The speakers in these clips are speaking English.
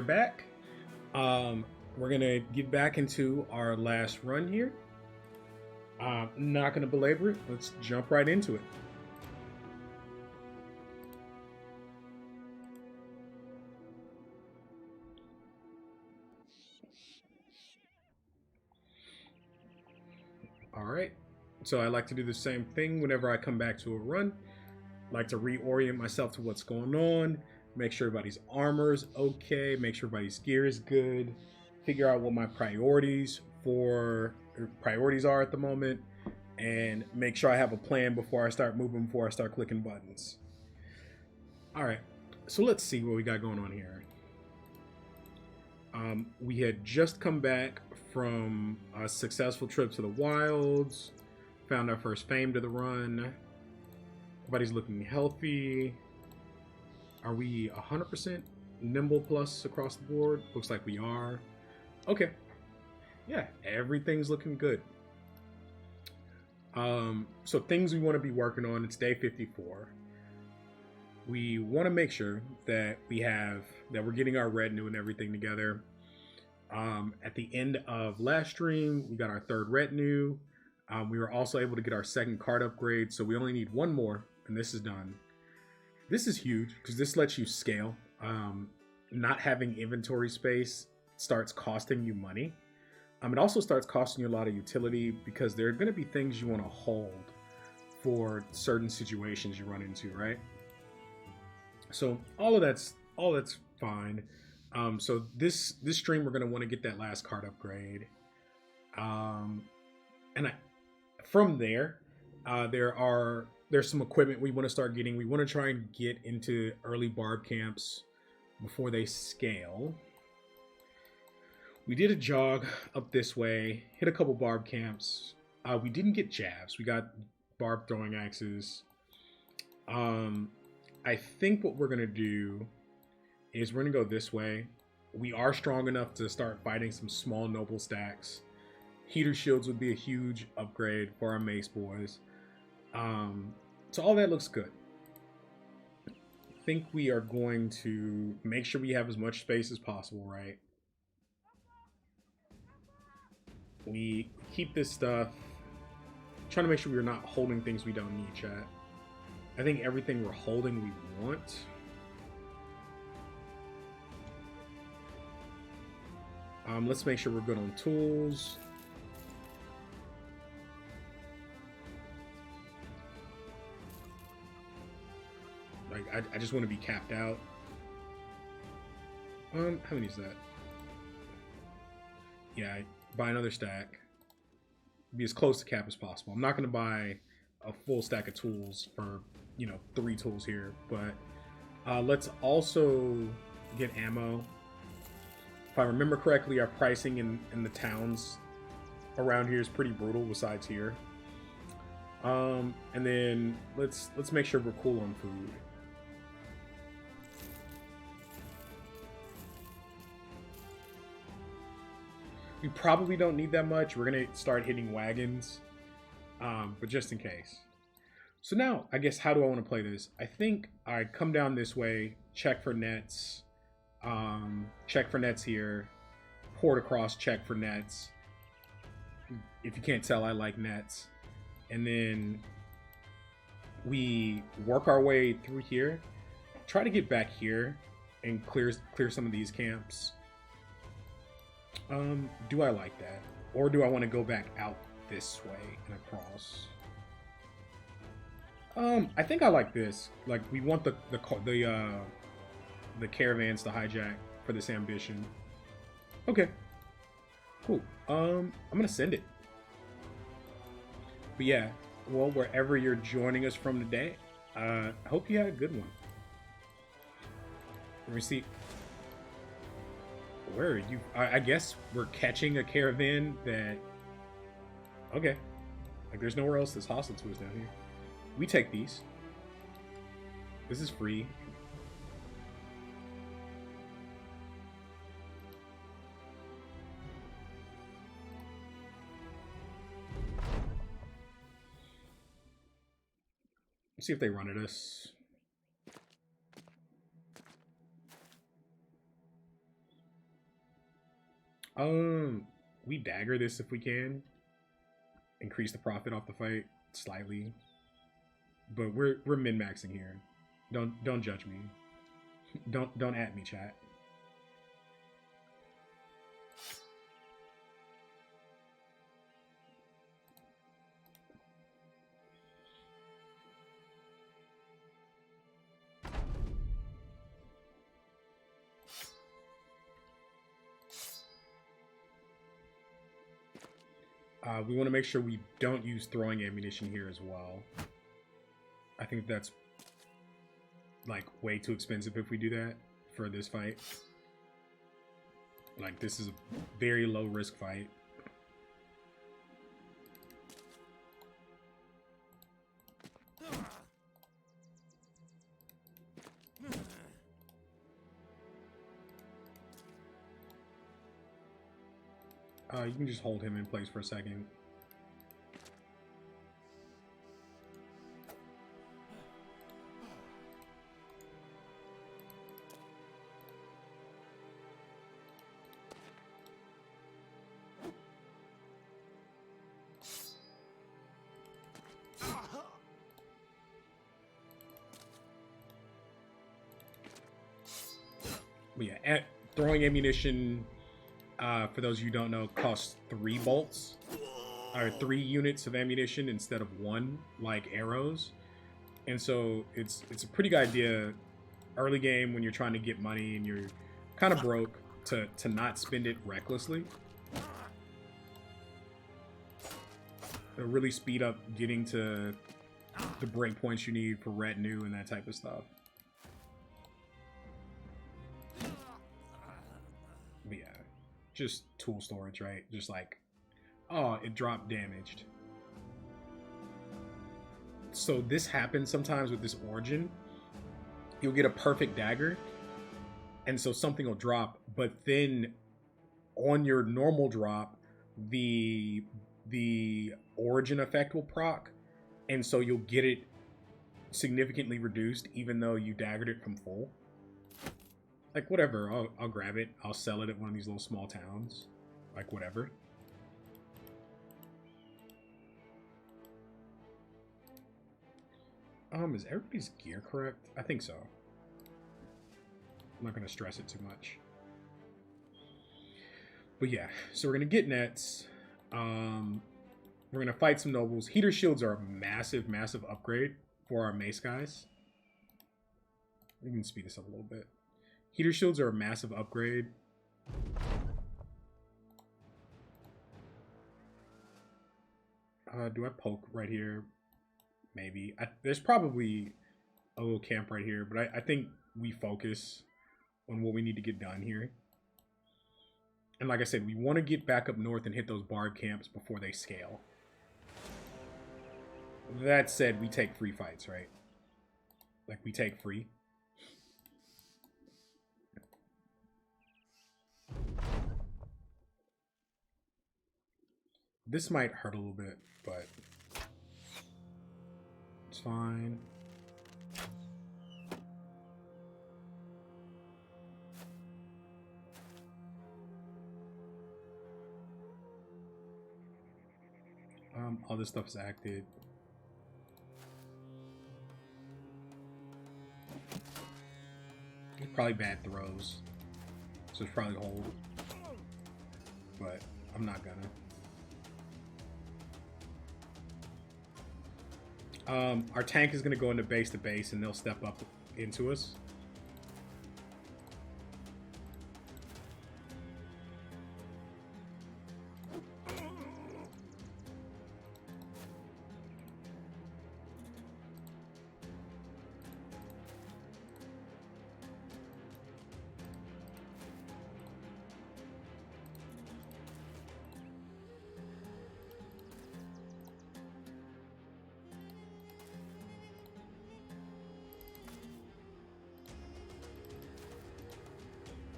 are back. We're gonna get back into our last run here. Not gonna belabor it. Let's jump right into it. All right. So I like to do the same thing whenever I come back to a run. Like to reorient myself to what's going on, make sure everybody's armor is okay, make sure everybody's gear is good, figure out what my priorities are at the moment, and make sure I have a plan before I start moving, before I start clicking buttons. All right, so let's see what we got going on here. We had just come back from a successful trip to the wilds, found our first fame to the run. Everybody's looking healthy. Are we 100% nimble plus across the board? Looks like we are. Okay. Yeah, everything's looking good. So things we want to be working on, it's day 54. We want to make sure that we're getting our retinue and everything together. At the end of last stream, we got our third retinue. We were also able to get our second card upgrade, so we only need one more, and this is done. This is huge because this lets you scale. Not having inventory space starts costing you money. It also starts costing you a lot of utility because there are going to be things you want to hold for certain situations you run into, right? So all that's fine. So this stream we're going to want to get that last card upgrade. From there, there's some equipment we want to start getting. We want to try and get into early barb camps before they scale. We did a jog up this way, hit a couple barb camps. We didn't get jabs. We got barb throwing axes. I think what we're going to do is we're going to go this way. We are strong enough to start fighting some small noble stacks. Heater shields would be a huge upgrade for our mace boys. So all that looks good. I think we are going to make sure we have as much space as possible, right? We keep this stuff. Trying to make sure we're not holding things we don't need, chat. I think everything we're holding we want. Let's make sure we're good on tools. Like, I just want to be capped out. How many is that? Yeah, buy another stack. Be as close to cap as possible. I'm not going to buy a full stack of tools for, 3 tools here. But let's also get ammo. If I remember correctly, our pricing in the towns around here is pretty brutal besides here. And then let's make sure we're cool on food. We probably don't need that much. We're going to start hitting wagons, but just in case. So now, I guess, how do I want to play this? I think I'd come down this way, check for nets, here, port across, check for nets. If you can't tell, I like nets. And then we work our way through here, try to get back here and clear some of these camps. Do I like that? Or do I want to go back out this way and across? I think I like this. Like, we want the caravans to hijack for this ambition. Okay. Cool. I'm gonna send it. But yeah, well, wherever you're joining us from today, I hope you had a good one. Let me see. Where are you? I guess we're catching a caravan that... Okay. Like, there's nowhere else that's hostile to us down here. We take these. This is free. Let's see if they run at us. We dagger this if we can. Increase the profit off the fight slightly. But we're min-maxing here. Don't judge me. Don't at me, chat. We want to make sure we don't use throwing ammunition here as well. I think that's like way too expensive if we do that for this fight. Like, this is a very low risk fight. You can just hold him in place for a second. But yeah, throwing ammunition, for those of you who don't know, costs 3 bolts, or 3 units of ammunition instead of 1, like arrows. And so it's a pretty good idea early game when you're trying to get money and you're kind of broke to not spend it recklessly. It'll really speed up getting to the breakpoints you need for retinue and that type of stuff. But yeah, just tool storage, right? Just like, oh, it dropped damaged. So this happens sometimes with this origin. You'll get a perfect dagger, and so something will drop, but then on your normal drop, the origin effect will proc, and so you'll get it significantly reduced even though you daggered it from full. Like, whatever, I'll grab it, I'll sell it at one of these little small towns, like whatever. Is everybody's gear correct? I think so. I'm not going to stress it too much. But yeah, so we're going to get nets. We're going to fight some nobles. Heater shields are a massive, massive upgrade for our mace guys. We can speed this up a little bit. Heater shields are a massive upgrade. Do I poke right here? Maybe. There's probably a little camp right here, but I think we focus on what we need to get done here. And like I said, we want to get back up north and hit those bard camps before they scale. That said, we take free fights, right? Like, we take free. This might hurt a little bit, but it's fine. All this stuff is acted. It's probably bad throws, so it's probably hold, but I'm not gonna. Our tank is going to go into base to base, and they'll step up into us.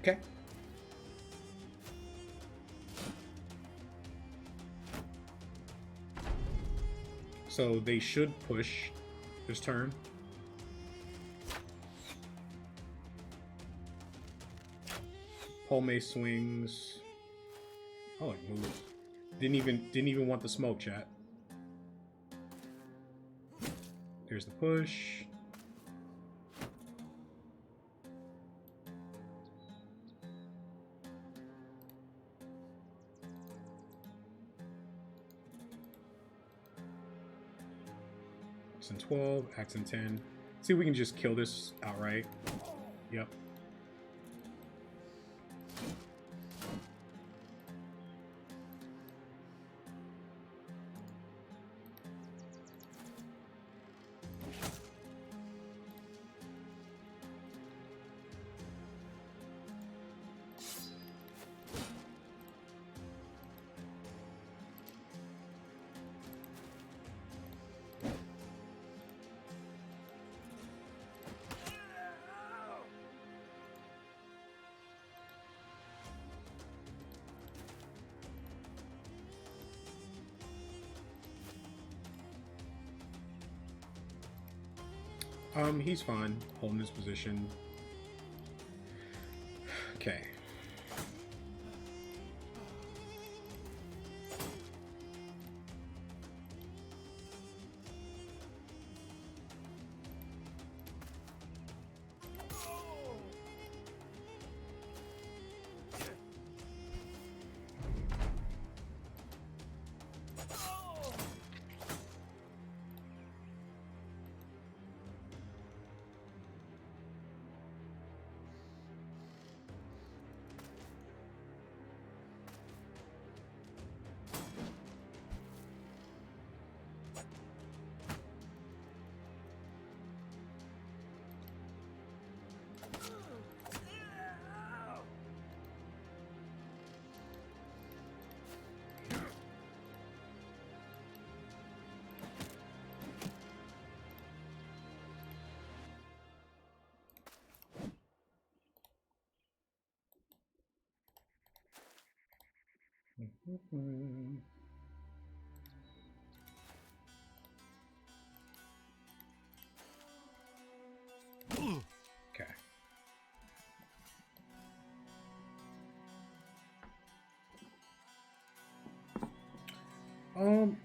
Okay. So they should push this turn. Pole mace swings. Oh, it moved. Didn't even want the smoke, chat. There's the push. Accent 12, accent 10. See if we can just kill this outright. Yep. He's fine holding his position. Okay. Okay.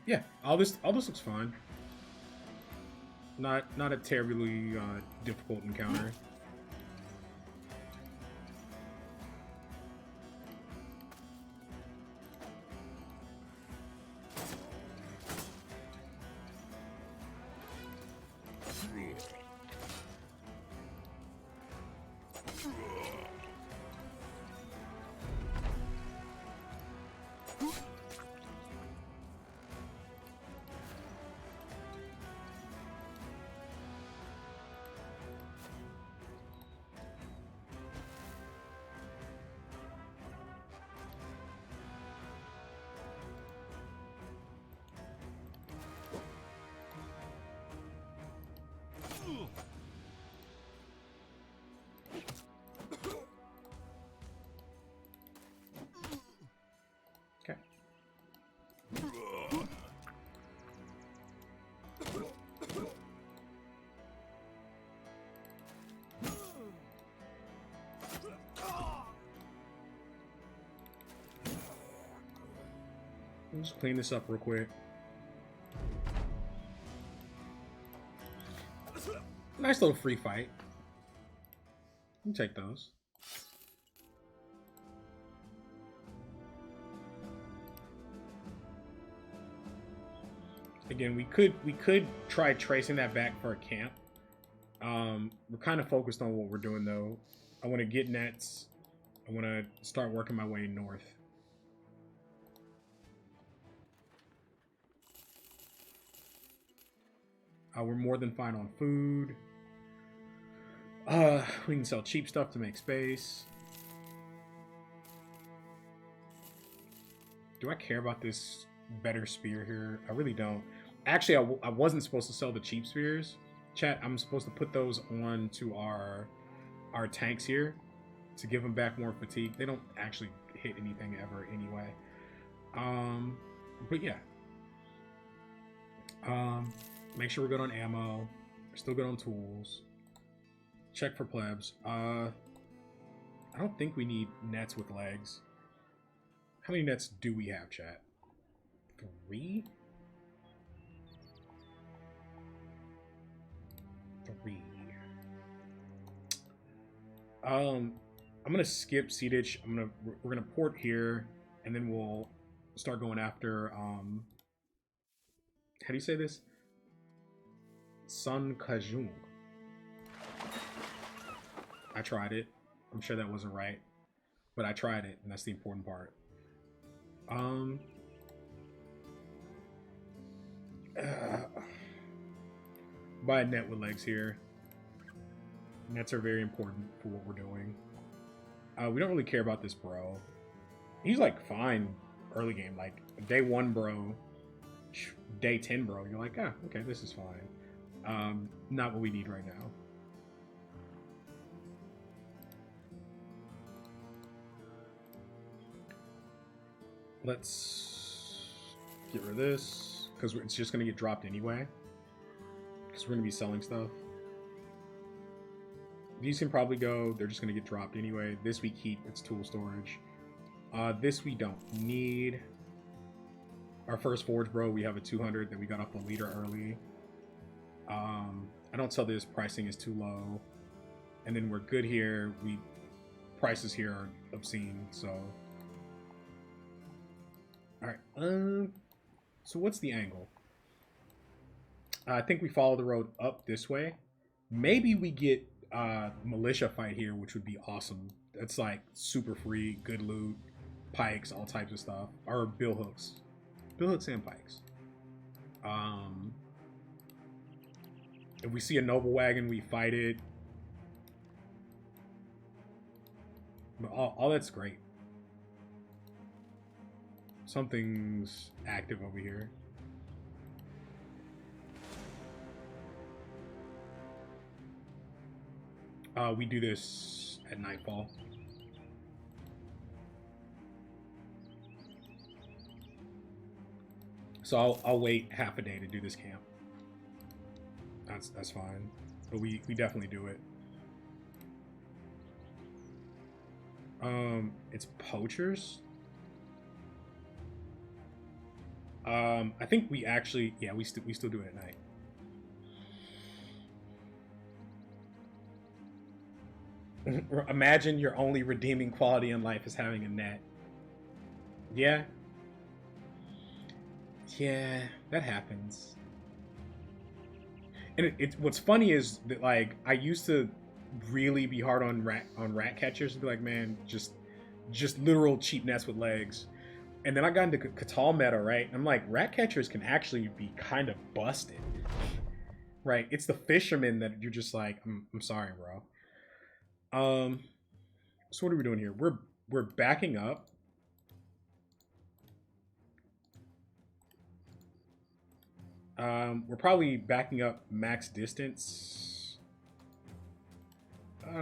Yeah, all this looks fine. Not a terribly difficult encounter. Okay. Let's clean this up real quick. Nice little free fight. You take those. Again, we could try tracing that back for a camp. We're kind of focused on what we're doing though. I want to get nets. I want to start working my way north. We're more than fine on food. We can sell cheap stuff to make space. Do I care about this better spear here? I really don't. Actually, I wasn't supposed to sell the cheap spears. Chat, I'm supposed to put those on to our tanks here to give them back more fatigue. They don't actually hit anything ever anyway. But yeah. Make sure we're good on ammo. We're still good on tools. Check for plebs. I don't think we need nets with legs. How many nets do we have, chat? 3? 3. I'm gonna skip Seeditch. We're gonna port here, and then we'll start going after how do you say this? Sun Kajung. I tried it. I'm sure that wasn't right, but I tried it, and that's the important part. Buy a net with legs here. Nets are very important for what we're doing. We don't really care about this bro. He's like fine early game, like day 1 bro, day 10 bro. You're like, ah, okay, this is fine. Not what we need right now. Let's get rid of this because it's just gonna get dropped anyway. Because we're gonna be selling stuff. These can probably go. They're just gonna get dropped anyway. This we keep. It's tool storage. This we don't need. Our first forge bro, we have a 200 that we got off the leader early. I don't sell this. Pricing is too low. And then we're good here. Prices here are obscene. So, all right. So what's the angle? I think we follow the road up this way. Maybe we get militia fight here, which would be awesome. That's like super free, good loot, pikes, all types of stuff. Or bill hooks and pikes. If we see a noble wagon, we fight it. But all that's great. Something's active over here. We do this at nightfall. So I'll wait half a day to do this camp. That's fine, but we definitely do it. It's poachers. I think we actually, yeah, we still do it at night. Imagine your only redeeming quality in life is having a net. Yeah. Yeah, that happens. And what's funny is that, like, I used to really be hard on rat catchers and be like, man, just literal cheap nets with legs. And then I got into Catal meta, right? And I'm like, rat catchers can actually be kind of busted. Right? It's the fishermen that you're just like, I'm sorry, bro. So what are we doing here? We're backing up. We're probably backing up max distance.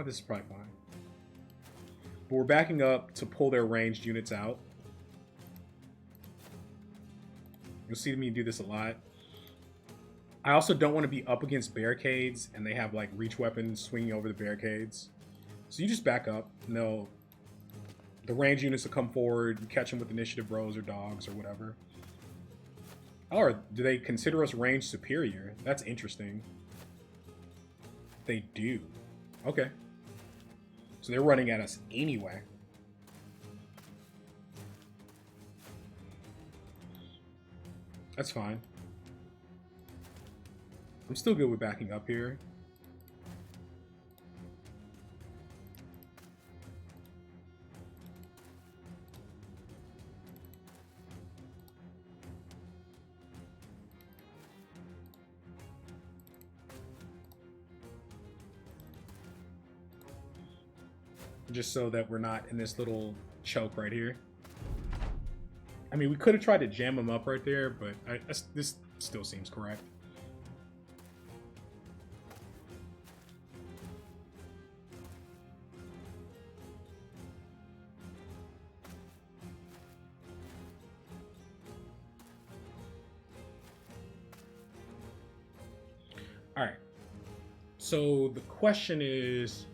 This is probably fine. But we're backing up to pull their ranged units out. You'll see me do this a lot. I also don't want to be up against barricades and they have like reach weapons swinging over the barricades. So you just back up and the range units will come forward, you catch them with initiative bros or dogs or whatever. Or do they consider us range superior? That's interesting. They do. Okay. So they're running at us anyway. That's fine. I'm still good with backing up here. Just so that we're not in this little choke right here. I mean, we could have tried to jam them up right there, but this still seems correct. All right. So the question is,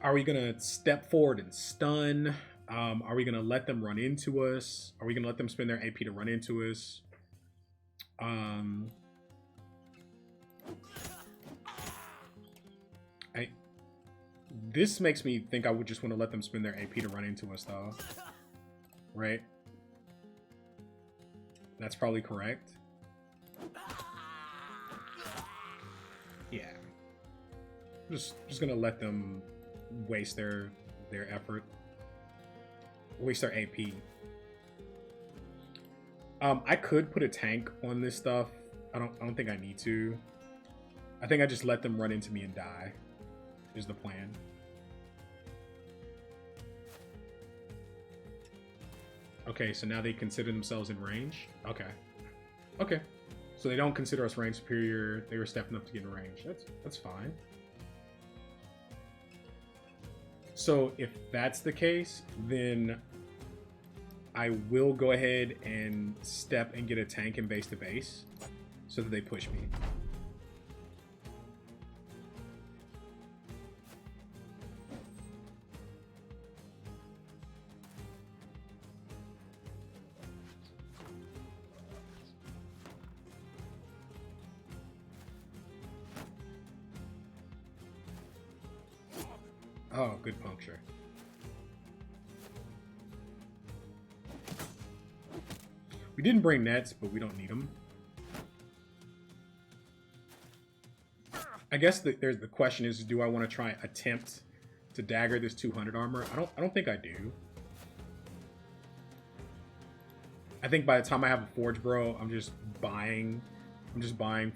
are we gonna step forward and stun? Are we gonna let them run into us? Are we gonna let them spend their AP to run into us? This makes me think I would just want to let them spend their AP to run into us, though. Right? That's probably correct. Yeah. Just gonna let them waste their effort. Waste their AP. I could put a tank on this stuff. I don't think I need to. I think I just let them run into me and die. Is the plan. Okay, so now they consider themselves in range. Okay. Okay. So they don't consider us range superior. They were stepping up to get in range. That's fine. So if that's the case, then I will go ahead and step and get a tank in base to base so that they push me. Oh, good puncture. We didn't bring nets, but we don't need them. I guess the question is, do I want to try attempt to dagger this 200 armor? I don't think I do. I think by the time I have a forge bro, I'm just buying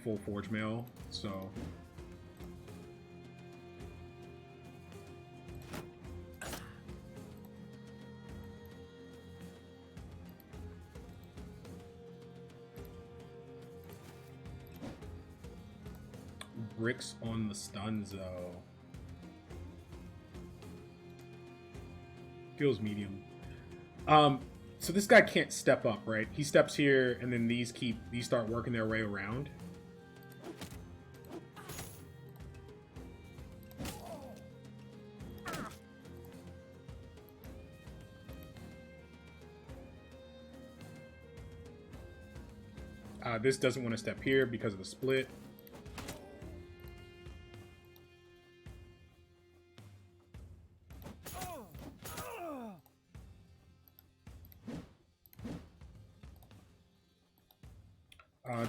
full forge mail. So bricks on the stuns though. Feels medium. So this guy can't step up, right? He steps here and then these start working their way around. This doesn't want to step here because of the split.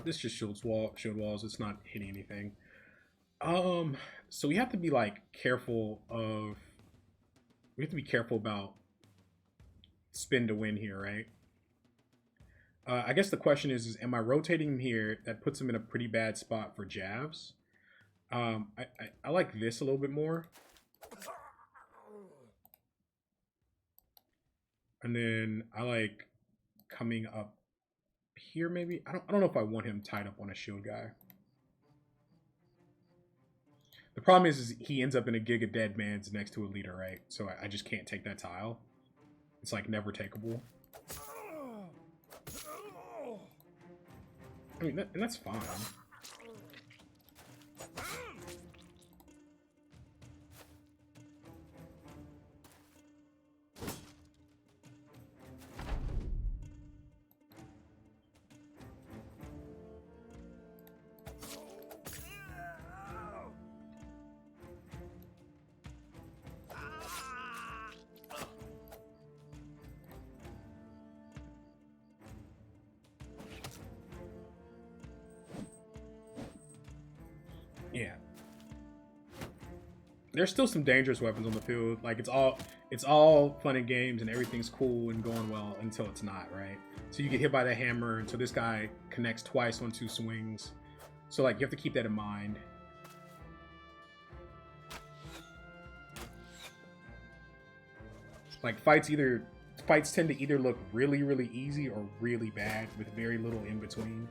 This just shield walls. It's not hitting anything. So we have to be like careful of. We have to be careful about spin to win here, right? I guess the question is am I rotating him here? That puts him in a pretty bad spot for jabs. I like this a little bit more. And then I like coming up here maybe. I don't know if I want him tied up on a shield guy. The problem is he ends up in a Giga Dead Man's next to a leader, right? So I just can't take that tile. It's like never takeable. I mean, and that's fine. Yeah. There's still some dangerous weapons on the field. Like it's all fun and games and everything's cool and going well until it's not, right? So you get hit by the hammer, and so this guy connects twice on 2 swings. So like you have to keep that in mind. Like fights tend to either look really, really easy or really bad with very little in between.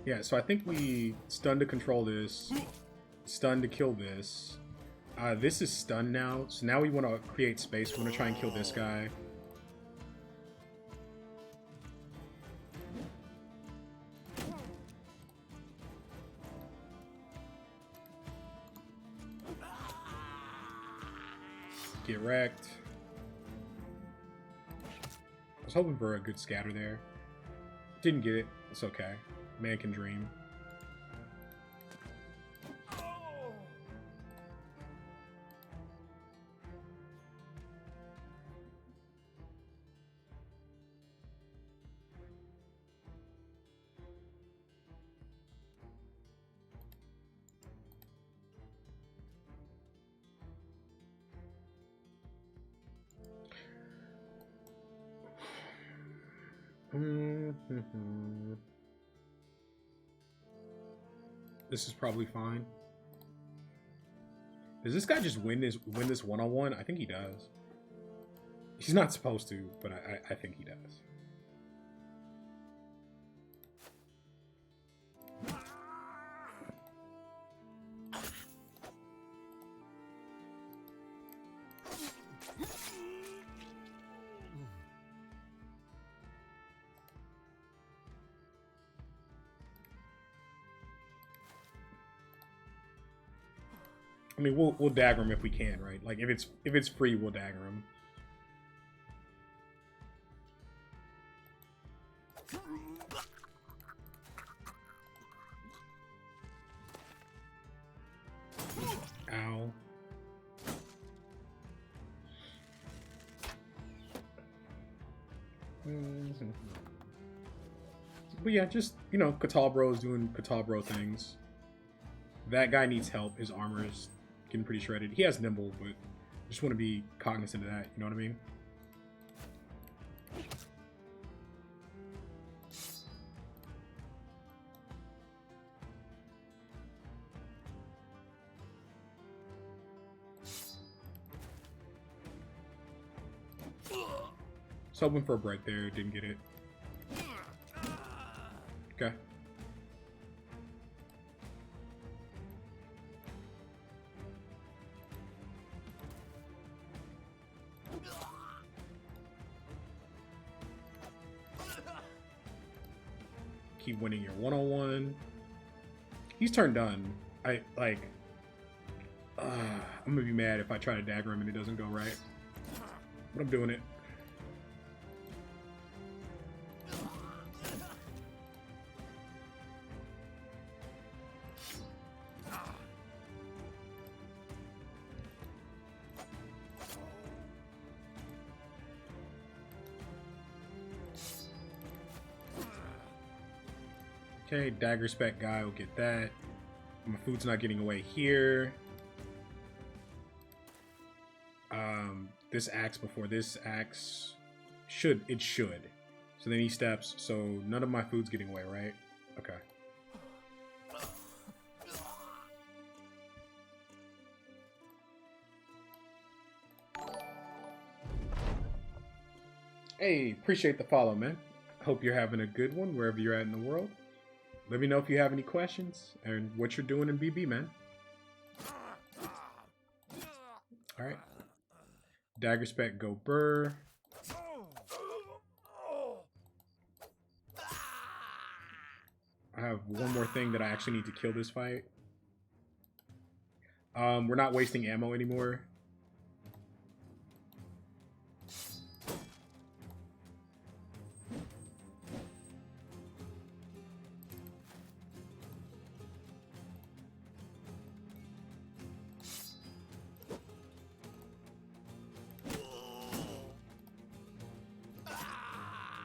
Yeah, so I think we stun to control this, stun to kill this. This is stunned now, so now we want to create space. We're going to try and kill this guy. Get wrecked. I was hoping for a good scatter there. Didn't get it. It's okay. Man can dream. This is probably fine. Does this guy just win this one-on-one? I think he does. He's not supposed to, but I think he does. I mean, we'll dagger him if we can, right? Like if it's free, we'll dagger him. Ow. But yeah, just, you know, Katal Bro's doing Katal Bro things. That guy needs help. His armor is getting pretty shredded. He has nimble, but just want to be cognizant of that. You know what I mean? Was hoping for a break there. Didn't get it. Okay. Keep winning your one-on-one. He's turned done. I'm gonna be mad if I try to dagger him and it doesn't go right. But I'm doing it. Okay, dagger spec guy will get that. My food's not getting away here. This axe before this axe should. So then he steps, so none of my food's getting away, right? Okay. Hey, appreciate the follow, man. Hope you're having a good one wherever you're at in the world. Let me know if you have any questions and what you're doing in BB, man. All right. Dagger spec, go burr. I have one more thing that I actually need to kill this fight. We're not wasting ammo anymore.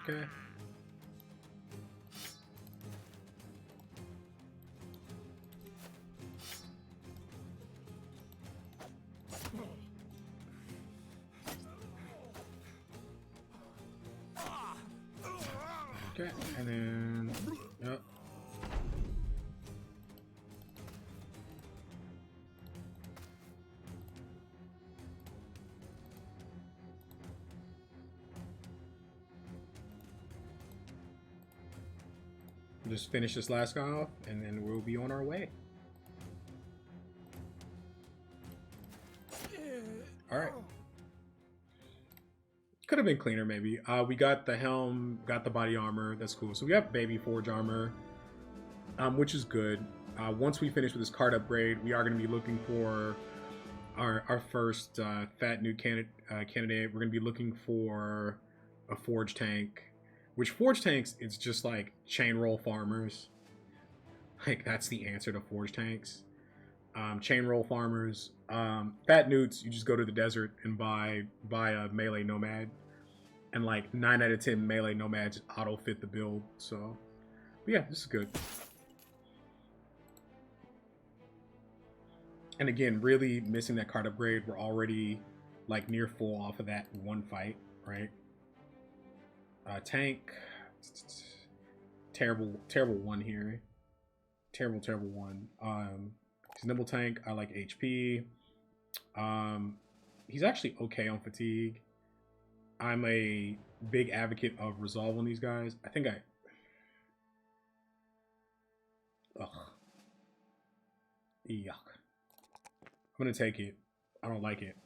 Okay. Okay, and then, yep. Just finish this last guy off, and then we'll be on our way. All right. Could have been cleaner, maybe. We got the helm, got the body armor. That's cool. So we have baby forge armor, which is good. Once we finish with this card upgrade, we are going to be looking for our first fat new candidate. We're gonna be looking for a forge tank, which forge tanks it's just like chain roll farmers. Like that's the answer to forge tanks. Chain roll farmers. Fat newts, you just go to the desert and buy a melee nomad, and like 9 out of 10 melee nomads auto fit the build. So, but yeah, this is good. And again, really missing that card upgrade. We're already like near full off of that one fight, right? Tank, terrible one here. Terrible one. He's nimble tank. I like HP. He's actually okay on fatigue. I'm a big advocate of resolve on these guys. I think ugh. Yuck. I'm gonna take it. I don't like it.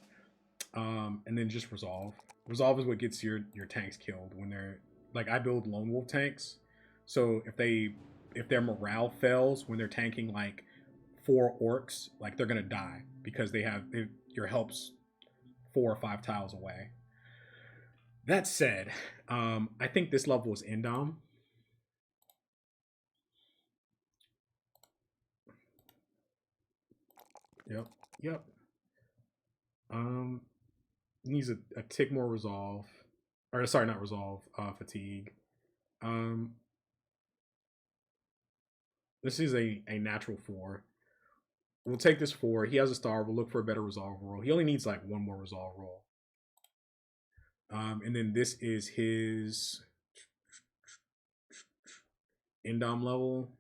And then just resolve. Resolve is what gets your tanks killed when they're like, I build lone wolf tanks. So if their morale fails when they're tanking like 4 orcs, like they're gonna die because your help's 4 or 5 tiles away. That said, I think this level is Endom. Yep. Needs a tick more resolve. Or sorry, not resolve, fatigue. This is a natural 4. We'll take this 4. He has a star. We'll look for a better resolve roll. He only needs like 1 more resolve roll. And then this is his Endom level.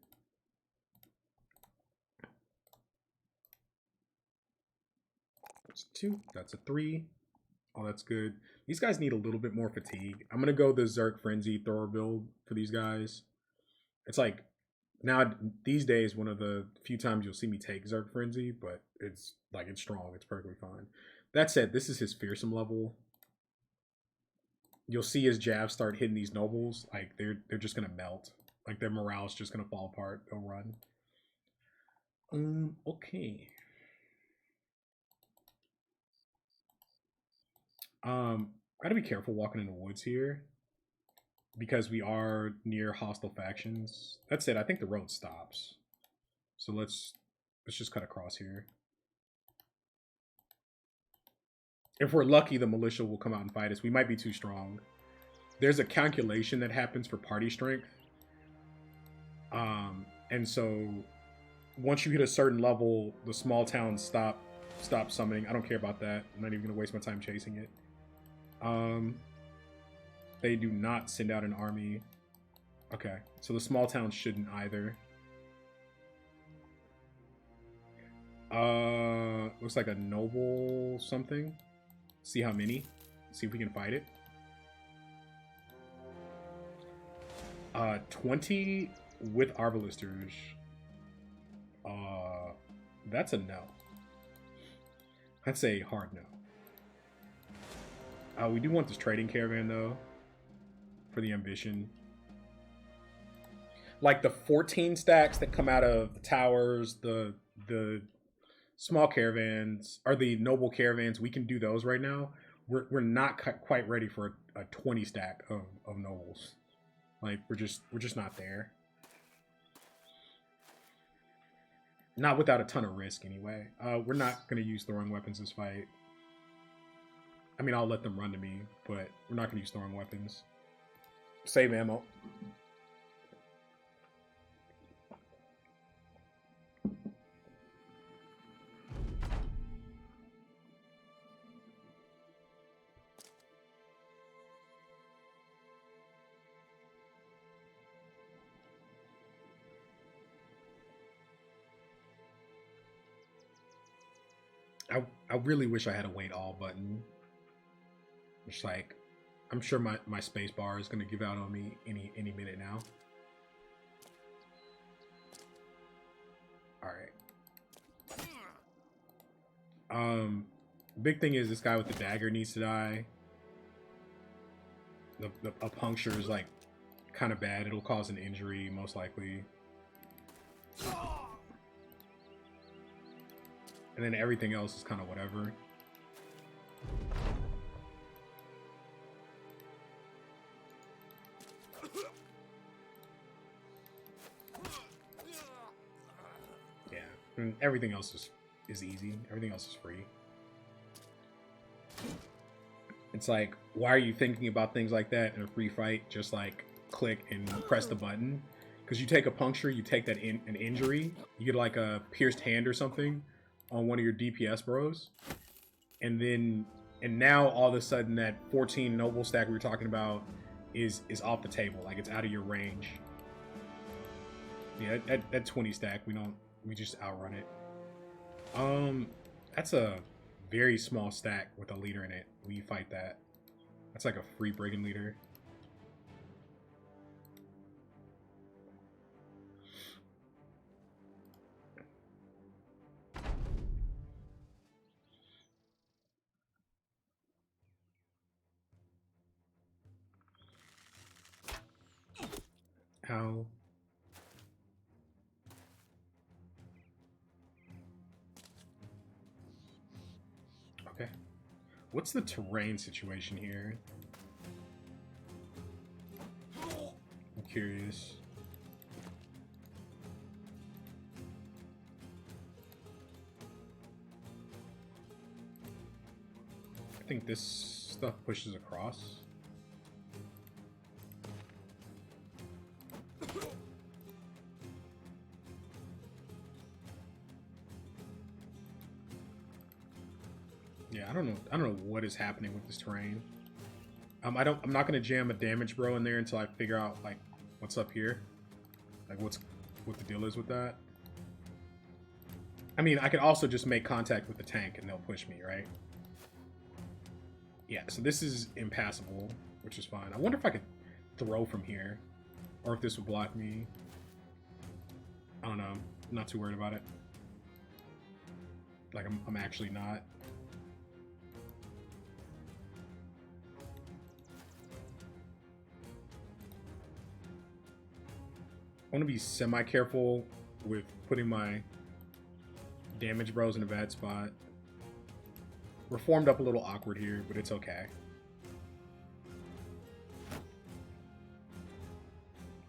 That's 2. That's a 3. Oh, that's good. These guys need a little bit more fatigue. I'm going to go the Zerk Frenzy thrower build for these guys. It's like, now, these days, one of the few times you'll see me take Zerk Frenzy, but it's like, it's strong. It's perfectly fine. That said, this is his fearsome level. You'll see his jabs start hitting these nobles. Like, they're just going to melt. Like, their morale is just going to fall apart. They'll run. Okay. Gotta be careful walking in the woods here because we are near hostile factions. That's it. I think the road stops. So let's just cut across here. If we're lucky, the militia will come out and fight us. We might be too strong. There's a calculation that happens for party strength. And so once you hit a certain level, the small towns stop summoning. I don't care about that. I'm not even gonna waste my time chasing it. They do not send out an army. Okay, so the small towns shouldn't either. Looks like a noble something. See how many. See if we can fight it. 20 with Arbalisters. That's a no. That's a hard no. We do want this trading caravan though, for the ambition. Like the 14 stacks that come out of the towers, the small caravans, or the noble caravans, we can do those right now. We're not quite ready for a 20 stack of nobles. Like we're just not there. Not without a ton of risk anyway. We're not gonna use throwing weapons this fight. I mean, I'll let them run to me, but we're not gonna use throwing weapons. Save ammo. I really wish I had a wait all button. It's like, I'm sure my space bar is gonna give out on me any minute now. Alright. Big thing is this guy with the dagger needs to die. A puncture is like kind of bad. It'll cause an injury, most likely. And then everything else is kind of whatever. Yeah, and everything else is easy. Everything else is free. It's like, why are you thinking about things like that in a free fight? Just like click and press the button. Because you take a puncture, you take that an injury, you get like a pierced hand or something on one of your DPS bros, and now all of a sudden that 14 noble stack we were talking about is off the table, like it's out of your range. Yeah, that 20 stack we just outrun it. That's a very small stack with a leader in it. We fight that. That's like a free brigand leader. How? Okay. What's the terrain situation here? I'm curious. I think this stuff pushes across. Yeah, I don't know what is happening with this terrain. I'm not gonna jam a damage bro in there until I figure out like what's up here. Like what the deal is with that. I mean, I could also just make contact with the tank and they'll push me, right? Yeah, so this is impassable, which is fine. I wonder if I could throw from here, or if this would block me. I don't know. I'm not too worried about it. Like, I'm actually not. I want to be semi-careful with putting my damage bros in a bad spot. We're formed up a little awkward here, but it's okay.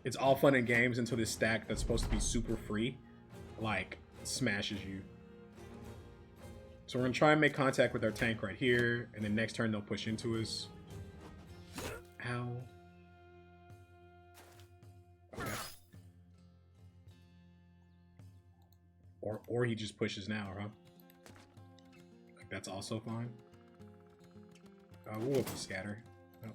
It's all fun and games until this stack that's supposed to be super free, like, smashes you. So we're going to try and make contact with our tank right here, and then next turn they'll push into us. Ow. Okay. Or he just pushes now, huh? Like, that's also fine. We'll go for scatter. Oh.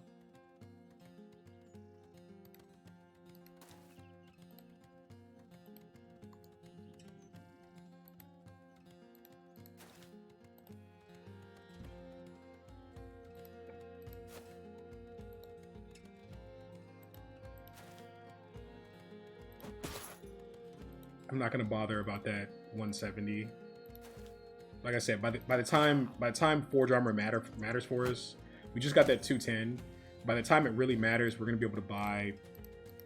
I'm not gonna bother about that 170. Like I said, by the time Forge Armor matters for us, we just got that 210. By the time it really matters, we're gonna be able to buy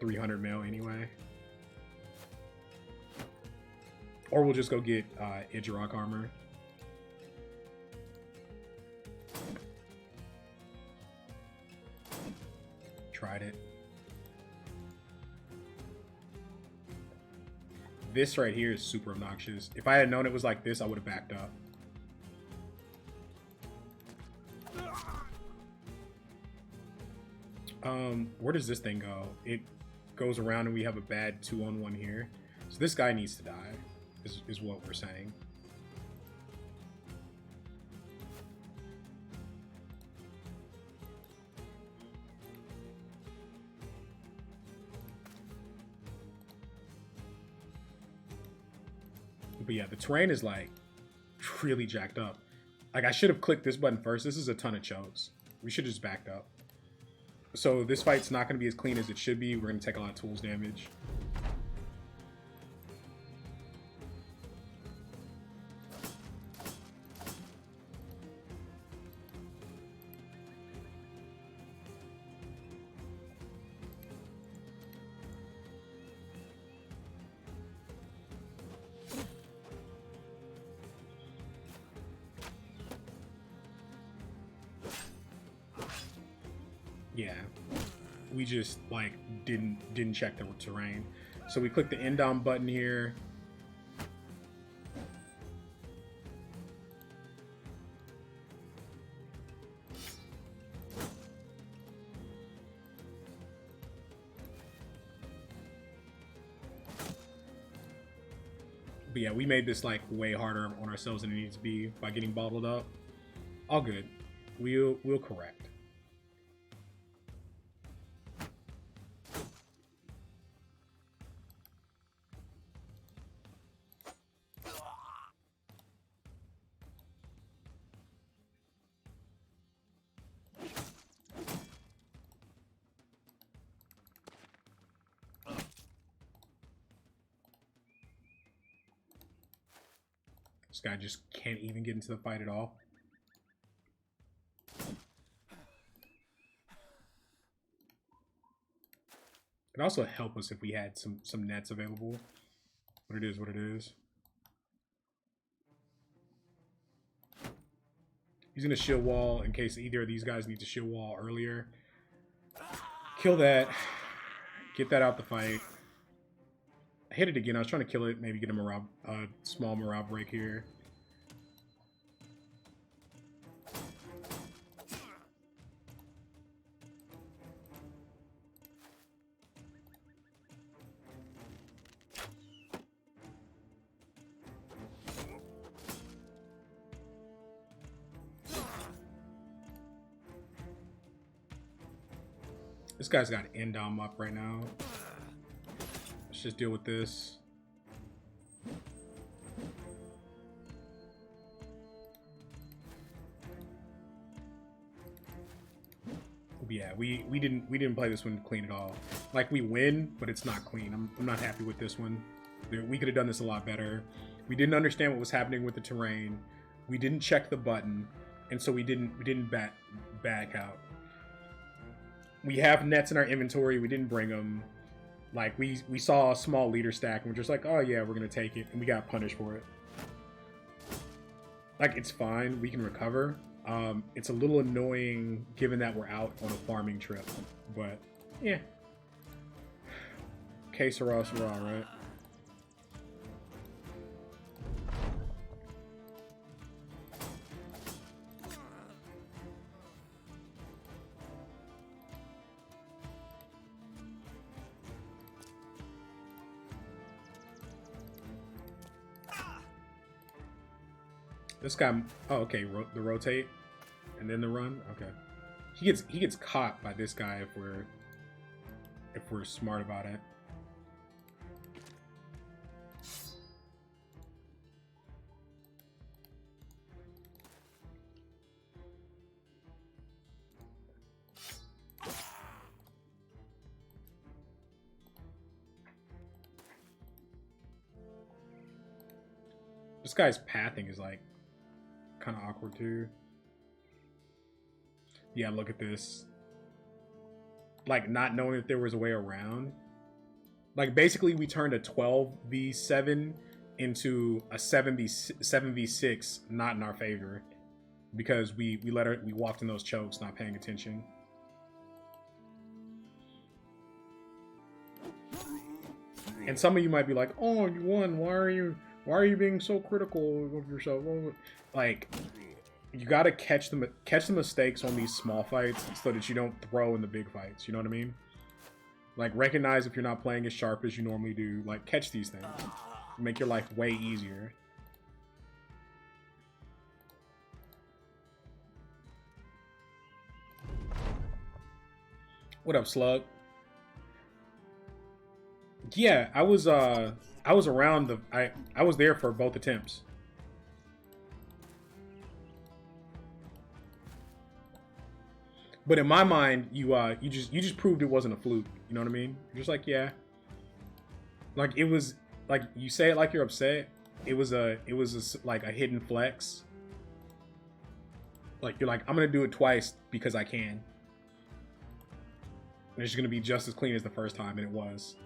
300 mil anyway. Or we'll just go get Edge Rock Armor. Tried it. This right here is super obnoxious. If I had known it was like this, I would have backed up. Where does this thing go? It goes around and we have a bad 2-on-1 here. So this guy needs to die, is what we're saying. But yeah, the terrain is like really jacked up. Like I should have clicked this button first. This is a ton of chokes. We should have just backed up. So this fight's not going to be as clean as it should be. We're going to take a lot of tools damage. Yeah, we just like didn't check the terrain. So we click the end on button here. But yeah, we made this like way harder on ourselves than it needs to be by getting bottled up. All good. We'll correct. This guy just can't even get into the fight at all. It'd also help us if we had some nets available. But it is what it is. He's gonna shield wall in case either of these guys need to shield wall earlier. Kill that. Get that out the fight. I hit it again. I was trying to kill it. Maybe get a small morale break here. This guy's got end dom up right now. Let's just deal with this. Yeah, we didn't play this one clean at all. Like, we win, but it's not clean. I'm not happy with this one. We could have done this a lot better. We didn't understand what was happening with the terrain. We didn't check the button, and so we didn't back out. We have nets in our inventory. We didn't bring them. Like, we saw a small leader stack, and we're just like, oh yeah, we're gonna take it, and we got punished for it. Like, it's fine. We can recover. It's a little annoying given that we're out on a farming trip, but yeah. Que sera, sera, right? This guy, oh okay, the rotate and then the run. Okay, he gets caught by this guy if we're smart about it. This guy's pathing is like kind of awkward too. Yeah, look at this. Like, not knowing that there was a way around. Like, basically we turned a 12v7 into a 7v6 not in our favor because we walked in those chokes not paying attention. And some of you might be like, oh, you won, why are you being so critical of yourself? Like, you gotta catch the mistakes on these small fights so that you don't throw in the big fights. You know what I mean? Like, recognize if you're not playing as sharp as you normally do. Like, catch these things. Make your life way easier. What up, Slug? Yeah, I was around I was there for both attempts. But in my mind, you just proved it wasn't a fluke. You know what I mean? You're just like, yeah. Like, it was like, you say it like you're upset. It was like a hidden flex. Like, you're like, I'm gonna do it twice because I can. And it's gonna be just as clean as the first time, and it was.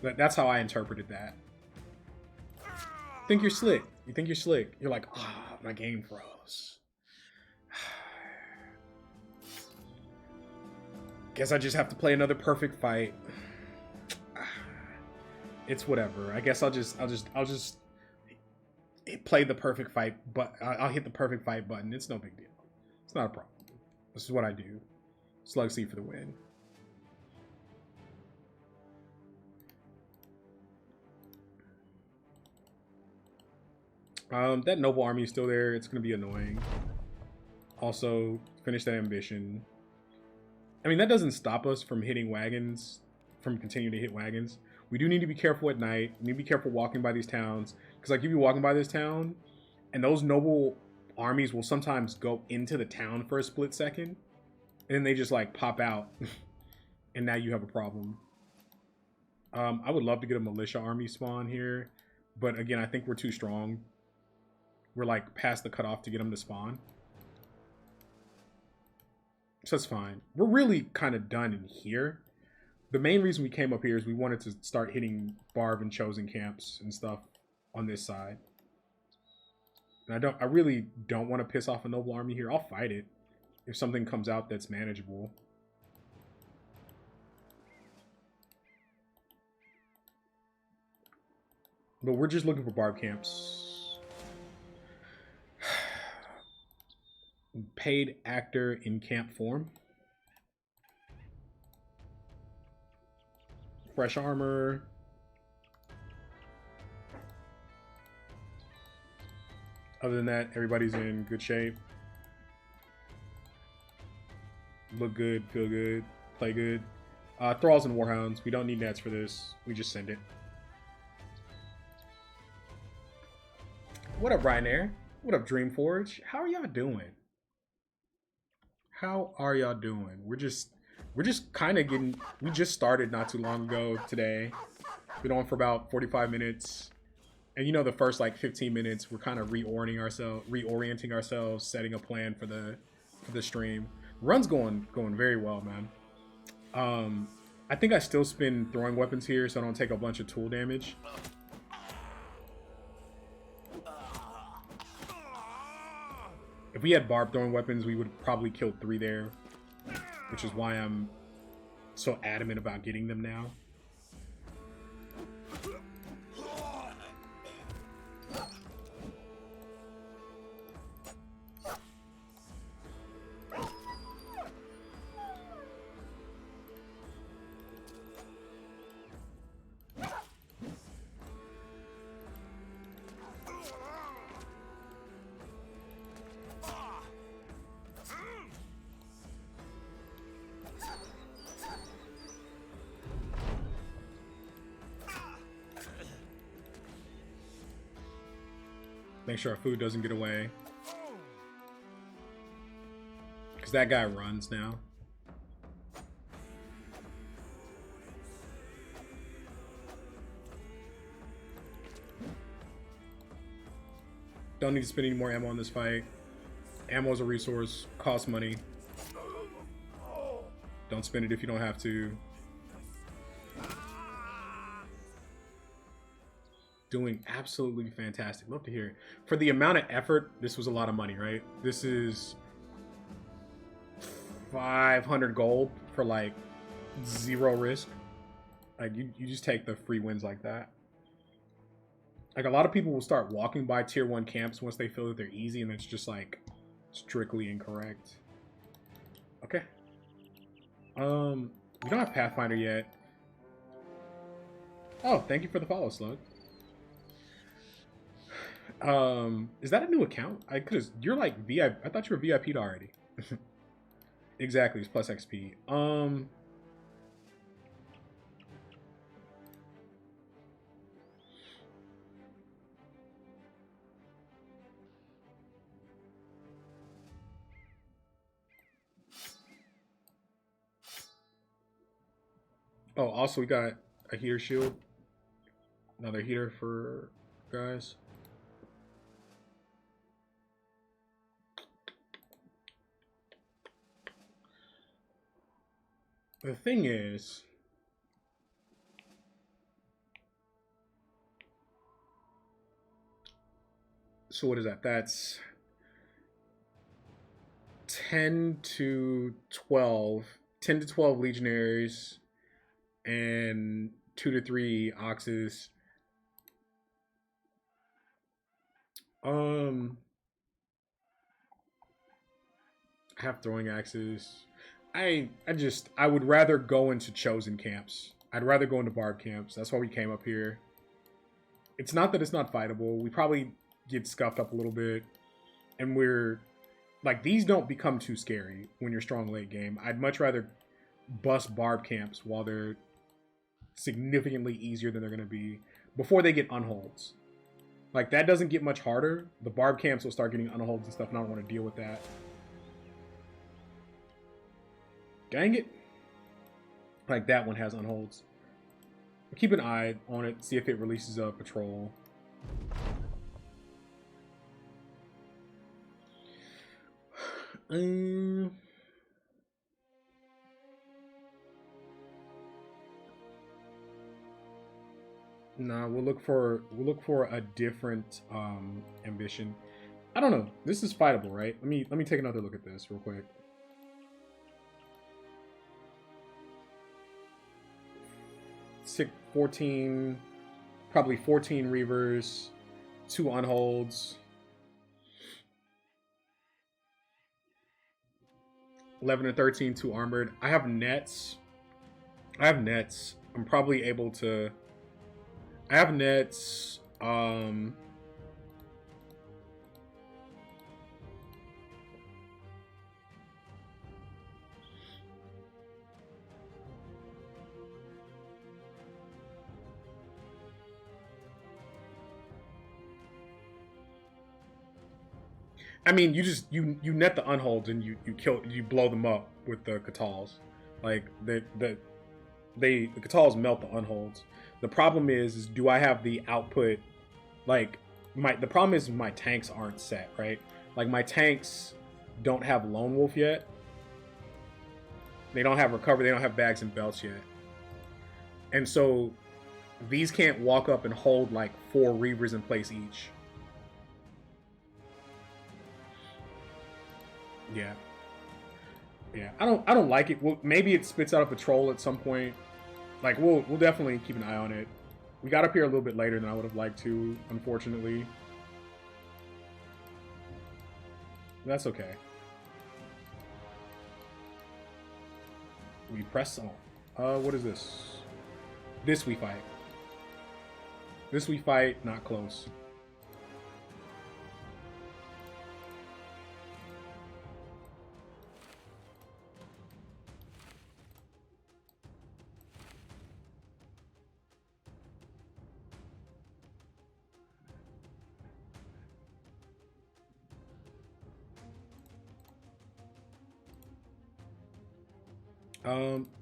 That's how I interpreted that. Think you're slick. You think you're slick. You're like, ah, oh, my game froze. Guess I just have to play another perfect fight. It's whatever. I guess I'll just play the perfect fight, but I'll hit the perfect fight button. It's no big deal. It's not a problem. This is what I do. Slug C for the win. That noble army is still there. It's going to be annoying. Also, finish that ambition. I mean, that doesn't stop us from hitting wagons, from continuing to hit wagons. We do need to be careful at night. We need to be careful walking by these towns. Because, like, if you're walking by this town, and those noble armies will sometimes go into the town for a split second, and then they just, like, pop out. And now you have a problem. I would love to get a militia army spawn here. But, again, I think we're too strong. We're, like, past the cutoff to get them to spawn. So that's fine. We're really kind of done in here. The main reason we came up here is we wanted to start hitting Barb and Chosen camps and stuff on this side. And I really don't want to piss off a noble army here. I'll fight it if something comes out that's manageable. But we're just looking for Barb camps. Paid actor in camp form. Fresh armor. Other than that, everybody's in good shape. Look good, feel good, play good. Thralls and Warhounds. We don't need nets for this. We just send it. What up, Ryanair? What up, Dreamforge? How are y'all doing? How are y'all doing? We're just kind of getting. We just started not too long ago today. Been on for about 45 minutes, and you know the first like 15 minutes we're kind of reorienting ourselves, setting a plan for the stream. Run's going very well, man. I think I still spin throwing weapons here, so I don't take a bunch of tool damage. If we had Barb throwing weapons, we would probably kill 3 there, which is why I'm so adamant about getting them now. Make sure our food doesn't get away. Because that guy runs now. Don't need to spend any more ammo on this fight. Ammo is a resource, costs money. Don't spend it if you don't have to. Doing absolutely fantastic. Love to hear it. For the amount of effort, this was a lot of money, right? This is 500 gold for like 0 risk. Like you just take the free wins like that. Like a lot of people will start walking by tier 1 camps once they feel that they're easy, and it's just like strictly incorrect. Okay. We don't have Pathfinder yet. Oh, thank you for the follow, Slug. Is that a new account? You're like VIP. I thought you were VIP'd already. Exactly, it's plus XP. Oh, also we got a heater shield. Another heater for guys. The thing is, so what is that? That's 10 to 12 10 to 12 legionaries and 2 to 3 oxes. I have throwing axes. I would rather go into chosen camps. I'd rather go into barb camps. That's why we came up here. It's not that it's not fightable. We probably get scuffed up a little bit, and we're like, these don't become too scary when you're strong late game. I'd much rather bust barb camps while they're significantly easier than they're going to be before they get unholds. Like, that doesn't get much harder. The barb camps will start getting unholds and stuff, and I don't want to deal with that. Dang it. Like, that one has unholds. Keep an eye on it, see if it releases a patrol. Nah, we'll look for a different ambition. I don't know. This is fightable, right? Let me take another look at this real quick. 14, probably 14 reavers, 2 unholds, 11 and 13, 2 armored. I have nets. I'm probably able to. I have nets. I mean, you net the unholds and you blow them up with the Catals. Like the Catals melt the unholds. The problem is do I have the output? Like the problem is my tanks aren't set, right? Like my tanks don't have Lone Wolf yet. They don't have recover. They don't have bags and belts yet. And so these can't walk up and hold like 4 Reavers in place each. Yeah. Yeah. I don't like it. Well, maybe it spits out a patrol at some point. Like we'll definitely keep an eye on it. We got up here a little bit later than I would have liked to, unfortunately. That's okay. We press on. What is this? This we fight. This we fight, not close.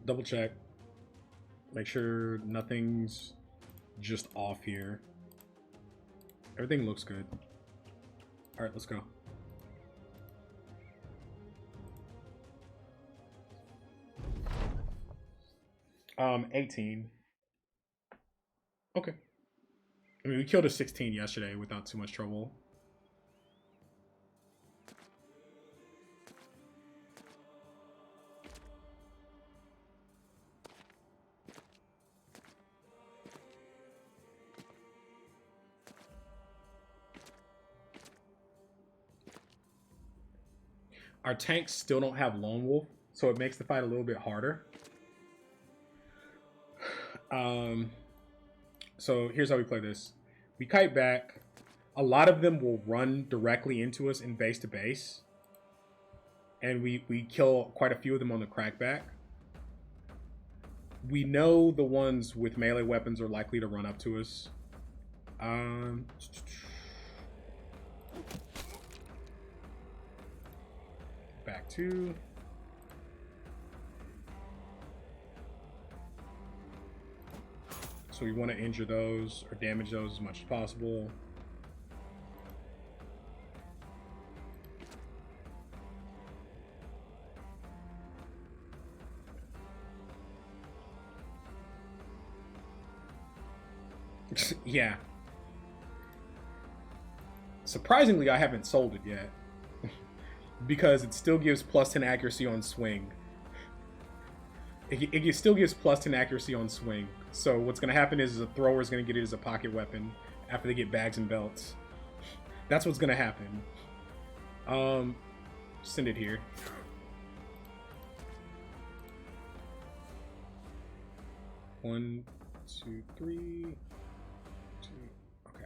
Double check. Make sure nothing's just off here. Everything looks good. All right, let's go. Um, 18. Okay. I mean, we killed a 16 yesterday without too much trouble. Our tanks still don't have Lone Wolf, so it makes the fight a little bit harder. So here's how we play this. We kite back. A lot of them will run directly into us in base to base. And we kill quite a few of them on the crackback. We know the ones with melee weapons are likely to run up to us. Back 2. So we want to injure those or damage those as much as possible. Yeah. Surprisingly, I haven't sold it yet. Because it still gives +10 accuracy on swing. it still gives +10 accuracy on swing. So what's going to happen is a thrower is going to get it as a pocket weapon after they get bags and belts. That's what's going to happen. Send it here. One, two, three, two. Okay.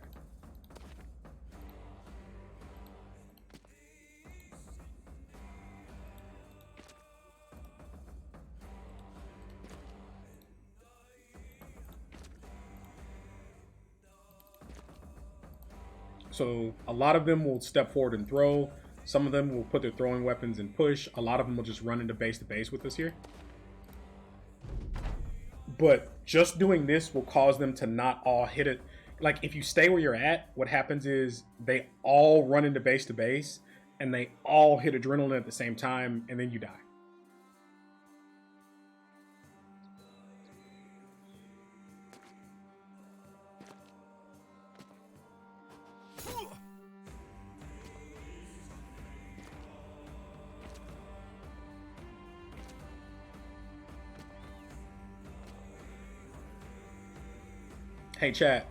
So a lot of them will step forward and throw. Some of them will put their throwing weapons and push. A lot of them will just run into base to base with us here. But just doing this will cause them to not all hit it. Like, if you stay where you're at, what happens is they all run into base to base, and they all hit adrenaline at the same time, and then you die. Hey, chat.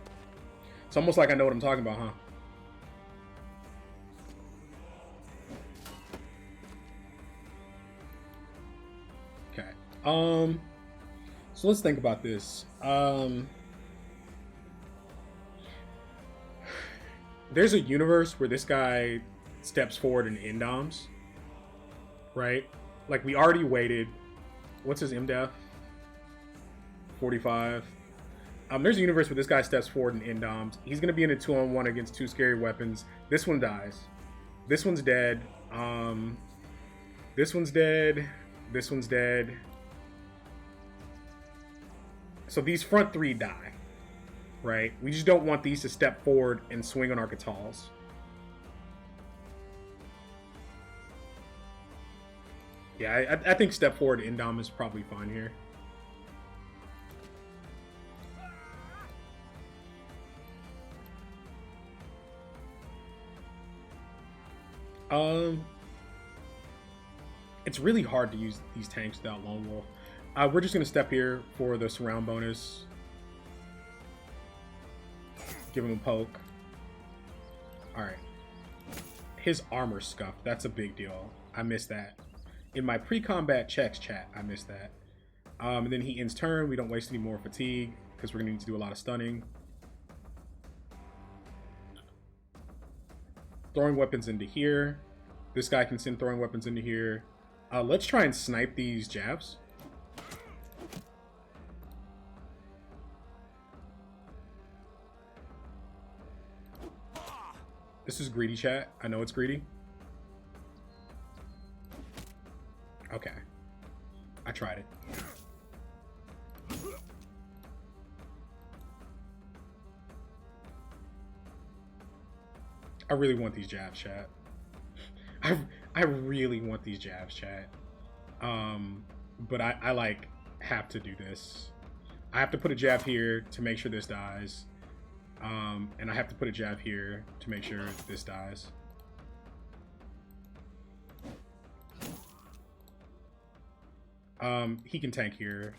It's almost like I know what I'm talking about, huh? Okay. So let's think about this. There's a universe where this guy steps forward and endoms, right? Like, we already waited. What's his MDef? 45. There's a universe where this guy steps forward and endoms. He's going to be in a 2-on-1 against 2 scary weapons. This one dies. This one's dead. This one's dead. This one's dead. So these front 3 die, right? We just don't want these to step forward and swing on our Katals. Yeah, I think step forward endom is probably fine here. It's really hard to use these tanks without Lone Wolf. We're just gonna step here for the surround bonus. Give him a poke. Alright. His armor scuffed. That's a big deal. I missed that. In my pre-combat checks chat, I missed that. And then he ends turn. We don't waste any more fatigue because we're gonna need to do a lot of stunning. Throwing weapons into here. This guy can send throwing weapons into here. Let's try and snipe these jabs. This is greedy, chat. I know it's greedy. Okay. I tried it. I really want these jabs, chat. I really want these jabs, chat. But I like have to do this. I have to put a jab here to make sure this dies. And I have to put a jab here to make sure this dies. He can tank here.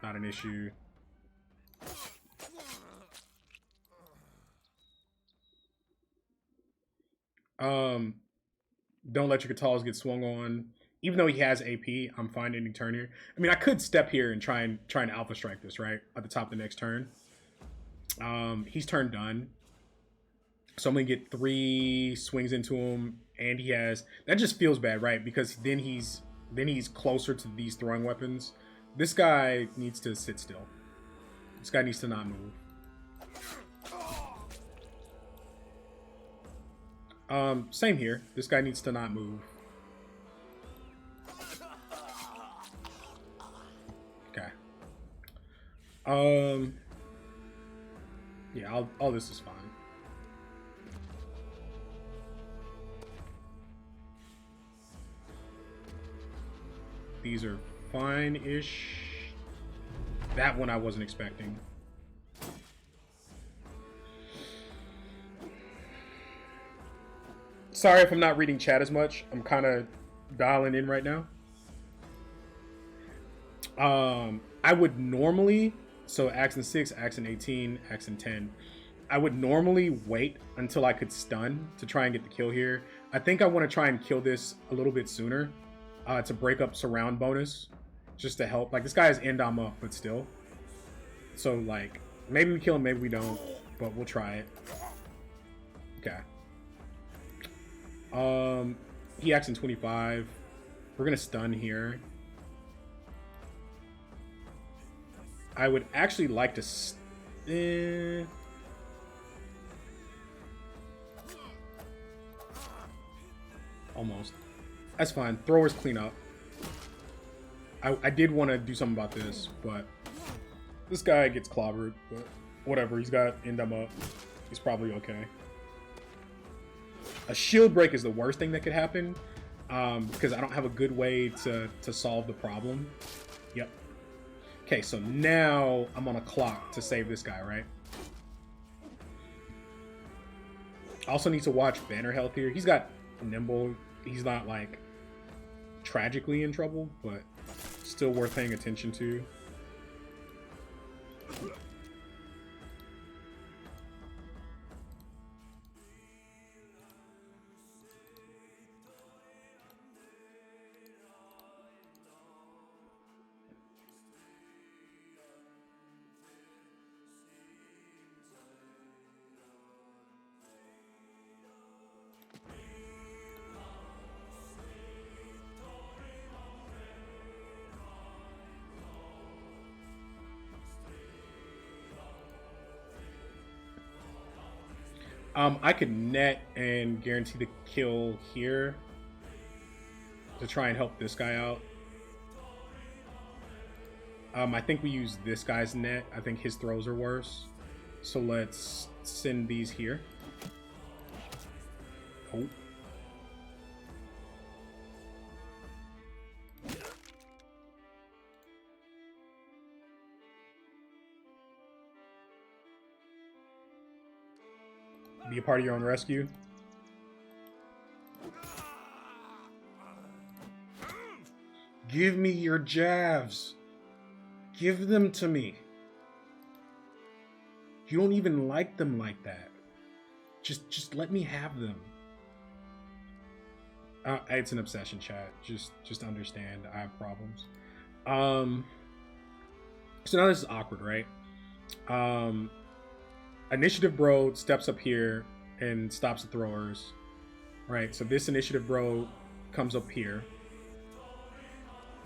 Not an issue. Don't let your Katals get swung on. Even though he has AP, I'm fine ending turn here. I mean, I could step here and try and alpha strike this, right? At the top of the next turn. He's turn done. So I'm gonna get 3 swings into him, and he has that just feels bad, right? Because then he's closer to these throwing weapons. This guy needs to sit still. This guy needs to not move. Same here. This guy needs to not move. Okay. Yeah, all this is fine. These are fine-ish. That one I wasn't expecting. Sorry if I'm not reading chat as much. I'm kind of dialing in right now. I would normally, so accent 6, accent 18, accent 10. I would normally wait until I could stun to try and get the kill here. I think I want to try and kill this a little bit sooner to break up surround bonus, just to help. Like, this guy is end up, but still. So, like, maybe we kill him, maybe we don't, but we'll try it. Okay. He acts in 25. We're gonna stun here. I would actually like to almost. That's fine. Throwers clean up. I did want to do something about this, but this guy gets clobbered, but whatever. He's got end up. He's probably okay. A shield break is the worst thing that could happen because I don't have a good way to solve the problem. Yep. Okay, so now I'm on a clock to save this guy, right? Also need to watch banner health here. He's got nimble. He's not like tragically in trouble, but still worth paying attention to. I could net and guarantee the kill here to try and help this guy out. I think we use this guy's net. I think his throws are worse. So let's send these here. Oh. Be a part of your own rescue. Give me your jabs. Give them to me. You don't even like them like that. Just let me have them. It's an obsession, chat. Just understand. I have problems. So now this is awkward, right? Initiative bro steps up here and stops the throwers. Right, so this initiative bro comes up here.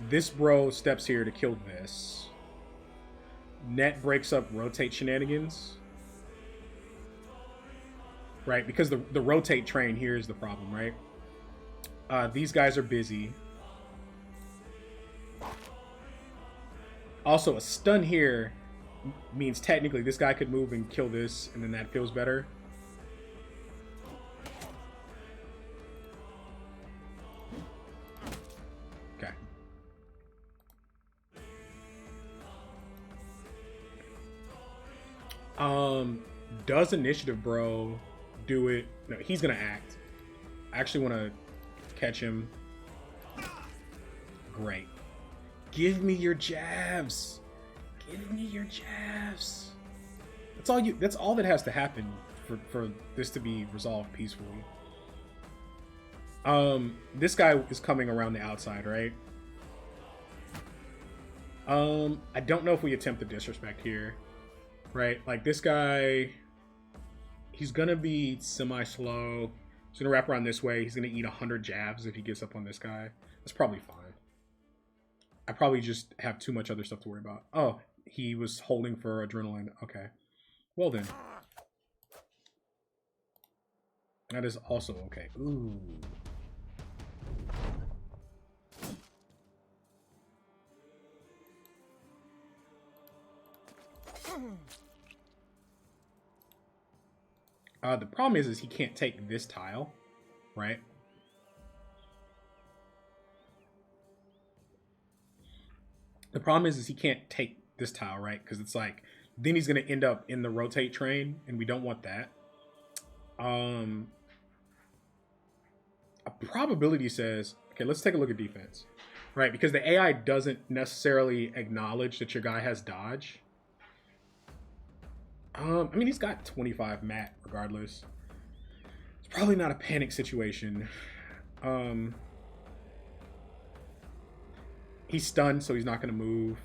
This bro steps here to kill this. Net breaks up rotate shenanigans. Right, because the rotate train here is the problem, right? These guys are busy. Also, a stun here means technically this guy could move and kill this, and then that feels better. Okay. Does initiative bro do it? No, he's gonna act. I actually want to catch him. Great. Give me your jabs. Give me your jabs. That's all that has to happen for this to be resolved peacefully. This guy is coming around the outside, right? I don't know if we attempt the disrespect here. Right? Like this guy, he's gonna be semi-slow. He's gonna wrap around this way. He's gonna eat 100 jabs if he gets up on this guy. That's probably fine. I probably just have too much other stuff to worry about. Oh, he was holding for adrenaline. Okay. Well then. That is also okay. Ooh. The problem is he can't take this tile, right? The problem is he can't take this tile, right? Because it's like, then he's going to end up in the rotate train, and we don't want that. A probability says, okay, let's take a look at defense. right? Because the AI doesn't necessarily acknowledge that your guy has dodge. I mean, he's got 25 mat regardless. It's probably not a panic situation. He's stunned, so he's not going to move.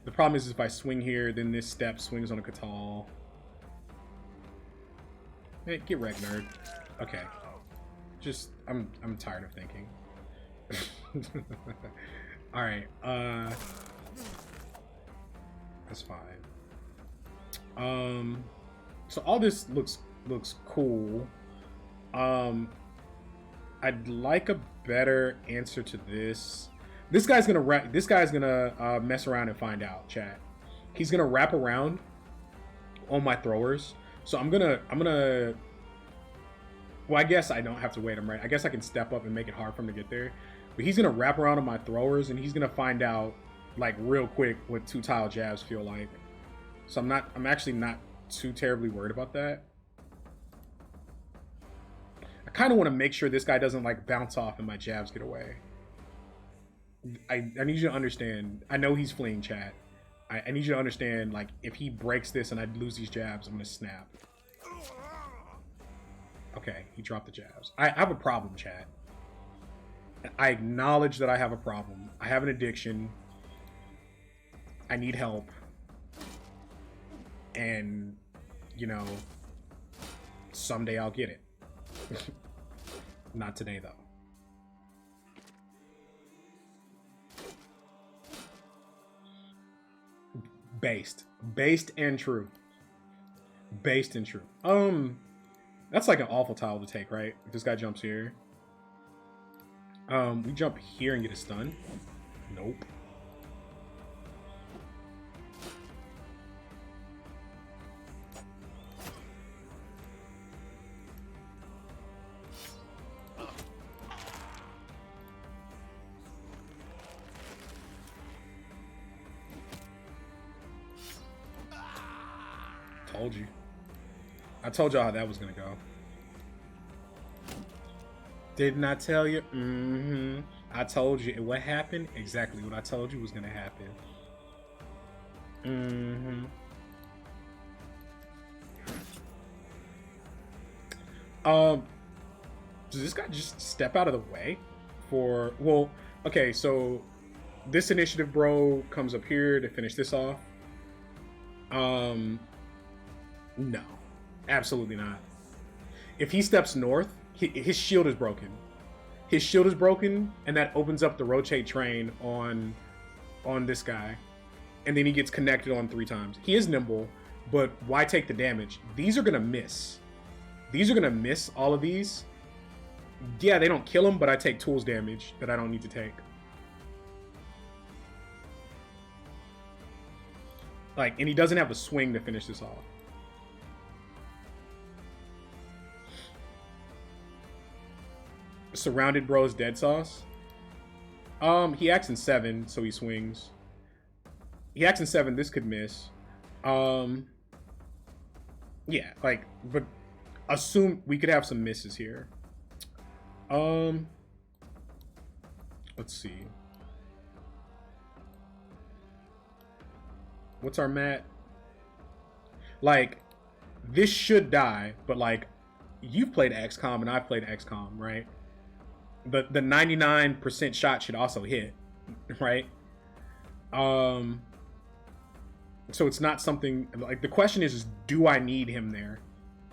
The problem is if I swing here, then this step swings on a Catal. Hey, get wrecked, nerd. Okay. Just, I'm tired of thinking. Alright, that's fine. So all this looks cool. I'd like a better answer to this. This guy's gonna mess around and find out, chat. He's gonna wrap around on my throwers. So I'm gonna well, I guess I don't have to wait him, right? I guess I can step up and make it hard for him to get there. But he's gonna wrap around on my throwers and he's gonna find out like real quick what 2-tile jabs feel like. So I'm actually not too terribly worried about that. I kind of want to make sure this guy doesn't like bounce off and my jabs get away. I need you to understand. I know he's fleeing, chat. I need you to understand, like, if he breaks this and I lose these jabs, I'm gonna snap. Okay, he dropped the jabs. I have a problem, chat. I acknowledge that I have a problem. I have an addiction. I need help. And, you know, someday I'll get it. Not today, though. Based and true. Based and true. That's like an awful tile to take, right? If this guy jumps here. We jump here and get a stun. Nope. Told you. I told y'all how that was gonna go. Didn't I tell you? Mm-hmm. I told you. What happened? Exactly what I told you was gonna happen. Mm-hmm. Does this guy just step out of the way? For, well, okay, so this initiative bro comes up here to finish this off. No, absolutely not. If he steps north, his shield is broken. His shield is broken, and that opens up the rotate train on this guy. And then he gets connected on 3 times. He is nimble, but why take the damage? These are gonna miss. These are gonna miss all of these. Yeah, they don't kill him, but I take tools damage that I don't need to take. Like, and he doesn't have a swing to finish this off. Surrounded bros dead sauce. He acts in 7, so he swings. He acts in 7, this could miss. Yeah, like, but assume we could have some misses here. Let's see. What's our mat? Like, this should die, but like, you've played XCOM and I've played XCOM, right? But the 99% shot should also hit, right? So it's not something, like, the question is do I need him there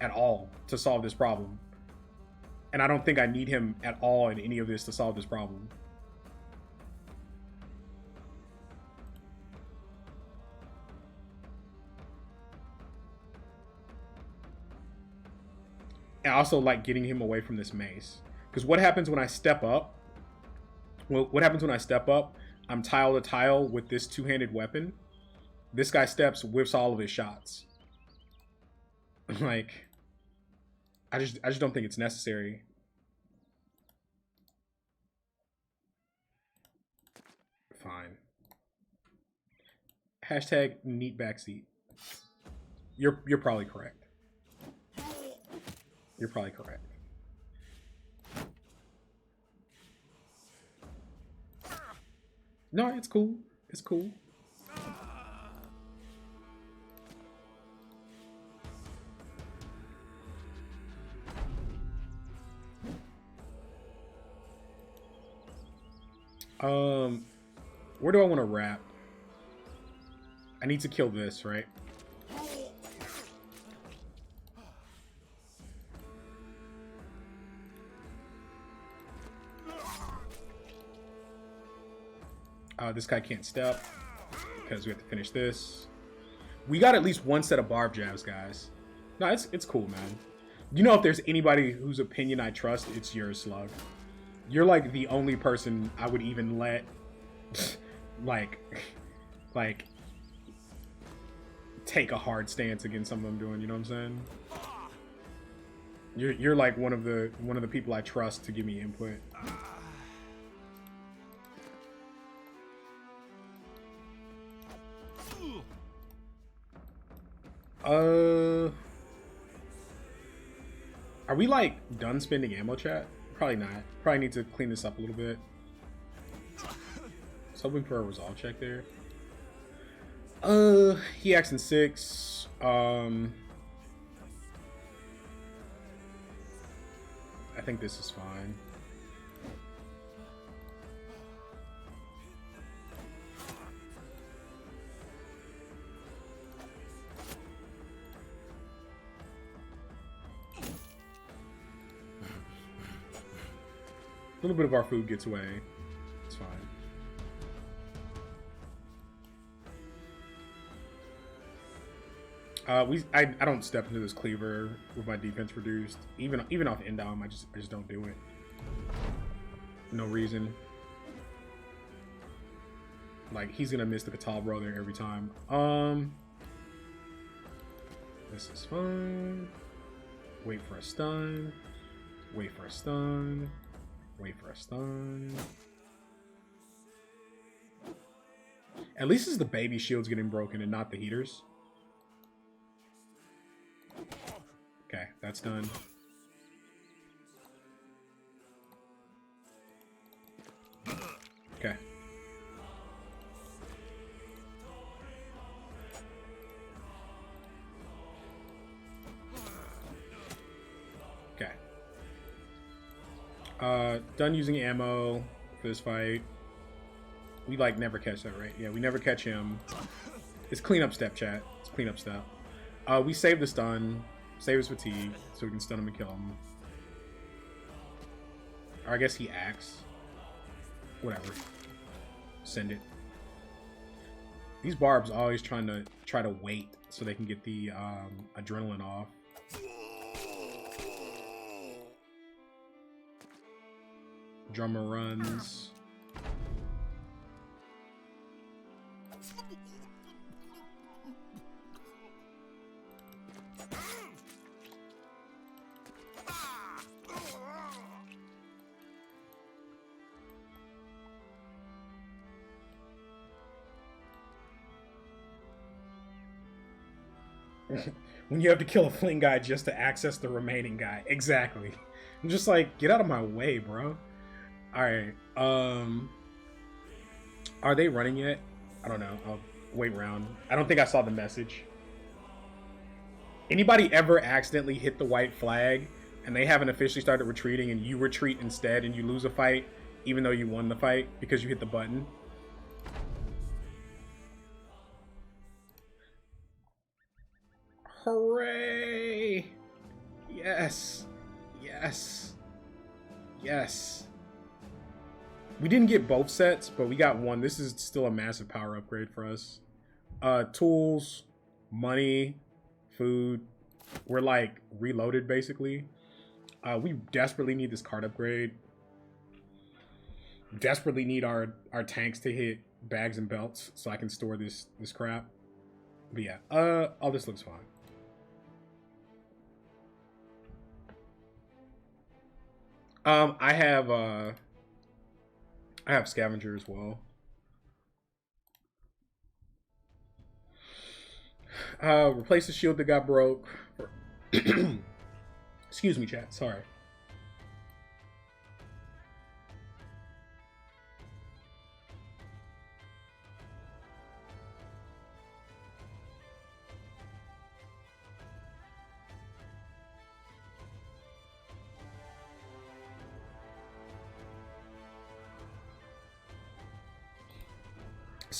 at all to solve this problem? And I don't think I need him at all in any of this to solve this problem. I also like getting him away from this mace. Because what happens when I step up? Well, what happens when I step up? I'm tile to tile with this 2-handed weapon. This guy steps, whiffs all of his shots. Like, I just don't think it's necessary. Fine. Hashtag neat backseat. You're probably correct. You're probably correct. No, it's cool. It's cool. Where do I want to wrap? I need to kill this, right? This guy can't step because we have to finish this. We got at least one set of barb jabs, guys. No, it's cool, man. You know, if there's anybody whose opinion I trust, it's yours, Slug. You're like the only person I would even let, like, take a hard stance against something I'm doing. You know what I'm saying? You're like one of the people I trust to give me input. Are we like done spending ammo, chat? Probably not. Probably need to clean this up a little bit. I was hoping for a resolve check there. He acts in 6. I think this is fine. A little bit of our food gets away. It's fine. I don't step into this cleaver with my defense reduced. Even off Endom, I just don't do it. No reason. Like, he's gonna miss the Katal there every time. This is fine. Wait for a stun. Wait for a stun. Wait for a stun. At least it's the baby shields getting broken and not the heaters. Okay, that's done. Okay. Done using ammo for this fight. We like never catch that, right? Yeah, we never catch him. It's cleanup step, chat. It's cleanup step. We save the stun, save his fatigue, so we can stun him and kill him. Or I guess he acts. Whatever. Send it. These barbs always try to wait so they can get the adrenaline off. Drummer runs. When you have to kill a fling guy just to access the remaining guy. Exactly. I'm just like, get out of my way, bro. Alright, are they running yet? I don't know. I'll wait around. I don't think I saw the message. Anybody ever accidentally hit the white flag and they haven't officially started retreating and you retreat instead and you lose a fight even though you won the fight because you hit the button? Hooray! Yes! Yes! Yes! We didn't get both sets, but we got one. This is still a massive power upgrade for us. Tools, money, food. We're like reloaded basically. We desperately need this card upgrade. Desperately need our tanks to hit bags and belts so I can store this crap. But yeah, all this looks fine. I have scavenger as well. Replace the shield that got broke. Excuse me, chat. Sorry.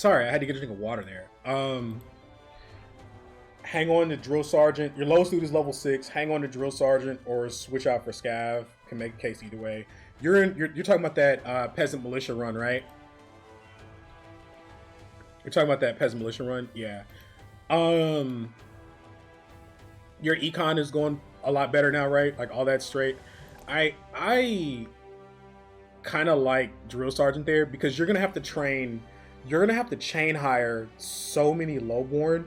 Sorry, I had to get a drink of water there. Hang on to drill sergeant. Your lowest loot is level 6. Hang on to drill sergeant or switch out for scav. Can make a case either way. You're talking about that peasant militia run, right? You're talking about that peasant militia run, yeah. Your econ is going a lot better now, right? Like all that straight. I kind of like drill sergeant there because you're gonna have to train. You're gonna have to chain hire so many lowborn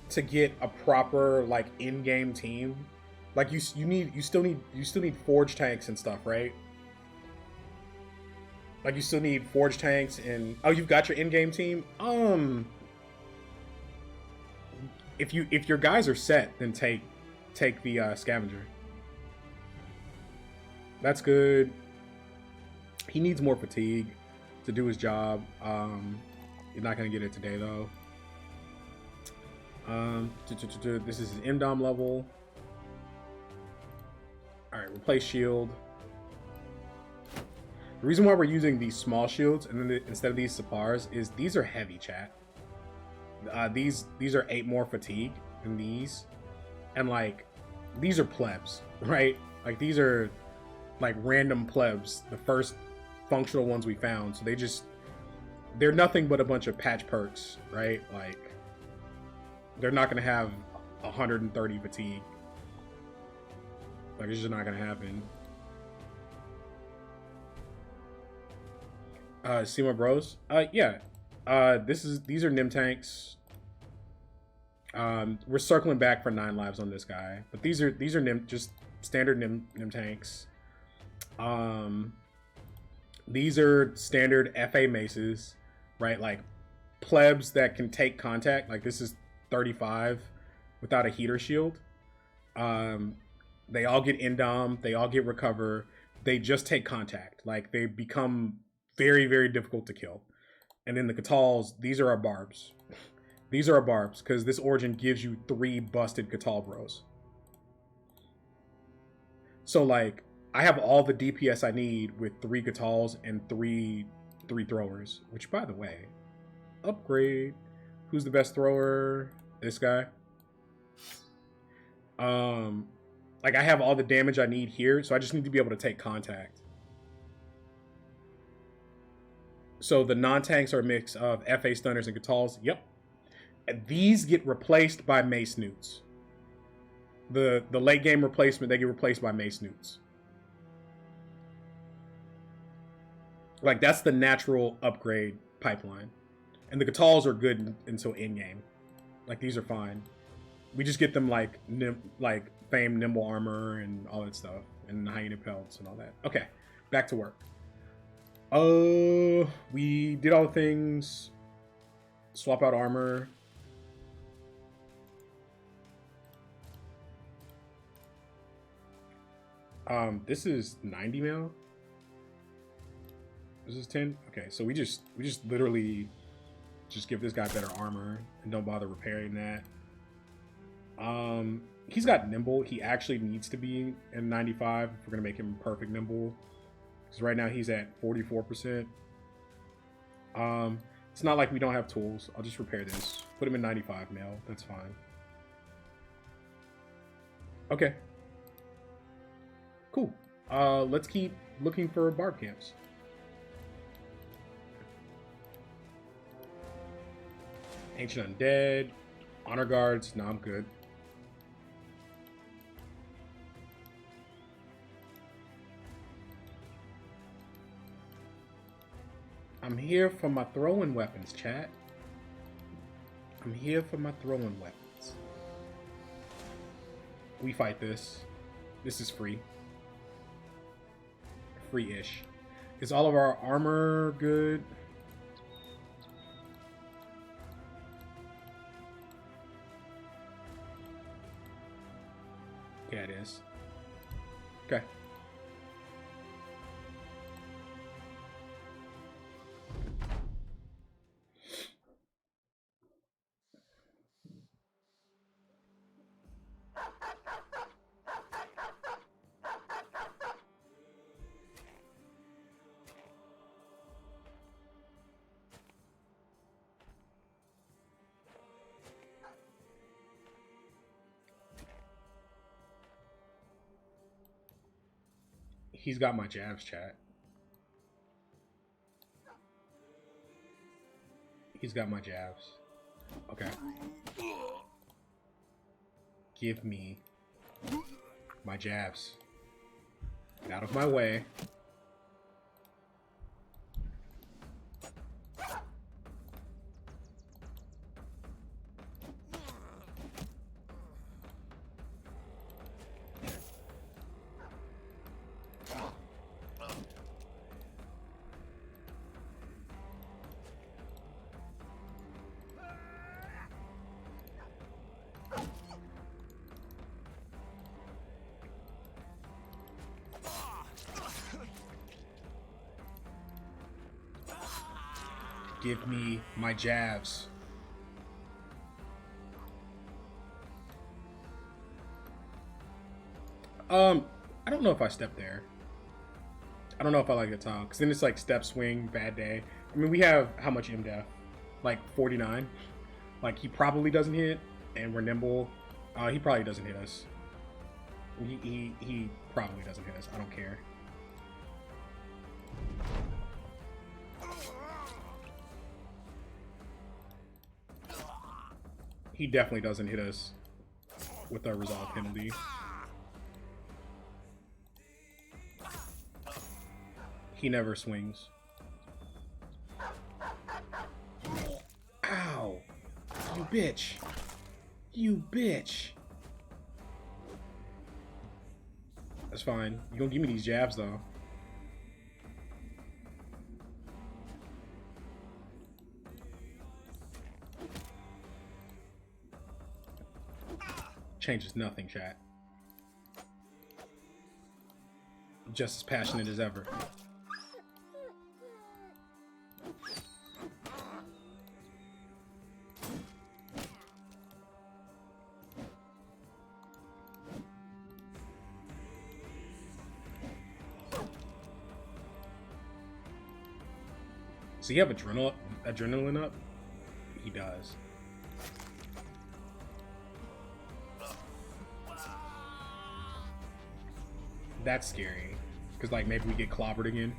to get a proper like in-game team. Like you still need forge tanks and stuff, right? Like you still need forge tanks and oh, you've got your in-game team. If your guys are set, then take the scavenger. That's good. He needs more fatigue to do his job. You're not gonna get it today though. This is his MDOM level. All right, replace shield. The reason why we're using these small shields and then instead of these suppliers is these are heavy, chat. These are 8 more fatigue than these, and like these are plebs, right? Like these are like random plebs, the first functional ones we found. So they're nothing but a bunch of patch perks, right? Like they're not gonna have 130 fatigue. Like it's just not gonna happen. See my bros? Yeah. These are Nim tanks. We're circling back for 9 lives on this guy, but these are Nim, just standard Nim tanks. These are standard FA maces, right? Like plebs that can take contact. Like this is 35 without a heater shield. They all get indom, they all get recover. They just take contact. Like they become very, very difficult to kill. And then the Catals, these are our barbs. These are our barbs, because this origin gives you 3 busted Catal bros. So like, I have all the DPS I need with 3 Catals and 3 throwers. Which, by the way, upgrade. Who's the best thrower? This guy. Like I have all the damage I need here, so I just need to be able to take contact. So the non-tanks are a mix of FA stunners and Catals. Yep. And these get replaced by Mace Newts. The late game replacement, they get replaced by Mace Newts. Like that's the natural upgrade pipeline. And the Catals are good until in-game. Like these are fine. We just get them like famed nimble armor and all that stuff. And hyena pelts and all that. Okay, back to work. We did all the things. Swap out armor. This is 90 mil. This is 10. Okay, so we just literally just give this guy better armor and don't bother repairing that. He's got nimble. He actually needs to be in 95 if we're gonna make him perfect nimble. Because right now he's at 44%. It's not like we don't have tools. I'll just repair this. Put him in 95 mil. That's fine. Okay. Cool. Let's keep looking for barb camps. Ancient Undead. Honor Guards. No, I'm good. I'm here for my throwing weapons, chat. I'm here for my throwing weapons. We fight this. This is free. Free-ish. Is all of our armor good? Yeah, it is. Okay. He's got my jabs, chat. He's got my jabs. Okay. Give me my jabs. Get out of my way. Give me my jabs. I don't know if I step there. I don't know if I like the tile, because then it's like step swing, bad day. I mean, we have how much MDef? Like 49. Like, he probably doesn't hit, and we're nimble. He probably doesn't hit us. He probably doesn't hit us. I don't care. He definitely doesn't hit us with our resolve penalty. He never swings. Ow! You bitch! You bitch! That's fine. You gonna give me these jabs though. Changes nothing, chat. Just as passionate as ever. Does he have adrenaline up? He does. That's scary. Because, like, maybe we get clobbered again.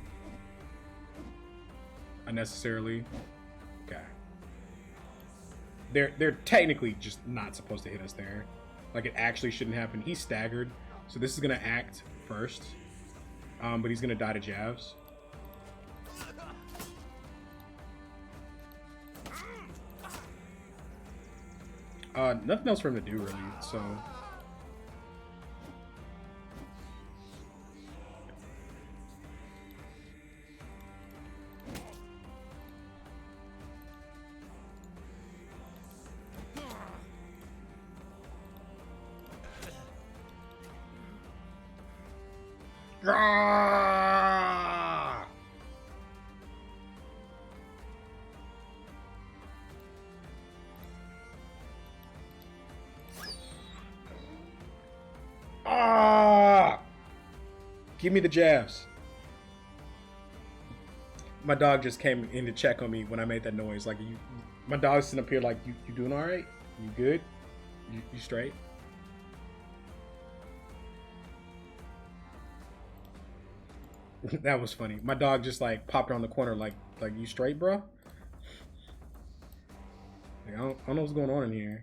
Unnecessarily. Okay. They're technically just not supposed to hit us there. Like, it actually shouldn't happen. He's staggered. So this is going to act first. But he's going to die to jabs. Nothing else for him to do, really, so... Give me the jabs. My dog just came in to check on me when I made that noise. Like, my dog's sitting up here like, you doing all right? You good? You straight? That was funny. My dog just like popped around the corner like you straight, bro? Like, I don't know what's going on in here.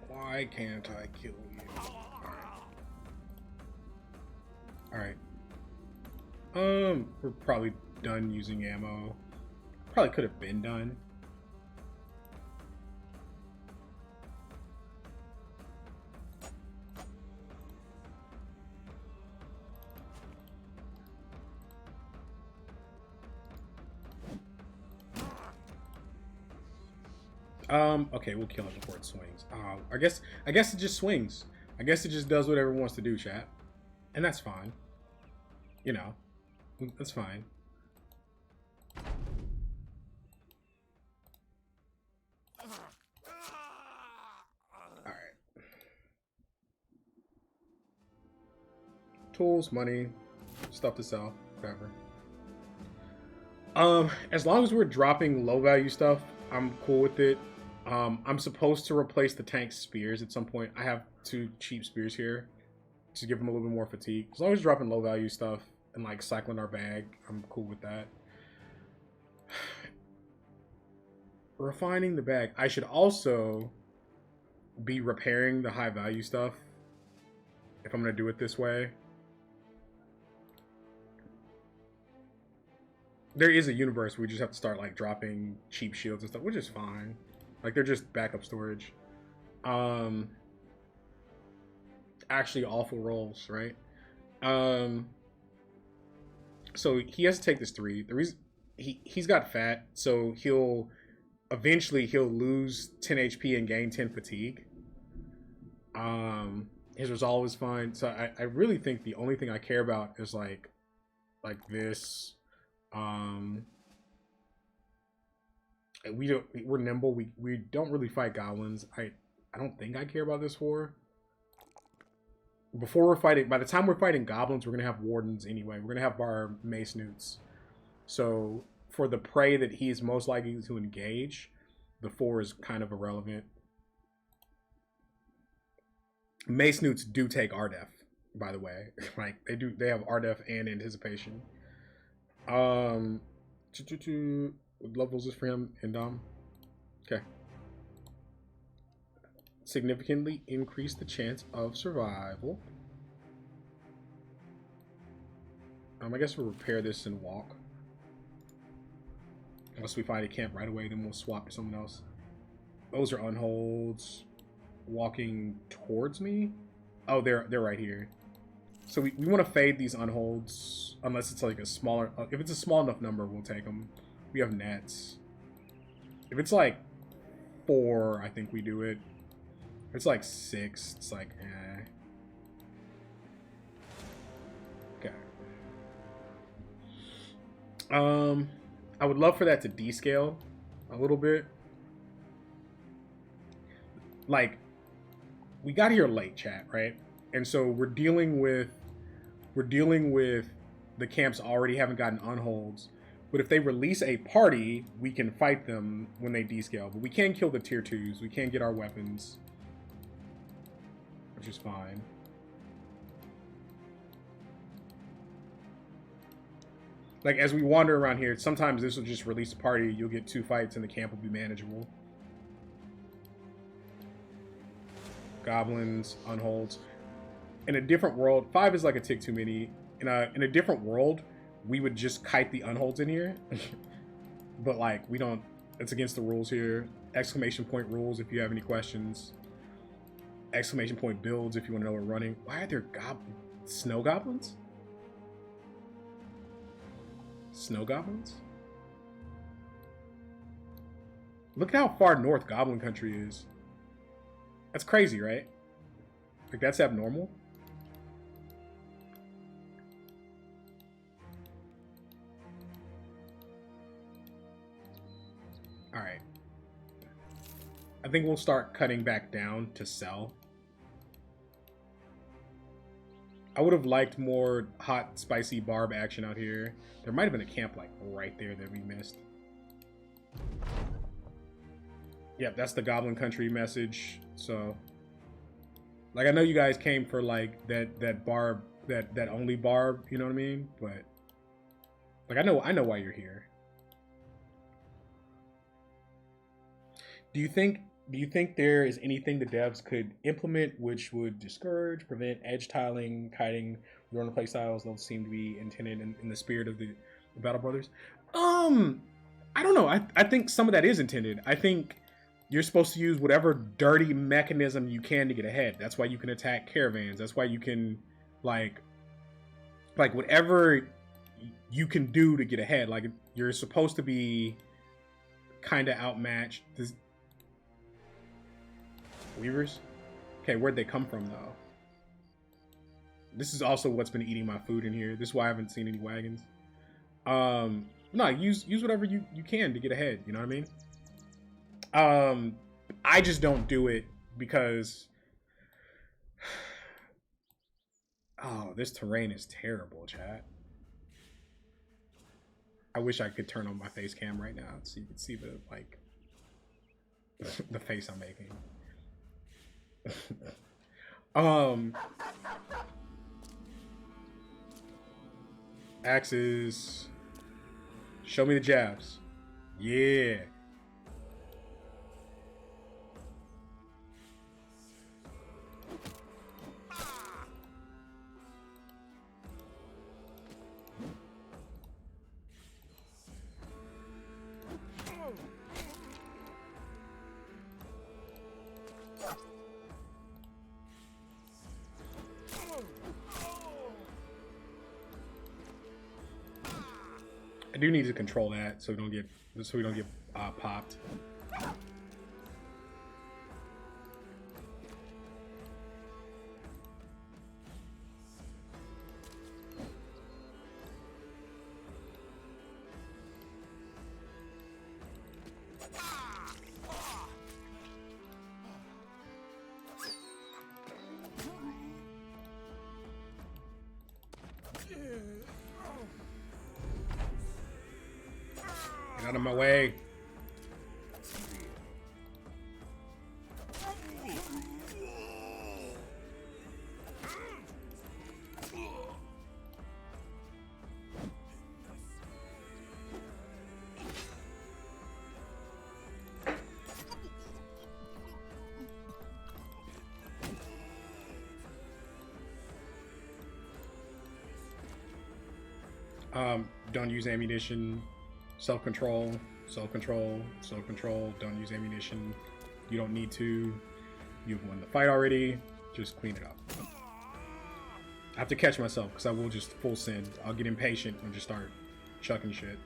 Why can't I kill you? Alright. We're probably done using ammo. Probably could have been done. Okay, we'll kill it before it swings. I guess it just swings. I guess it just does whatever it wants to do, chat. And that's fine. You know, that's fine. Alright. Tools, money, stuff to sell, whatever. As long as we're dropping low value stuff, I'm cool with it. I'm supposed to replace the tank's spears at some point. I have 2 cheap spears here to give them a little bit more fatigue. As long as we're dropping low value stuff and like cycling our bag, I'm cool with that. Refining the bag. I should also be repairing the high value stuff if I'm gonna do it this way. There is a universe where we just have to start like dropping cheap shields and stuff, which is fine. Like they're just backup storage. Actually awful rolls, right? So he has to take this 3. The reason he's got fat, so eventually he'll lose 10 HP and gain 10 fatigue. His resolve is fine. So I really think the only thing I care about is like this. We're nimble. We don't really fight goblins. I don't think I care about this for. Before we're fighting, by the time we're fighting goblins, we're gonna have wardens anyway. We're gonna have our mace newts. So for the prey that he's most likely to engage, the 4 is kind of irrelevant. Mace newts do take RDEF, by the way. Like they have RDEF and anticipation. What levels is for him? Indom. Okay. Significantly increase the chance of survival. I guess we'll repair this and walk. Unless we find a camp right away, then we'll swap to someone else. Those are unholds. Walking towards me? Oh, they're right here. So we want to fade these unholds. Unless it's like a smaller... if it's a small enough number, we'll take them. We have nets. If it's like 4, I think we do it. If it's like 6, it's like, eh. Okay. I would love for that to descale a little bit. Like, we got here late, chat, right? And so we're dealing with the camps already haven't gotten unholds. But if they release a party, we can fight them when they descale. But we can kill the tier 2s. We can get our weapons, which is fine. Like, as we wander around here, sometimes this will just release a party. You'll get 2 fights and the camp will be manageable. Goblins, unholds. In a different world, 5 is like a tick too many. In a different world, we would just kite the unholds in here. But like, we don't, it's against the rules here. Exclamation point rules if you have any questions. Exclamation point builds if you want to know we're running. Why are there snow goblins? Snow goblins? Look how far north Goblin Country is. That's crazy, right? Like, that's abnormal. All right. I think we'll start cutting back down to sell. I would have liked more hot, spicy barb action out here. There might have been a camp like right there that we missed. Yep, that's the Goblin Country message. So, like, I know you guys came for like that barb, that only barb. You know what I mean? But like, I know why you're here. Do you think there is anything the devs could implement which would discourage, prevent edge tiling, kiting, runner play styles? Those seem to be intended in the spirit of the Battle Brothers. I don't know. I think some of that is intended. I think you're supposed to use whatever dirty mechanism you can to get ahead. That's why you can attack caravans. That's why you can like whatever you can do to get ahead. Like, you're supposed to be kind of outmatched. Weavers? Okay, where'd they come from, though? This is also what's been eating my food in here. This is why I haven't seen any wagons. No, use whatever you can to get ahead. You know what I mean? I just don't do it because Oh, this terrain is terrible, chat. I wish I could turn on my face cam right now so you could see the, like, the face I'm making. Axes. Show me the jabs. Yeah. I do need to control that so we don't get popped. Get out of my way. Don't use ammunition. Self-control, self-control, self-control. Don't use ammunition. You don't need to. You've won the fight already. Just clean it up. I have to catch myself because I will just full send. I'll get impatient and just start chucking shit.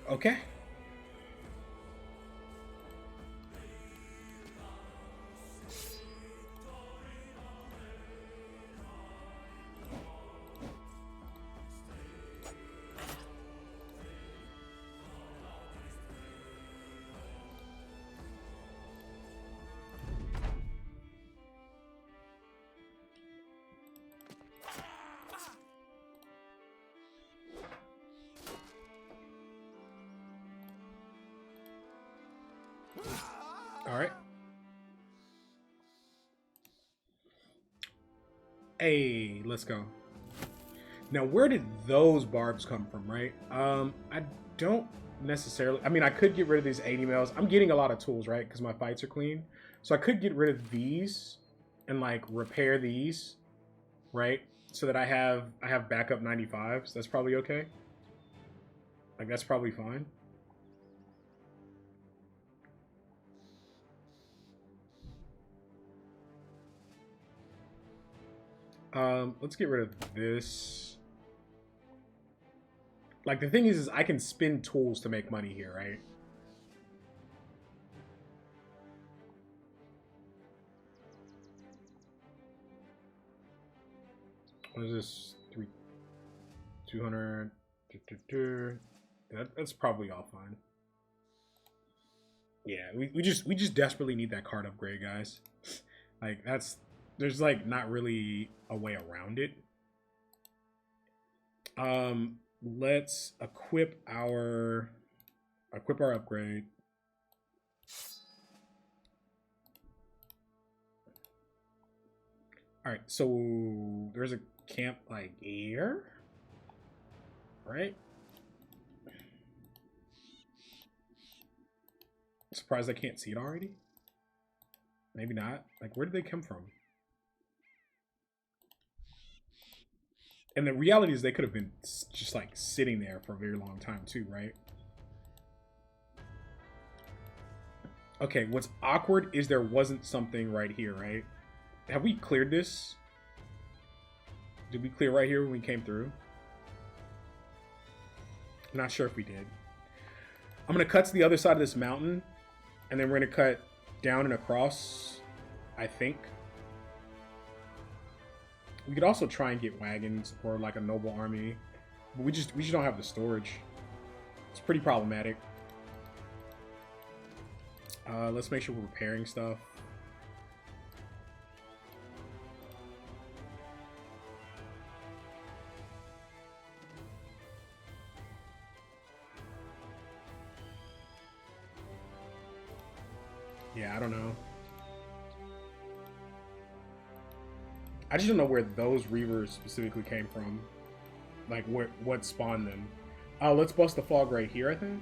Okay. All right. Hey, let's go. Now, where did those barbs come from, right? I don't necessarily... I mean, I could get rid of these 80 mils. I'm getting a lot of tools, right? Because my fights are clean. So I could get rid of these and, like, repair these, right? So that I have backup 95s. That's probably okay. Like, that's probably fine. Let's get rid of this. Like, the thing is I can spin tools to make money here, right? What is this? 200. That's probably all fine. Yeah, we just desperately need that card upgrade, guys. Like, there's like not really a way around it. Let's equip our upgrade. All right, so there's a camp like here, right? Surprised I can't see it already. Maybe not. Like, where did they come from? And the reality is they could have been just like sitting there for a very long time too, right? Okay, what's awkward is there wasn't something right here, right? Have we cleared this? Did we clear right here when we came through? I'm not sure if we did. I'm going to cut to the other side of this mountain, and then we're going to cut down and across, I think. We could also try and get wagons or like a noble army, but we just don't have the storage. It's pretty problematic. Let's make sure we're repairing stuff. Yeah, I don't know. I just don't know where those reavers specifically came from. Like, what spawned them. Oh, let's bust the fog right here, I think.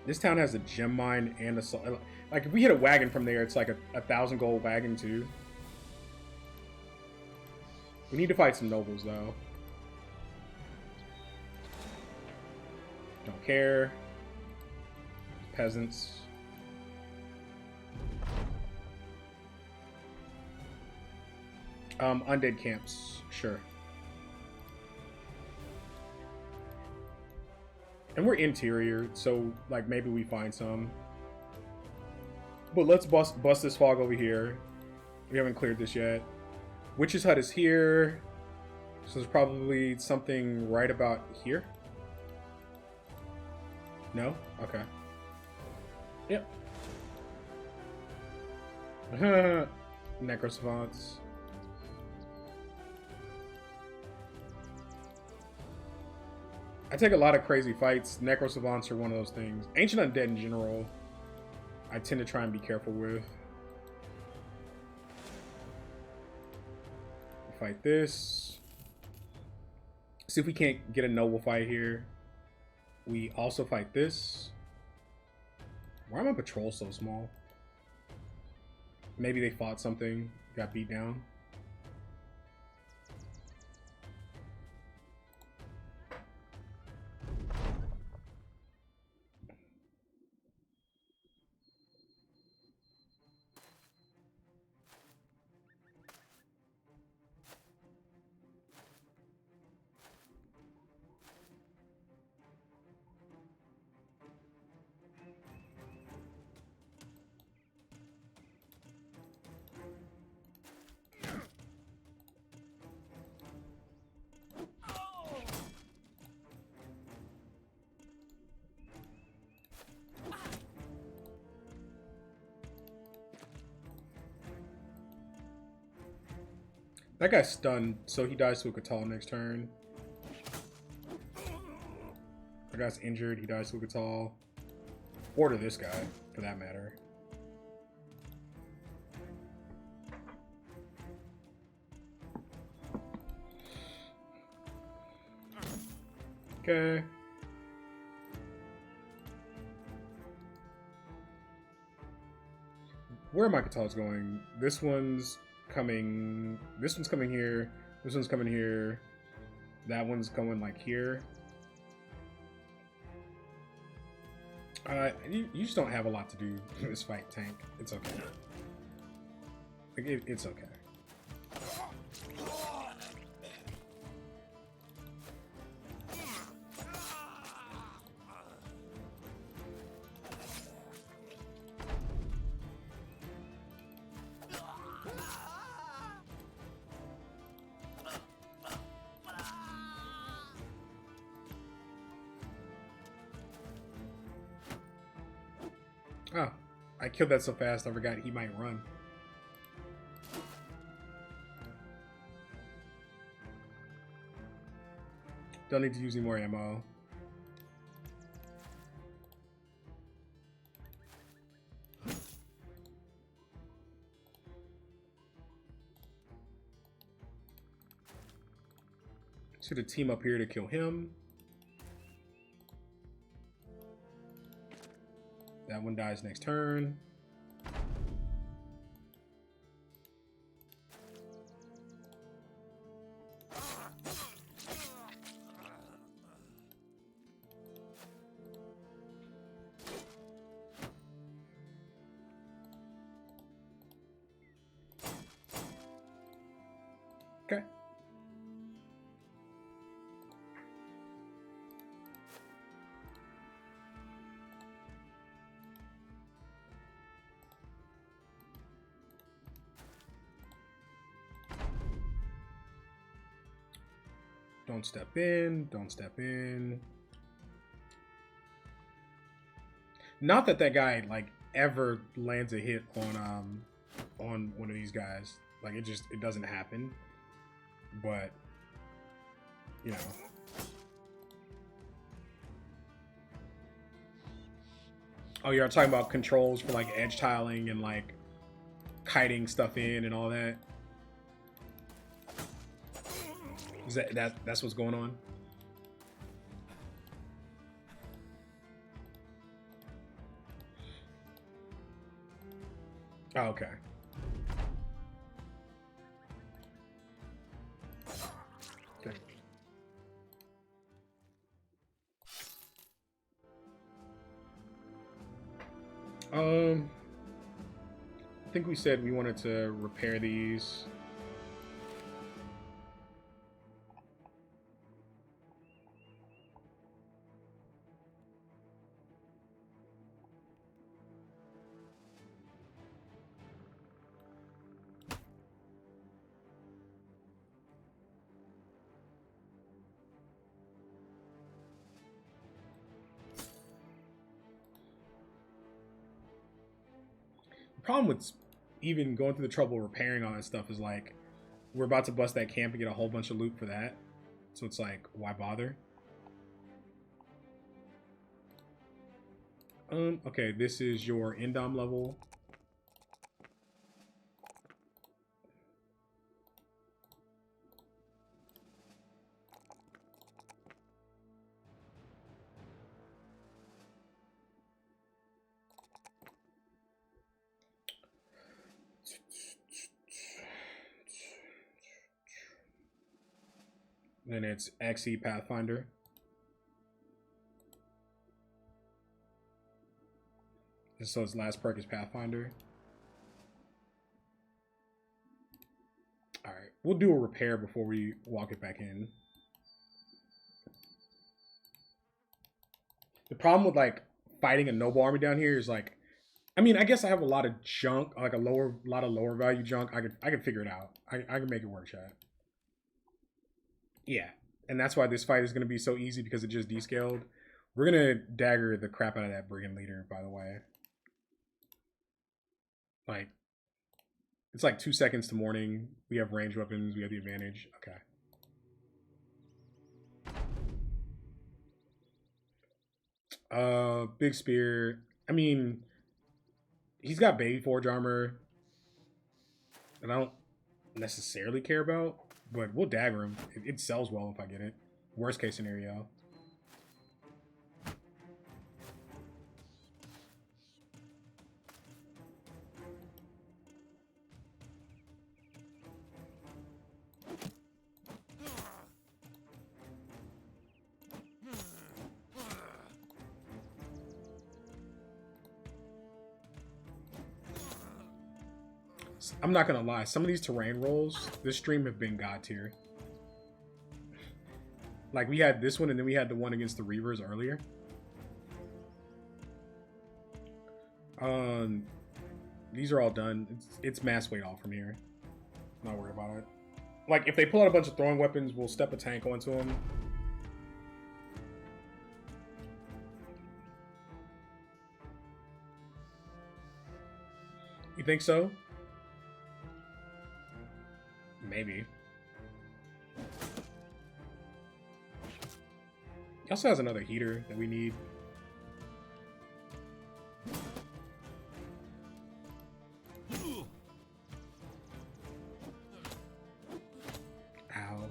This town has a gem mine and a... Like, if we hit a wagon from there, it's like a 1,000 gold wagon, too. We need to fight some nobles, though. Don't care. Peasants. Undead camps, sure. And we're interior, so like maybe we find some. But let's bust this fog over here. We haven't cleared this yet. Witch's hut is here. So there's probably something right about here. No? Okay. Yep. Necrosavants. I take a lot of crazy fights. Necrosavants are one of those things. Ancient Undead in general, I tend to try and be careful with. Fight this. See if we can't get a noble fight here. We also fight this. Why are my patrols so small? Maybe they fought something, got beat down. That guy's stunned, so he dies to a Catal next turn. That guy's injured, he dies to a Catal. Or to this guy, for that matter. Okay. Where are my Catals going? This one's coming here, this one's coming here, that one's going like here. You just don't have a lot to do in this fight, tank. It's okay. Like, it's okay. Oh, I killed that so fast I forgot he might run. Don't need to use any more ammo. Should have team up here to kill him. That one dies next turn. Okay. Don't step in. Don't step in. Not that that guy like ever lands a hit on one of these guys. Like it doesn't happen. But you know. Oh, you're talking about controls for like edge tiling and like kiting stuff in and all that. Is that's what's going on? Oh, okay. Okay. I think we said we wanted to repair these. The problem with even going through the trouble of repairing all that stuff is like we're about to bust that camp and get a whole bunch of loot for that. So it's like, why bother? Okay, this is your Indom level. Then it's XE Pathfinder. So his last perk is Pathfinder. Alright, we'll do a repair before we walk it back in. The problem with like fighting a noble army down here is like, I mean, I guess I have a lot of junk, like a lot of lower value junk. I could figure it out. I can make it work, chat. Yeah, and that's why this fight is going to be so easy because it just descaled. We're going to dagger the crap out of that brigand leader, by the way. Like, it's like 2 seconds to morning. We have ranged weapons. We have the advantage. Okay. Big spear. I mean, he's got baby forge armor that I don't necessarily care about, but we'll dagger him. It sells well if I get it. Worst case scenario. I'm not gonna lie, some of these terrain rolls this stream have been god tier. Like we had this one and then we had the one against the Reavers earlier. These are all done. It's mass weight off from here. Not worried about it. Like if they pull out a bunch of throwing weapons, we'll step a tank onto them. You think so? Maybe. He also has another heater that we need. Ow.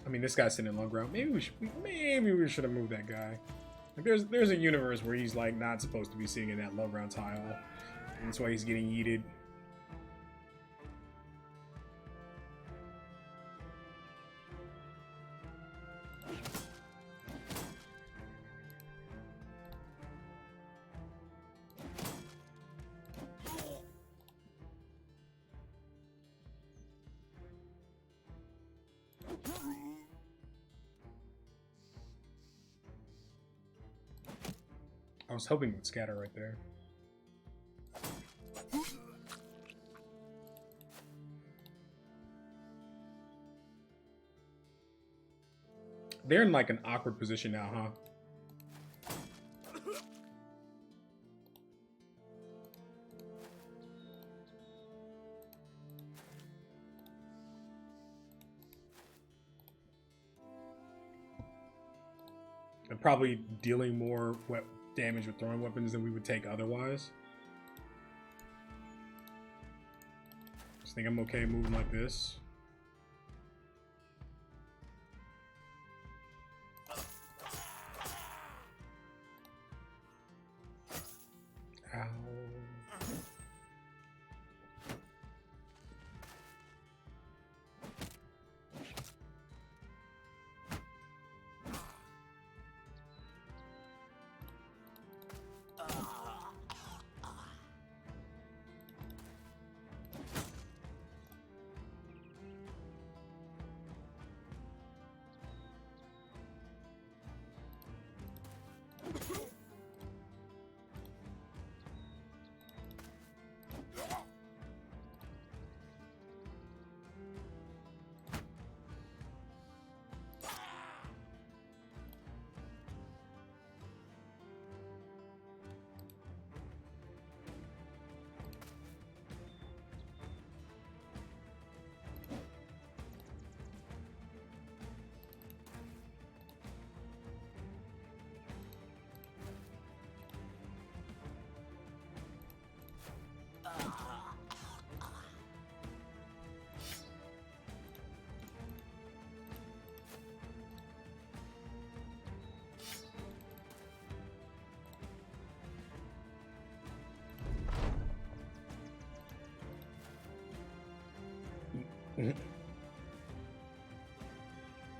I mean, this guy's sitting in low ground. Maybe we should have moved that guy. Like, there's a universe where he's like not supposed to be sitting in that low ground tile, and that's why he's getting yeeted. I was hoping it would scatter right there. They're in like an awkward position now, huh? They're probably dealing more damage with throwing weapons than we would take otherwise. Just think I'm okay moving like this. Ow.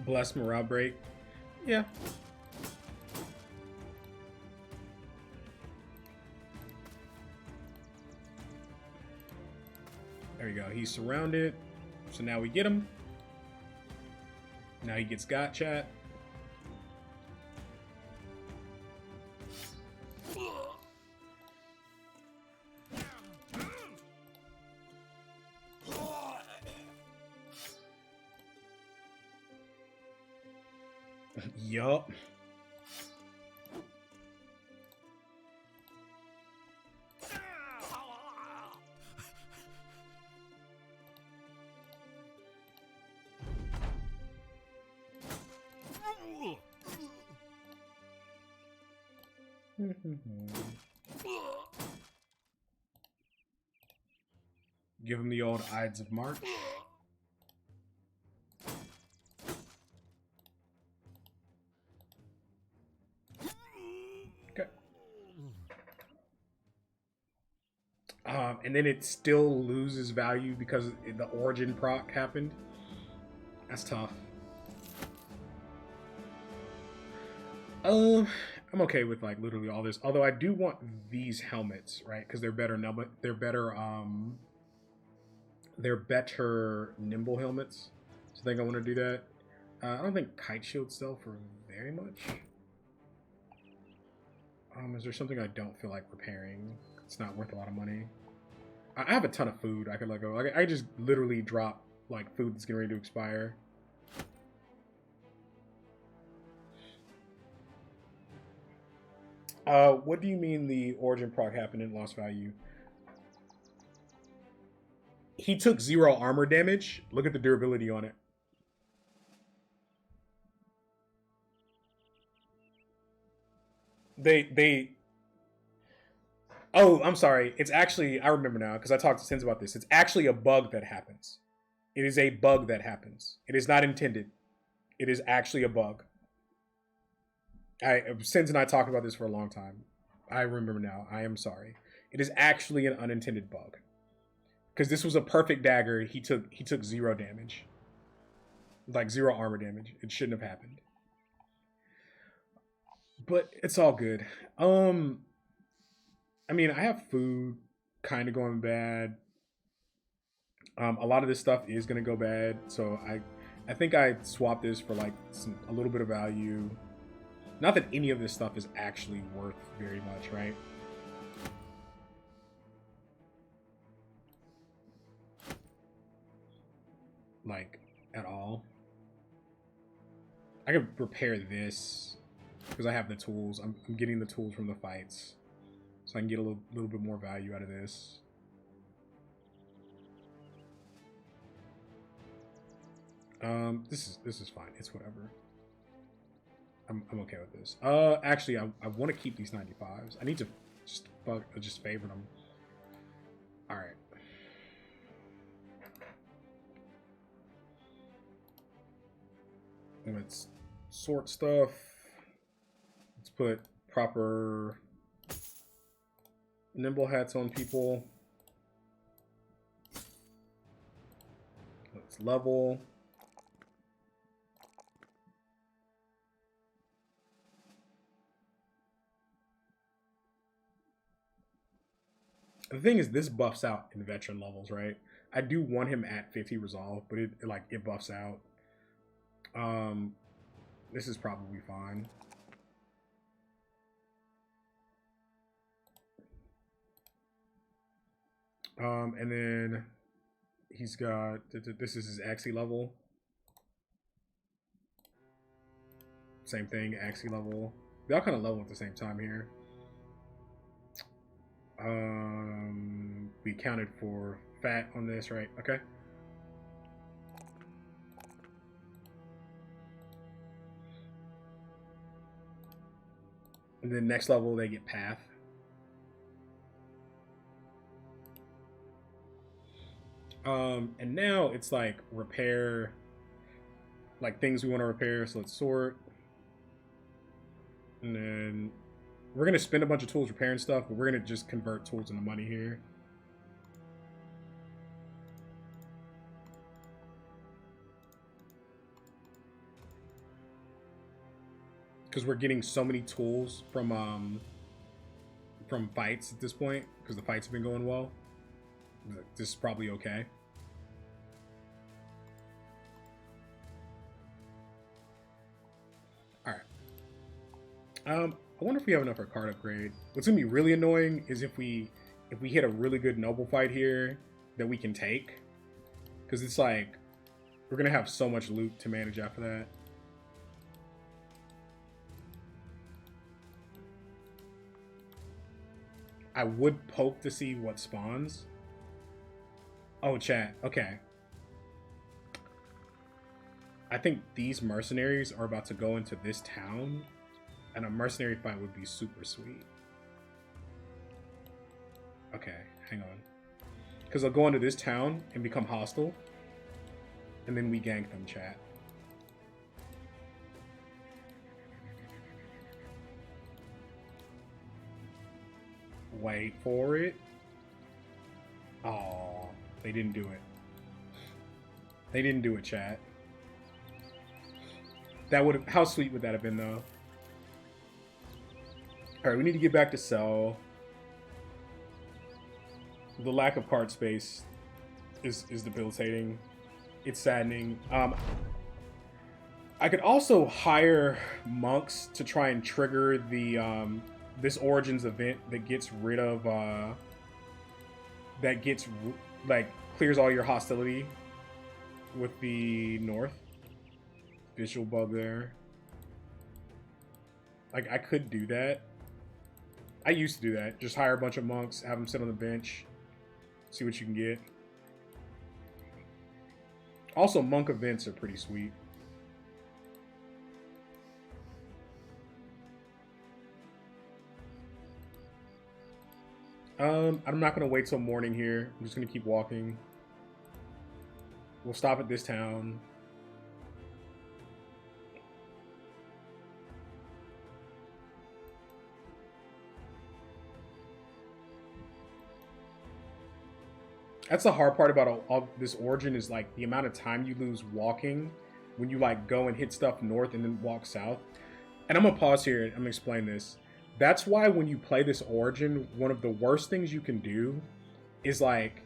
Bless morale break. Yeah. There we go. He's surrounded. So now we get him. Now he gets got chat. Yup. Give him the old Ides of March. Okay. And then it still loses value because the origin proc happened. That's tough. I'm okay with like literally all this. Although I do want these helmets, right? Because they're better they're better nimble helmets. So I think I want to do that. I don't think kite shields sell for very much. Is there something I don't feel like repairing? It's not worth a lot of money. I have a ton of food I could let go. I just literally drop like food that's getting ready to expire. What do you mean the origin proc happened and lost value? He took 0 armor damage. Look at the durability on it. Oh, I'm sorry. It's actually, I remember now because I talked to Sins about this. It's actually a bug that happens. It is a bug that happens. It is not intended. It is actually a bug. Sins and I talked about this for a long time. I remember now. I am sorry. It is actually an unintended bug. Because this was a perfect dagger. He took 0 damage. Like 0 armor damage. It shouldn't have happened. But it's all good. I mean, I have food kind of going bad. A lot of this stuff is gonna go bad, so I think I swapped this for like a little bit of value. Not that any of this stuff is actually worth very much, right? Like at all. I could repair this because I have the tools. I'm getting the tools from the fights, so I can get a little bit more value out of this. This is fine. It's whatever. I'm okay with this. Actually, I want to keep these 95s. I need to just favorite them. All right. Let's sort stuff. Let's put proper nimble hats on people. Let's level. The thing is, this buffs out in veteran levels, right? I do want him at 50 resolve, but it buffs out. This is probably fine. And then he's got, this is his Axie level. Same thing, Axie level. They all kind of level at the same time here. We counted for fat on this, right? Okay. And then next level, they get path. And now it's like repair, like things we want to repair. So let's sort. And then we're going to spend a bunch of tools repairing stuff, but we're going to just convert tools into money here. Because we're getting so many tools from fights at this point, because the fights have been going well. This is probably okay. All right. I wonder if we have enough for a card upgrade. What's gonna be really annoying is if we hit a really good noble fight here that we can take, because it's like we're gonna have so much loot to manage after that. I would poke to see what spawns. Oh, chat. Okay. I think these mercenaries are about to go into this town, and a mercenary fight would be super sweet. Okay, hang on. Because they'll go into this town and become hostile, and then we gank them, chat. Wait for it. Oh, they didn't do it. They didn't do it, chat. That would have, how sweet would that have been, though? Alright, we need to get back to sell. The lack of card space is debilitating. It's saddening. I could also hire monks to try and trigger the this Origins event that gets rid of like clears all your hostility with the north. Visual bug there. Like, I could do that. I used to do that. Just hire a bunch of monks, have them sit on the bench, see what you can get. Also, monk events are pretty sweet. I'm not gonna wait till morning here. I'm just gonna keep walking. We'll stop at this town. That's the hard part about all this origin is like the amount of time you lose walking when you like go and hit stuff north and then walk south. And I'm gonna pause here and I'm gonna explain this. That's why when you play this origin, one of the worst things you can do is like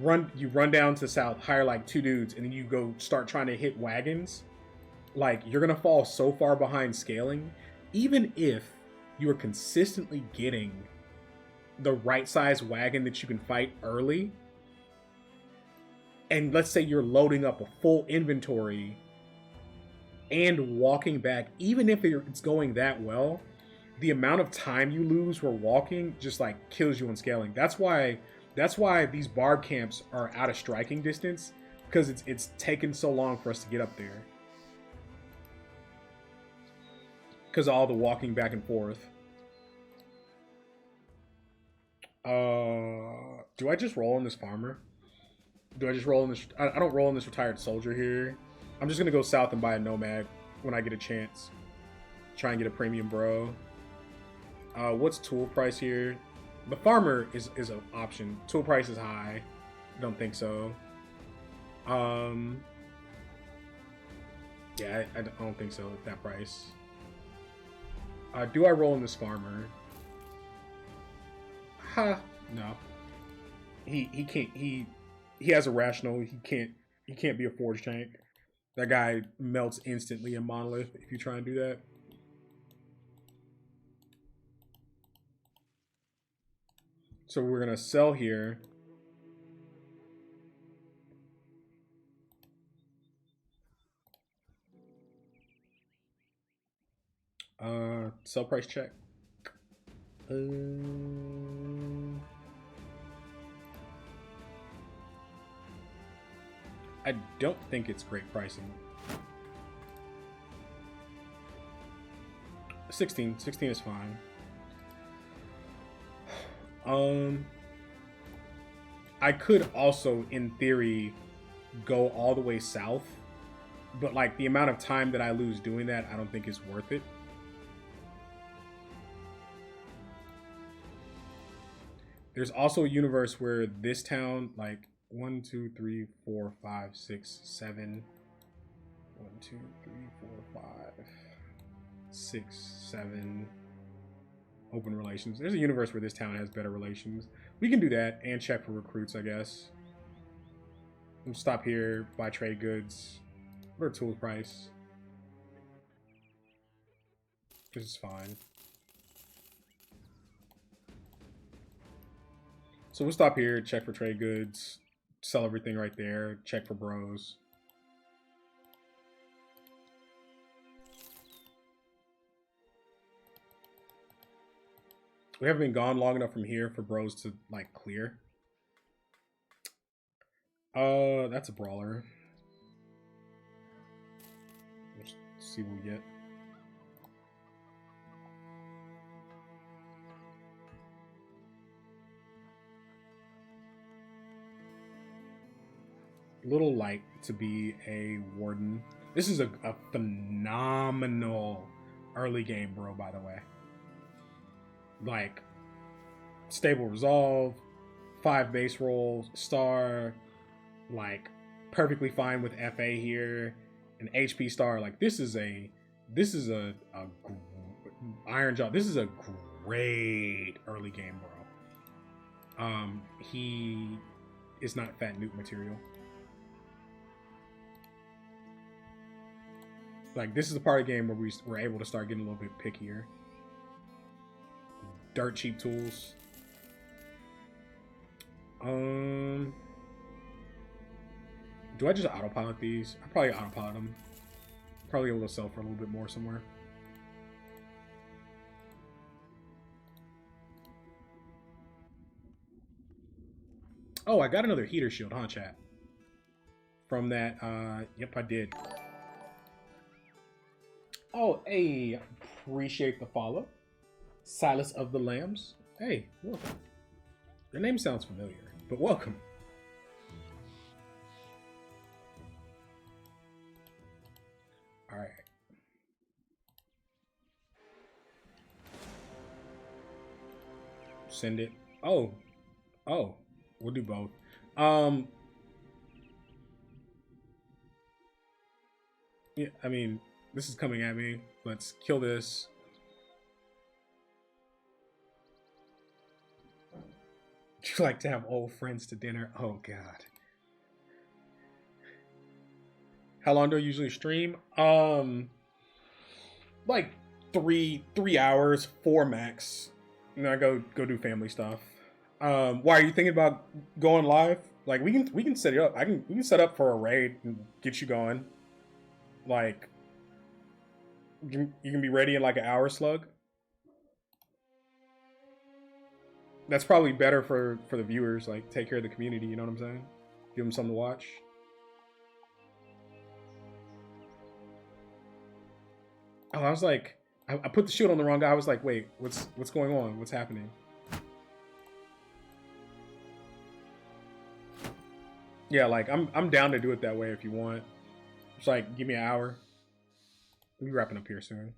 run down to south, hire like two dudes, and then you go start trying to hit wagons. Like you're gonna fall so far behind scaling, even if you are consistently getting the right size wagon that you can fight early. And let's say you're loading up a full inventory and walking back, even if it's going that well, the amount of time you lose for walking just like kills you on scaling. That's why these barb camps are out of striking distance, because it's taken so long for us to get up there. Because of all the walking back and forth. Do I just roll on this farmer? Do I just roll in this? I don't roll in this retired soldier here. I'm just gonna go south and buy a nomad when I get a chance. Try and get a premium bro. What's tool price here? The farmer is an option. Tool price is high. Don't think so. Yeah, I don't think so at that price. Do I roll in this farmer? Ha, no. He can't. He has a rational. He can't be a forge tank. That guy melts instantly in monolith if you try and do that. So we're gonna sell here. Sell price check. I don't think it's great pricing. 16 is fine. I could also, in theory, go all the way south, but like the amount of time that I lose doing that, I don't think is worth it. There's also a universe where this town, like 1, 2, 3, 4, 5, 6, 7. 1, 2, 3, 4, 5, 6, 7. Open relations. There's a universe where this town has better relations. We can do that and check for recruits, I guess. We'll stop here, buy trade goods. What are tool price? This is fine. So we'll stop here, check for trade goods, sell everything right there, check for bros. We haven't been gone long enough from here for bros to like clear. That's a brawler. Let's see what we get. A little light to be a warden. This is a phenomenal early game bro, by the way. Like, stable resolve, 5 base rolls, star, like perfectly fine with FA here, an HP star. Like this is a iron jaw. This is a great early game bro. He is not fat nuke material. Like this is the part of the game where we're able to start getting a little bit pickier. Dirt cheap tools. Do I just autopilot these? I probably autopilot them. Probably able to sell for a little bit more somewhere. Oh, I got another heater shield, huh, chat? From that, yep, I did. Oh, hey, appreciate the follow. Silas of the Lambs. Hey, welcome. Your name sounds familiar, but welcome. All right. Send it. Oh. We'll do both. Um, yeah, I mean, this is coming at me. Let's kill this. You like to have old friends to dinner? Oh God. How long do I usually stream? Like 3 hours, 4 max. And I go do family stuff. Why are you thinking about going live? Like we can set it up. We can set up for a raid and get you going. Like you can be ready in like an hour slug. That's probably better for the viewers. Like take care of the community. You know what I'm saying? Give them something to watch. Oh, I was like, I put the shield on the wrong guy. I was like, wait, what's going on? What's happening? Yeah, like I'm down to do it that way if you want. Just like give me an hour. We'll be wrapping up here soon.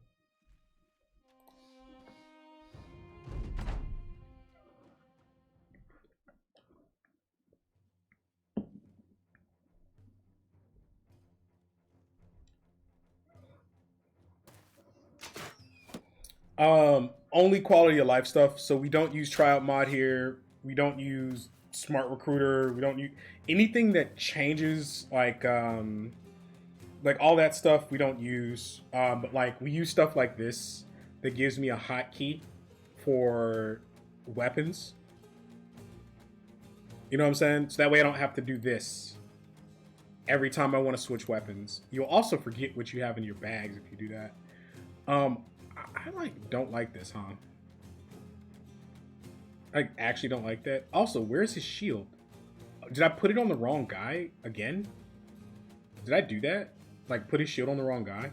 Only quality of life stuff. So we don't use tryout mod here. We don't use smart recruiter. We don't use anything that changes like all that stuff. We don't use. But like we use stuff like this that gives me a hotkey for weapons. You know what I'm saying? So that way I don't have to do this every time I want to switch weapons. You'll also forget what you have in your bags if you do that. I like don't like this, huh? I actually don't like that. Also, where's his shield? Did I put it on the wrong guy again? Did I do that? Like put his shield on the wrong guy?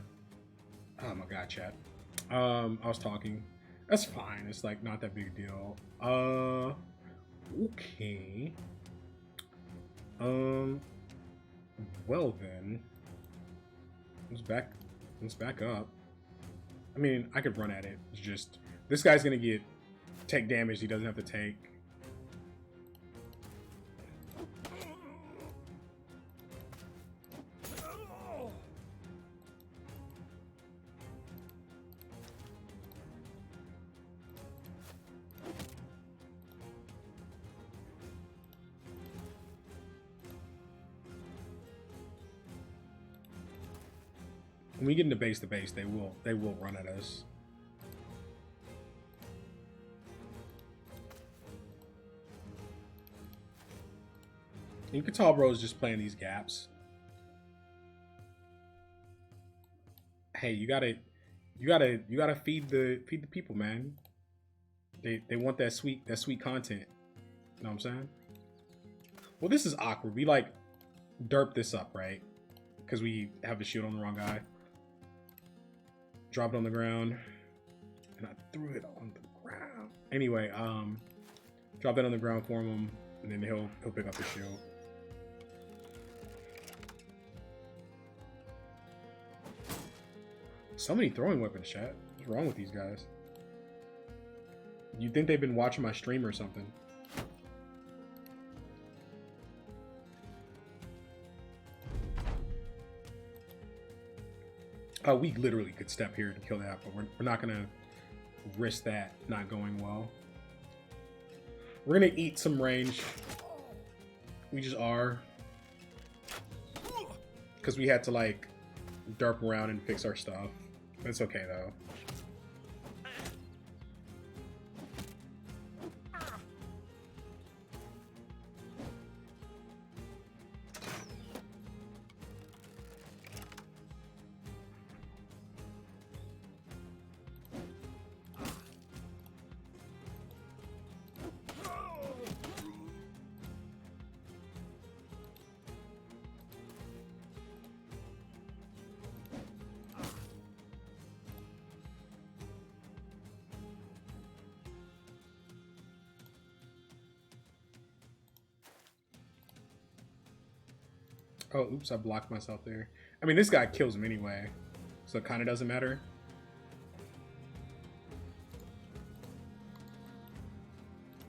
Oh my god, chat. I was talking. That's fine. It's like not that big a deal. Okay. Well then. Let's back up. I mean, I could run at it. It's just this guy's gonna take damage he doesn't have to take. When we get into base to base, they will run at us. You can tell bro's just playing these gaps. Hey, you gotta feed the people, man. They want that sweet content. You know what I'm saying? Well, this is awkward. We like derp this up, right? Because we have the shield on the wrong guy. Drop it on the ground. And I threw it on the ground. Anyway, drop that on the ground for him, and then he'll pick up the shield. So many throwing weapons, chat. What's wrong with these guys? You'd think they've been watching my stream or something. We literally could step here and kill that, but we're not gonna risk that not going well. We're gonna eat some range. We just are. Because we had to like derp around and fix our stuff. It's okay though. Oh, oops, I blocked myself there. I mean, this guy kills him anyway, so it kind of doesn't matter.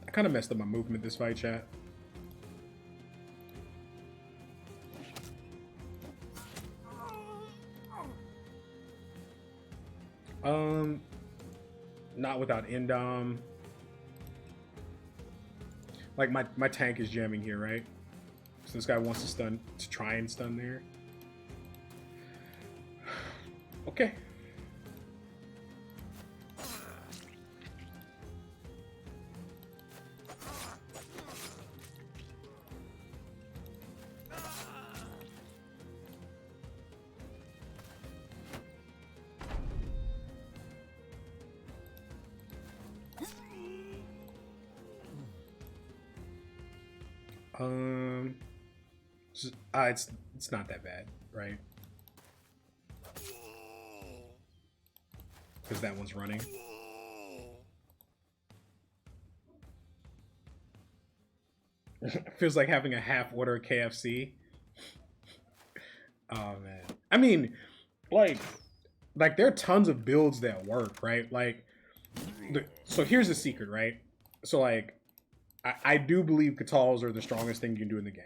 I kind of messed up my movement this fight, chat. Um, not without Endom. Like my tank is jamming here, right? So this guy wants to try and stun there. Okay. It's not that bad, right? Because that one's running. Feels like having a half order KFC. Oh man. I mean, like there are tons of builds that work, right? Like, so here's the secret, right? So like, I do believe Katals are the strongest thing you can do in the game,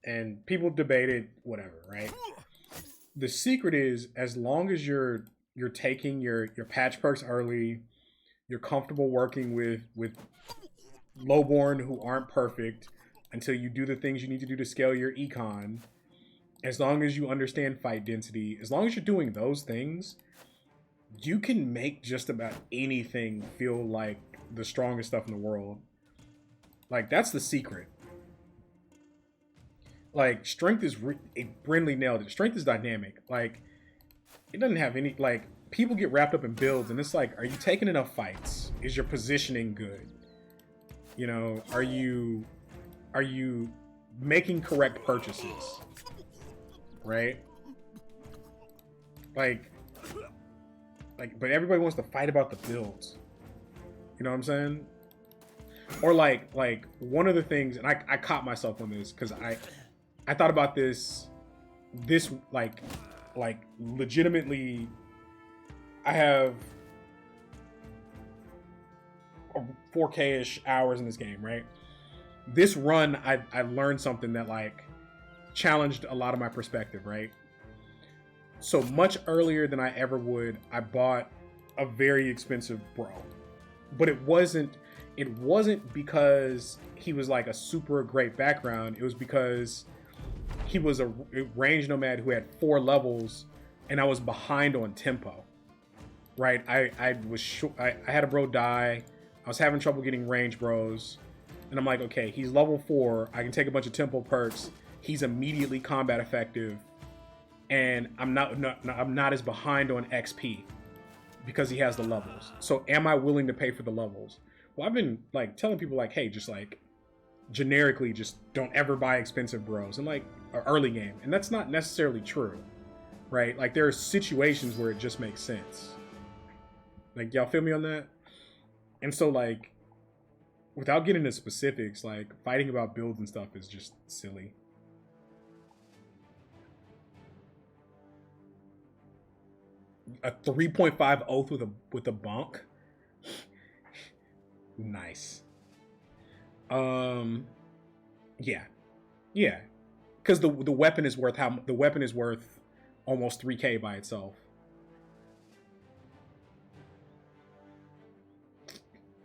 and people debate it, whatever, right? The secret is, as long as you're taking your patch perks early, you're comfortable working with lowborn who aren't perfect until you do the things you need to do to scale your econ. As long as you understand fight density, as long as you're doing those things, you can make just about anything feel like the strongest stuff in the world. Like, that's the secret. Like, strength is Brindley nailed it. Strength is dynamic. Like, it doesn't have any, like, people get wrapped up in builds, and it's like, are you taking enough fights? Is your positioning good? You know, are you making correct purchases? Right? Like, but everybody wants to fight about the builds. You know what I'm saying? Or like one of the things, and I caught myself on this because I thought about this like legitimately. I have 4K-ish hours in this game, right? This run, I learned something that like challenged a lot of my perspective, right? So much earlier than I ever would, I bought a very expensive bro, but it wasn't because he was like a super great background. It was because he was a range nomad who had 4 levels, and I was behind on tempo. Right, I had a bro die. I was having trouble getting range bros, and I'm like, okay, he's level 4. I can take a bunch of tempo perks. He's immediately combat effective, and I'm not as behind on XP because he has the levels. So am I willing to pay for the levels? Well, I've been like telling people like, hey, just like generically, just don't ever buy expensive bros in like an early game, and that's not necessarily true, right? Like there are situations where it just makes sense. Like, y'all feel me on that? And so like, without getting into specifics, like fighting about builds and stuff is just silly. A 3.5 oath with a bonk. Nice. Yeah. Yeah. Because the weapon is worth almost 3K by itself.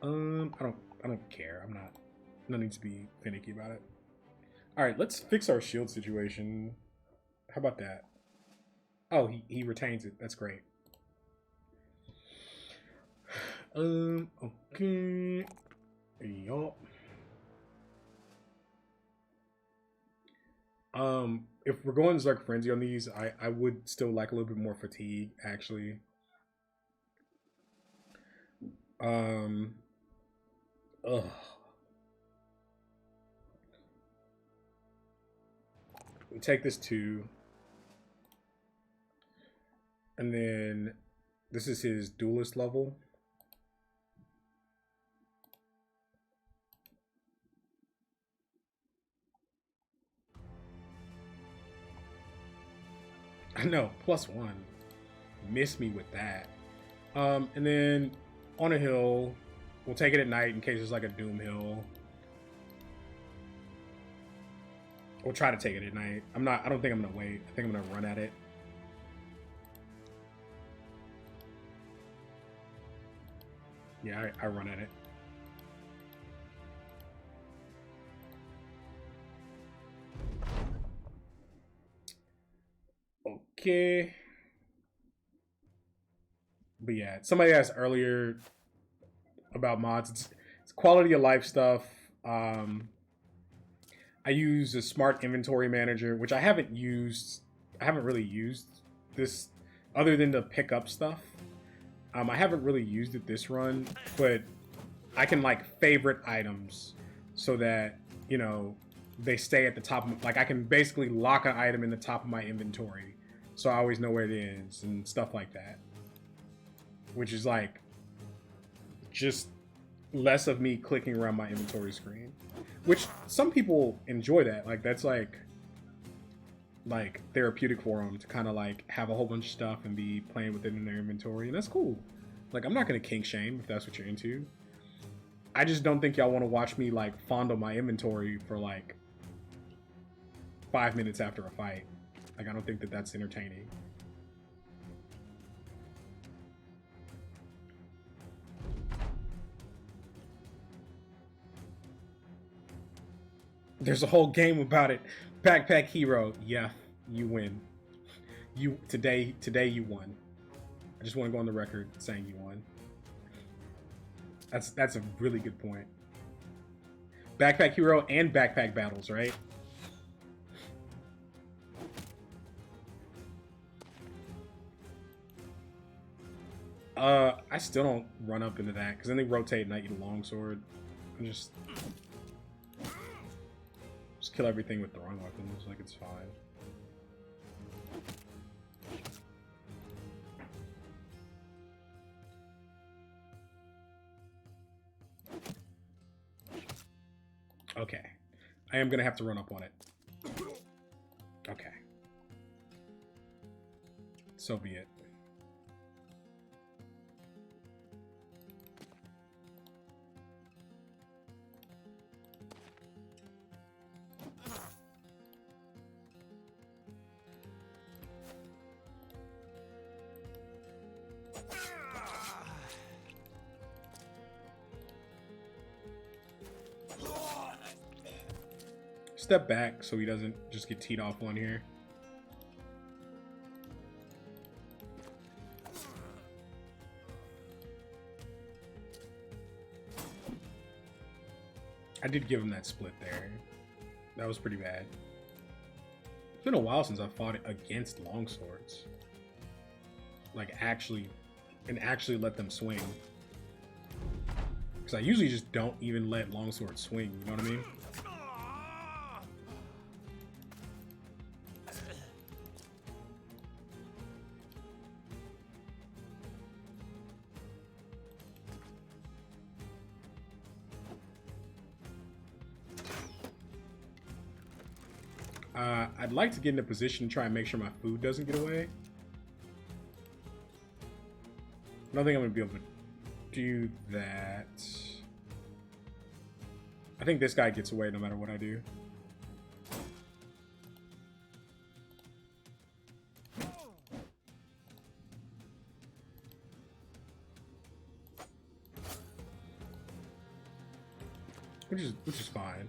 I don't care. No need to be finicky about it. All right, let's fix our shield situation. How about that? Oh, he retains it. That's great. Okay. Yup. If we're going Zerk Frenzy on these, I would still like a little bit more fatigue, actually. Ugh. We take this 2. And then this is his duelist level. I know, +1. Miss me with that. And then on a hill, we'll take it at night in case there's like a doom hill. We'll try to take it at night. I don't think I'm gonna wait. I think I'm gonna run at it. Yeah, I run at it. Okay. But yeah, somebody asked earlier about mods. It's quality of life stuff. I use a smart inventory manager, which I haven't used. I haven't really used this other than to pick up stuff. I haven't really used it this run, but I can like favorite items so that, you know, they stay at the top of, like I can basically lock an item in the top of my inventory so I always know where it is and stuff like that. Which is like just less of me clicking around my inventory screen. Which some people enjoy that. Like that's like therapeutic for them to kind of like have a whole bunch of stuff and be playing with it in their inventory, and that's cool. Like I'm not gonna kink shame if that's what you're into. I just don't think y'all want to watch me like fondle my inventory for like 5 minutes after a fight. Like I don't think that that's entertaining. There's a whole game about it. Backpack Hero. Yeah, you win. You today you won. I just want to go on the record saying you won. That's a really good point. Backpack Hero and Backpack Battles, right? I still don't run up into that because then they rotate and I eat a longsword. I'm just kill everything with throwing weapons, like it's fine. Okay. I am gonna have to run up on it. Okay. So be it. Step back so he doesn't just get teed off on here. I did give him that split there. That was pretty bad. It's been a while since I fought against longswords. Like actually let them swing. Because I usually just don't even let longswords swing, you know what I mean? I'd like to get in a position to try and make sure my food doesn't get away. I don't think I'm going to be able to do that. I think this guy gets away no matter what I do. Which is fine.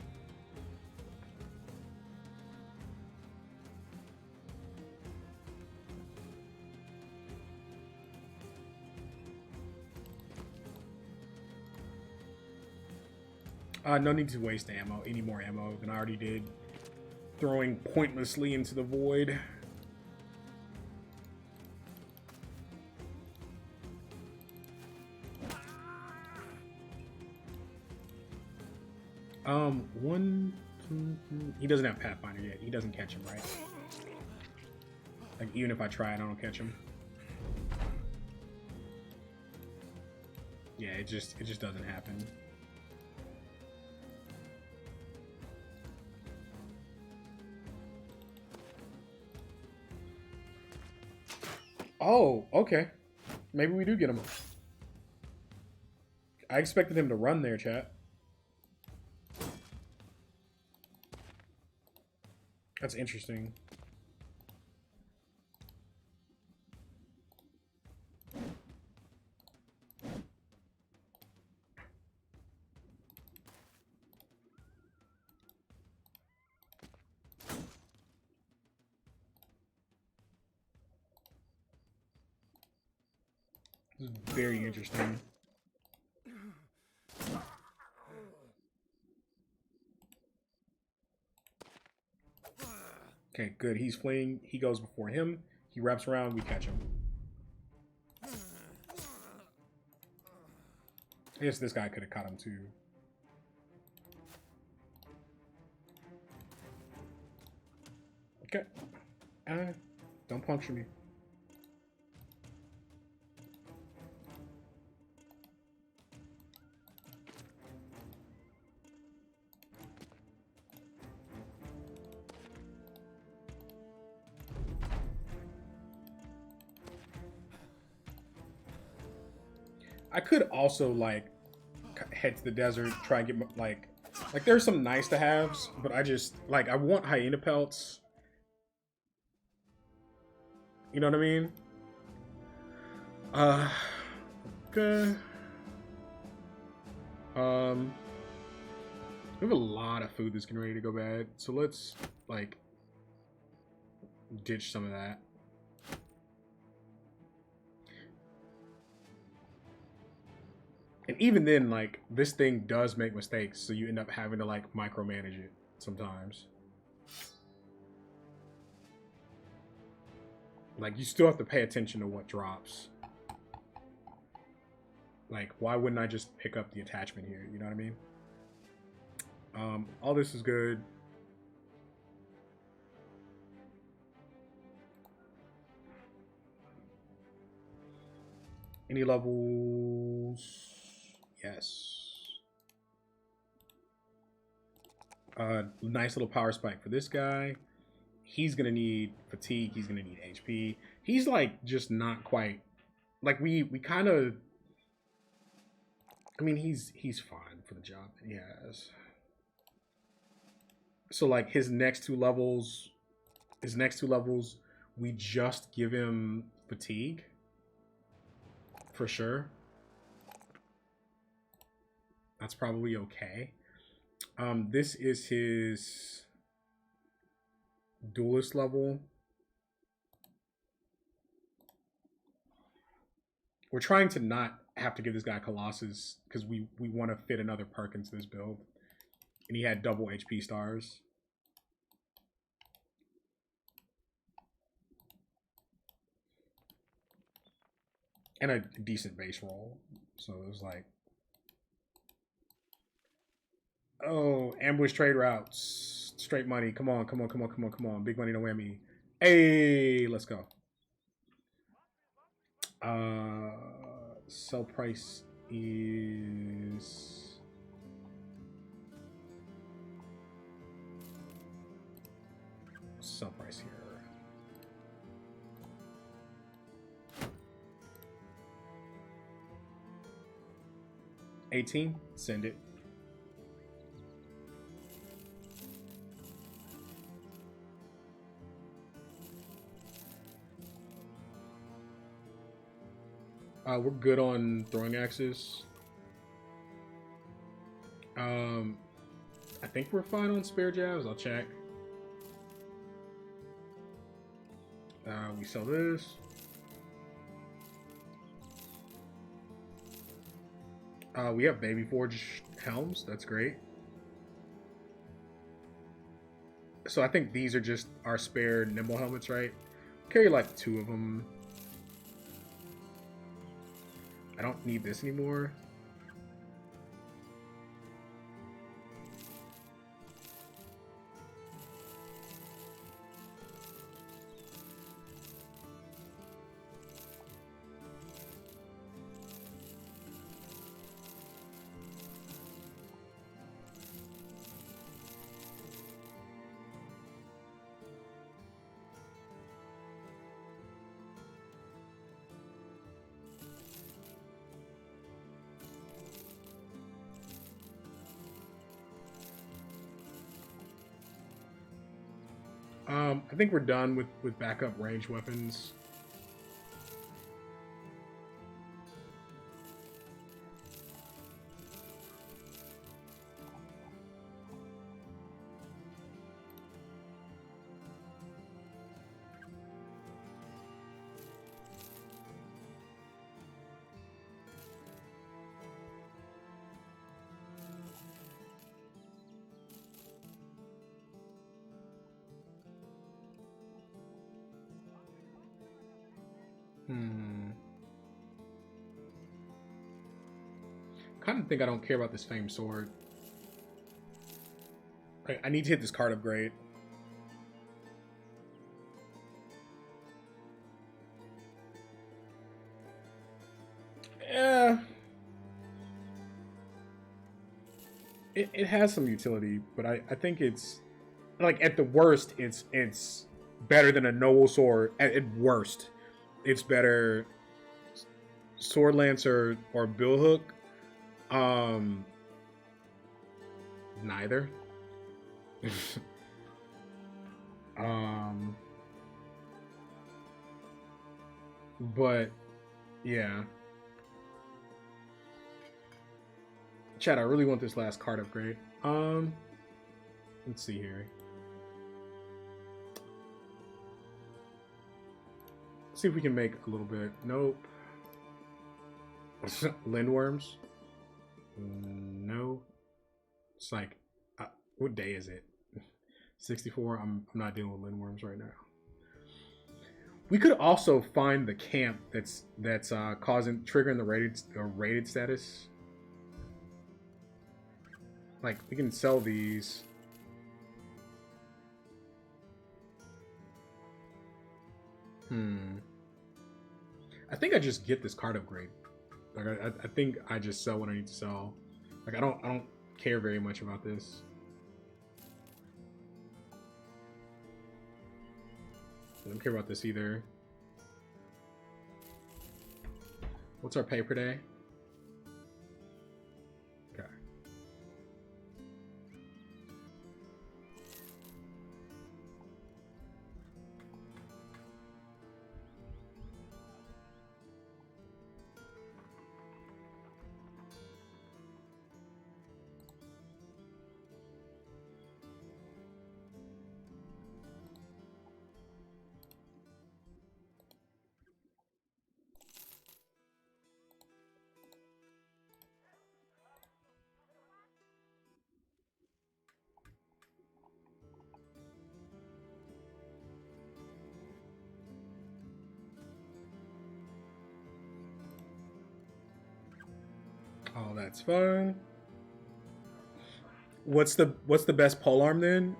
No need to waste ammo, any more ammo than I already did. Throwing pointlessly into the void. He doesn't have Pathfinder yet. He doesn't catch him, right? Like, even if I try it, I don't catch him. Yeah, it just doesn't happen. Oh, okay. Maybe we do get him. I expected him to run there, chat. That's interesting. This is very interesting. Okay, good. He's fleeing. He goes before him. He wraps around. We catch him. I guess this guy could have caught him too. Okay. Don't puncture me. I could also like head to the desert, try and get like there's some nice to haves, but I just like I want hyena pelts. You know what I mean? Okay. We have a lot of food that's getting ready to go bad, so let's like ditch some of that. And even then, like, this thing does make mistakes, so you end up having to, like, micromanage it sometimes. Like, you still have to pay attention to what drops. Like, why wouldn't I just pick up the attachment here? You know what I mean? All this is good. Any levels? Yes. Nice little power spike for this guy. He's gonna need fatigue. He's gonna need HP. He's like just not quite like we kind of. I mean, he's fine for the job that he has. So like his next two levels, we just give him fatigue for sure. That's probably okay. This is his duelist level. We're trying to not have to give this guy Colossus because we want to fit another perk into this build. And he had double HP stars. And a decent base roll. So it was like, oh, ambush trade routes. Straight money. Come on, come on, come on, come on, come on. Big money, no whammy. Hey, let's go. Sell price is sell price here. 18. Send it. We're good on throwing axes. I think we're fine on spare jabs. I'll check. We sell this. We have Baby Forge helms. That's great. So I think these are just our spare nimble helmets, right? Carry like 2 of them. I don't need this anymore. I think we're done with backup range weapons. Kind of think I don't care about this famed sword. I need to hit this card upgrade. Yeah. It has some utility, but I think it's like at the worst it's better than a noble sword. At worst, it's better sword lancer or bill hook. Neither. But yeah. Chad, I really want this last card upgrade. Let's see here. Let's see if we can make a little bit. Nope. Lindworms. No. It's like, what day is it? 64. I'm not dealing with lindworms right now. We could also find the camp that's triggering the rated status. Like, we can sell these. I think I just get this card upgrade. Like, I think I just sell what I need to sell. Like, I don't care very much about this. I don't care about this either. What's our pay per day? Okay. Oh, that's fine. What's the best polearm then?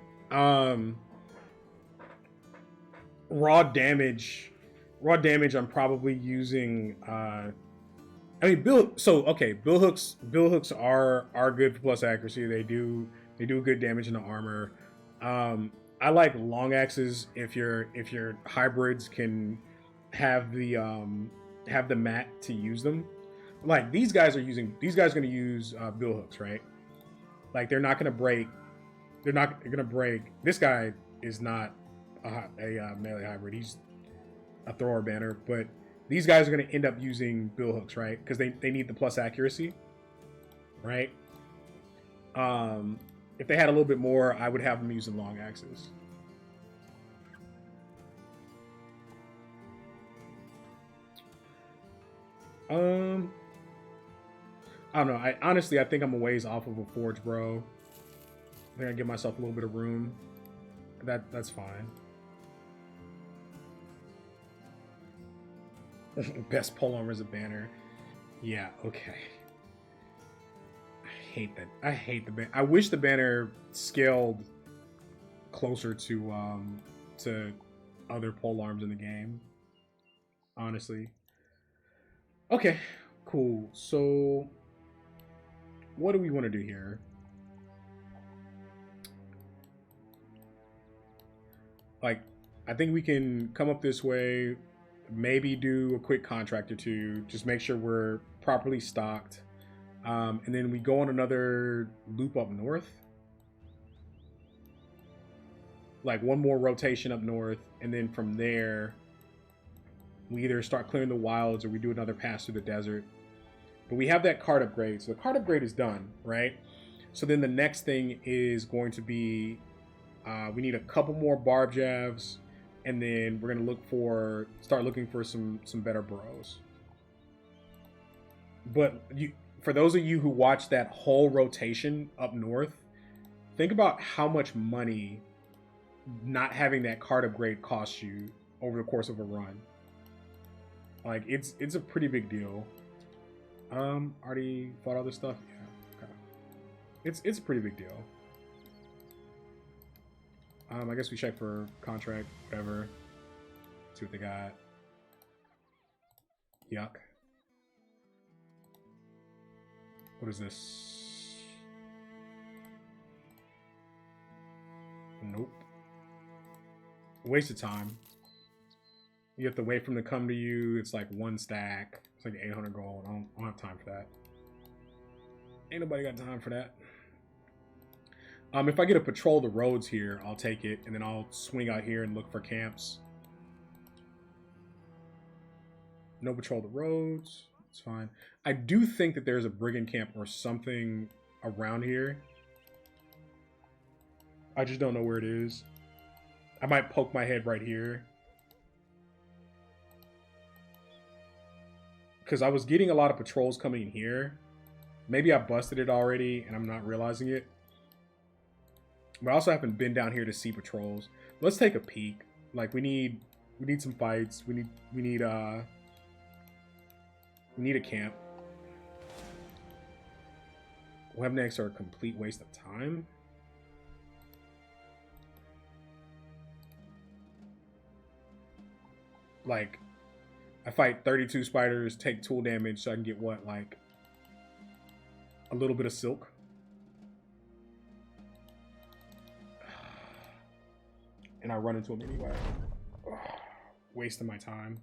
Raw damage. Raw damage. I'm probably using. I mean, bill hooks. Bill hooks are good for plus accuracy. They do good damage in the armor. I like long axes if your hybrids can have the mat to use them. Like these guys are going to use bill hooks, right? Like they're not going to break. They're not going to break. This guy is not a melee hybrid. He's a thrower banner, but these guys are going to end up using bill hooks, right? Because they need the plus accuracy, right? If they had a little bit more, I would have them using long axes. I don't know. I think I'm a ways off of a forge, bro. I think I give myself a little bit of room. That's fine. Best polearm as a banner. Yeah, okay. I hate that. I hate the banner. I wish the banner scaled closer to other polearms in the game. Honestly. Okay, cool. So what do we want to do here? Like, I think we can come up this way, maybe do a quick contract or two, just make sure we're properly stocked. And then we go on another loop up north. Like one more rotation up north, and then from there, we either start clearing the wilds or we do another pass through the desert. But we have that card upgrade. So the card upgrade is done, right? So then the next thing is going to be, we need a couple more barb jabs, and then we're going to start looking for some better bros. But for those of you who watch that whole rotation up north, think about how much money not having that card upgrade costs you over the course of a run. Like it's a pretty big deal. Already fought other stuff. Yeah, okay. It's a pretty big deal. I guess we check for contract, whatever. See what they got. Yuck. What is this? Nope. Waste of time. You have to wait for them to come to you. It's like one stack. It's like 800 gold. I don't have time for that. Ain't nobody got time for that. If I get to patrol the roads here, I'll take it, and then I'll swing out here and look for camps. No patrol the roads. It's fine. I do think that there's a brigand camp or something around here. I just don't know where it is. I might poke my head right here. Because I was getting a lot of patrols coming in here. Maybe I busted it already and I'm not realizing it. But I also haven't been down here to see patrols. Let's take a peek. Like we need some fights. We need a camp. Web necks are a complete waste of time. Like, I fight 32 spiders, take tool damage, so I can get what, like, a little bit of silk. And I run into them anyway. Wasting my time.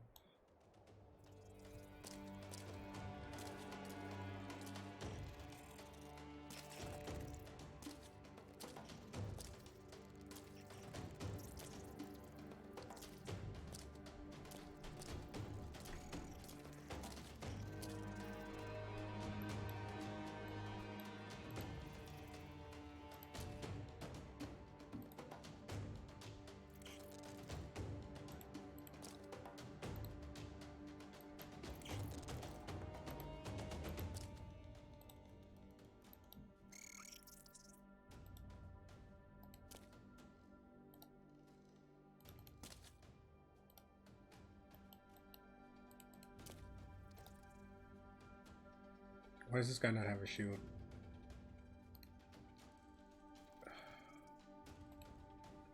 Why does this guy not have a shield?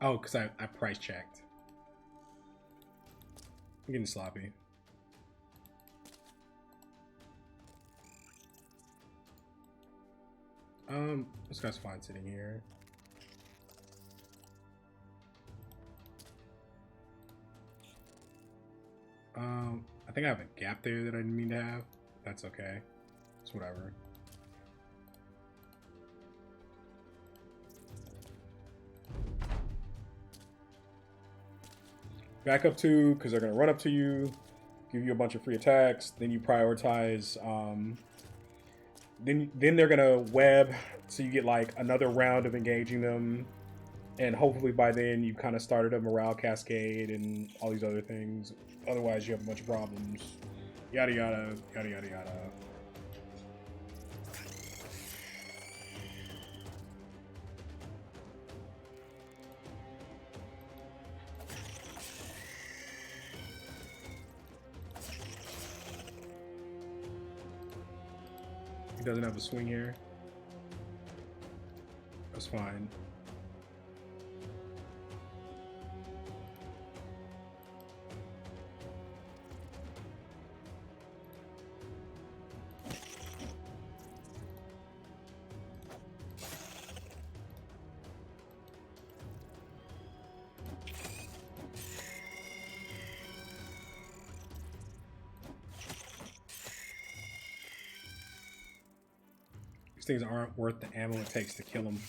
Oh, because I price checked. I'm getting sloppy. This guy's fine sitting here. I think I have a gap there that I didn't mean to have. That's okay. It's whatever. Back up 2, because they're going to run up to you, give you a bunch of free attacks, then you prioritize, then they're going to web, so you get like another round of engaging them, and hopefully by then you've kind of started a morale cascade and all these other things. Otherwise you have a bunch of problems. Yada yada, yada yada yada. Doesn't have a swing here. That's fine. Things aren't worth the ammo it takes to kill them.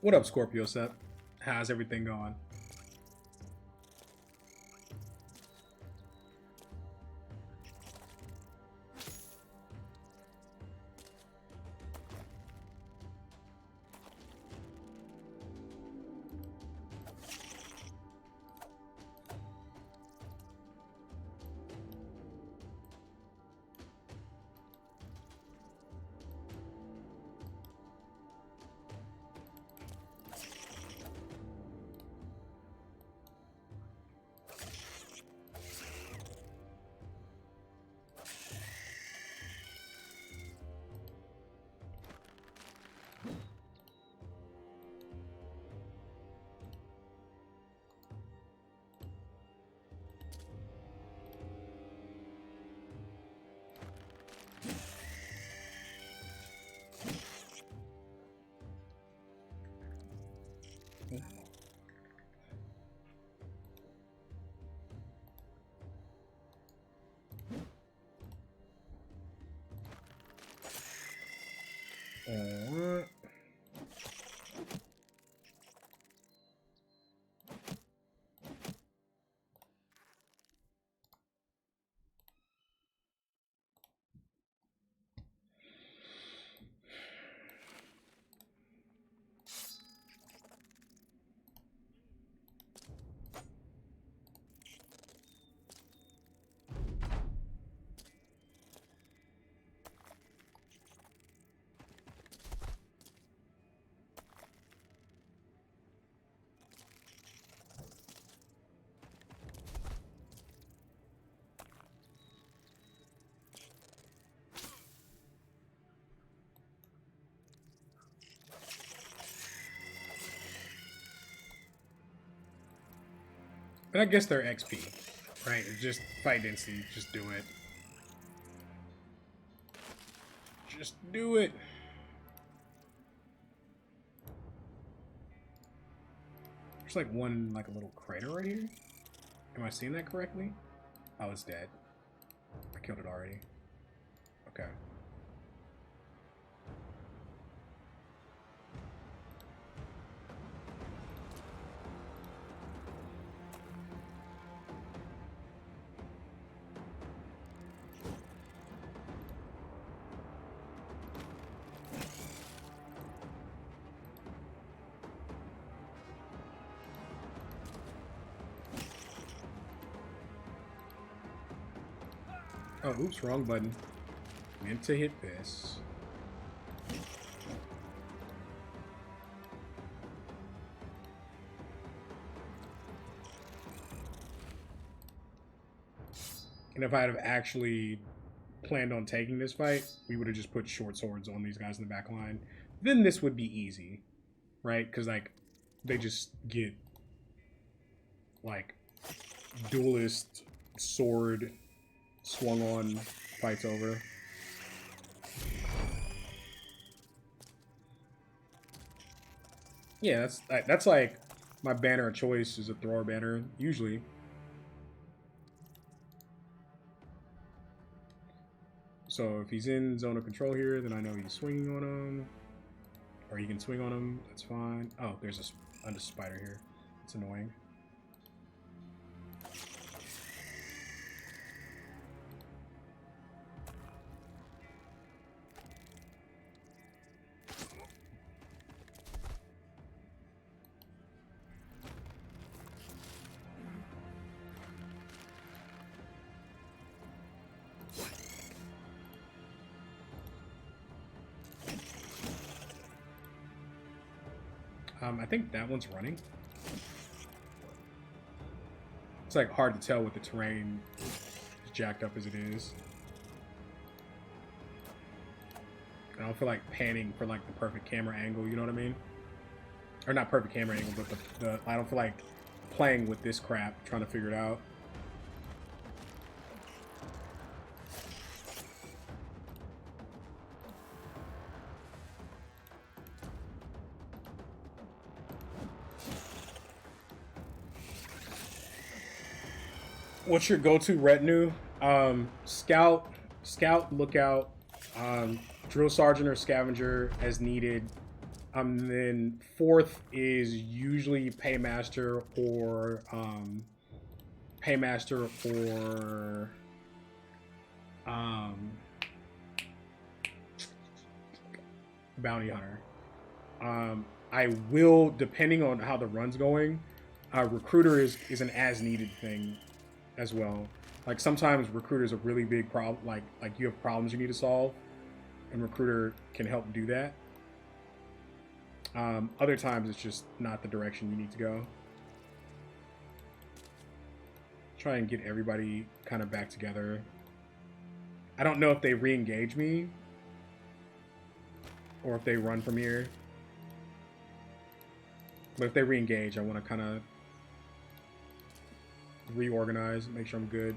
What up, Scorpio Set? How's everything going? Alright. And I guess they're XP, right? It's just fight density. Just do it. Just do it. There's like one, like a little crater right here. Am I seeing that correctly? Oh, it's dead. I killed it already. Okay. Oh, oops, wrong button. Meant to hit this. And if I had actually planned on taking this fight, we would have just put short swords on these guys in the back line. Then this would be easy, right? Because, like, they just get, like, duelist sword swung on, fights over. Yeah, that's like my banner of choice is a thrower banner usually. So if he's in zone of control here, then I know he's swinging on him, or he can swing on him. That's fine. Oh, there's a spider here. It's annoying. I think that one's running. It's like hard to tell with the terrain as jacked up as it is. I don't feel like panning for like the perfect camera angle, you know what I mean? Or not perfect camera angle, but the I don't feel like playing with this crap, trying to figure it out. What's your go-to retinue? Scout, lookout, drill sergeant or scavenger as needed. Then fourth is usually paymaster or bounty hunter. I will, depending on how the run's going, recruiter is an as needed thing as well. Like sometimes recruiter is a really big problem. Like you have problems you need to solve, and recruiter can help do that. Other times it's just not the direction you need to go. Try and get everybody kind of back together. I don't know if they re-engage me or if they run from here. But if they re-engage, I want to kind of reorganize, make sure I'm good.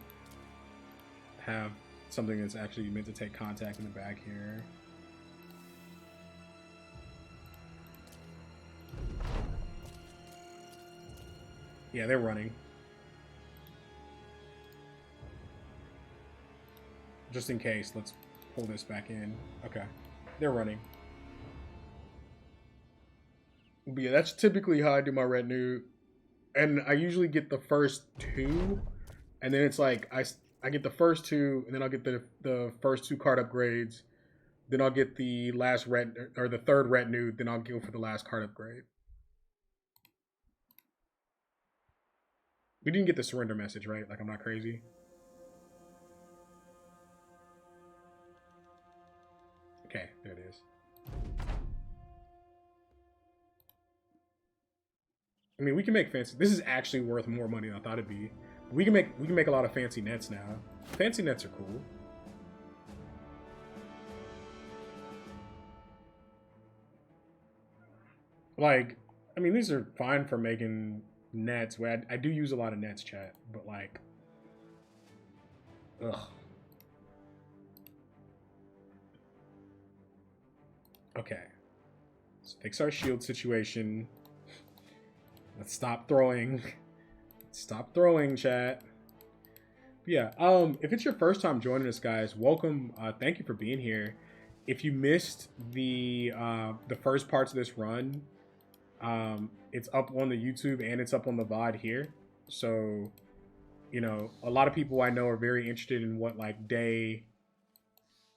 Have something that's actually meant to take contact in the back here. Yeah, they're running. Just in case, let's pull this back in. Okay. They're running. But yeah, that's typically how I do my retinue. And I usually get the first two, and then it's like I get the first two, and then I'll get the first two card upgrades. Then I'll get the last or the third retinue. Then I'll go for the last card upgrade. We didn't get the surrender message, right? Like, I'm not crazy. Okay, there it is. I mean, we can make fancy. This is actually worth more money than I thought it'd be. We can make a lot of fancy nets now. Fancy nets are cool. Like, I mean, these are fine for making nets. Where I do use a lot of nets, chat, but like, ugh. Okay, let's fix our shield situation. Let's stop throwing. Stop throwing, chat. But yeah, if it's your first time joining us, guys, welcome. Thank you for being here. If you missed the first parts of this run, it's up on the YouTube and it's up on the VOD here. So, you know, a lot of people I know are very interested in what like day,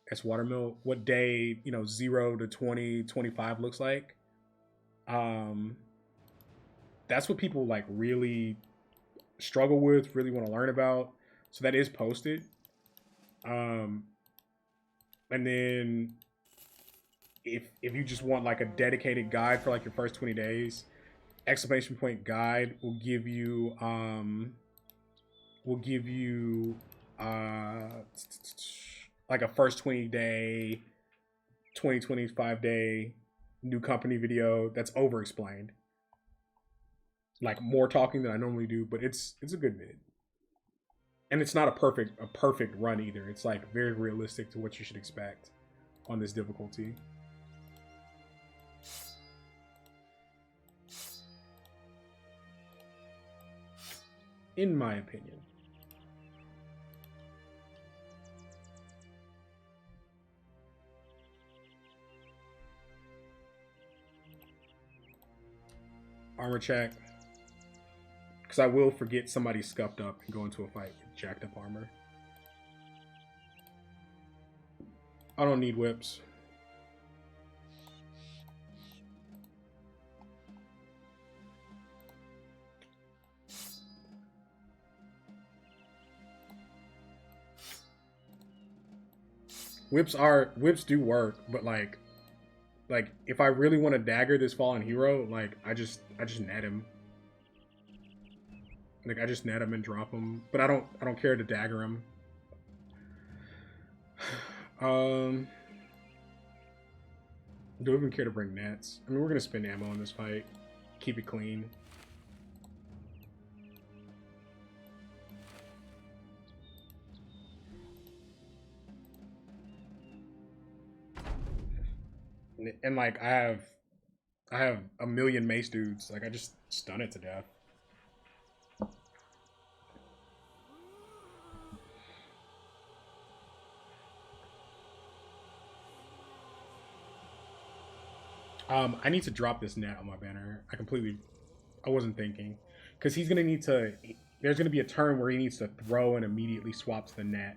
that's watermill, what day, you know, 0 to 20, 25 looks like. That's what people like really struggle with, really want to learn about. So that is posted. And then if you just want like a dedicated guide for like your first 20 days, exclamation point guide will give you like a first 20 day, 25 day new company video that's over explained. Like more talking than I normally do, but it's a good vid. And it's not a perfect run either. It's like very realistic to what you should expect on this difficulty. In my opinion. Armor check. Because I will forget somebody scuffed up and go into a fight with jacked up armor. I don't need whips. Whips do work, but like if I really want to dagger this fallen hero, like I just net him. Like I just net him and drop him, but I don't care to dagger him. Do I even care to bring nets? I mean, we're gonna spend ammo in this fight. Keep it clean. And like I have a million mace dudes. Like I just stun it to death. I need to drop this net on my banner. I wasn't thinking. Because he's going to need to, there's going to be a turn where he needs to throw and immediately swaps the net.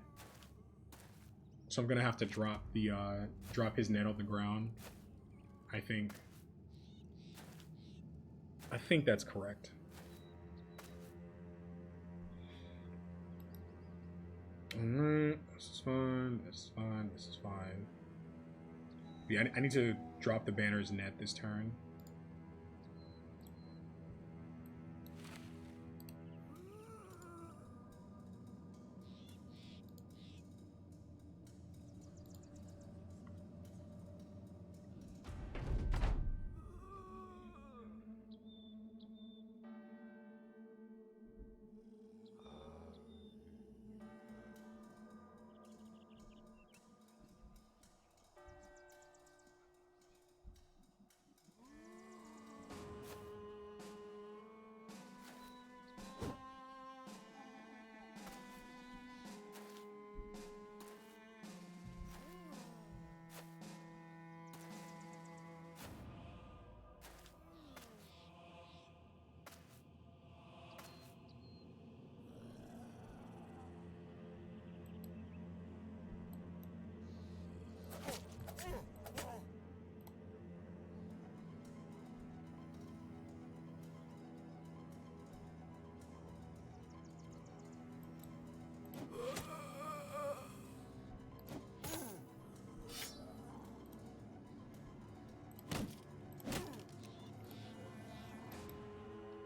So I'm going to have to drop his net on the ground. I think that's correct. This is fine, this is fine, this is fine. Yeah, I need to drop the banner's net this turn.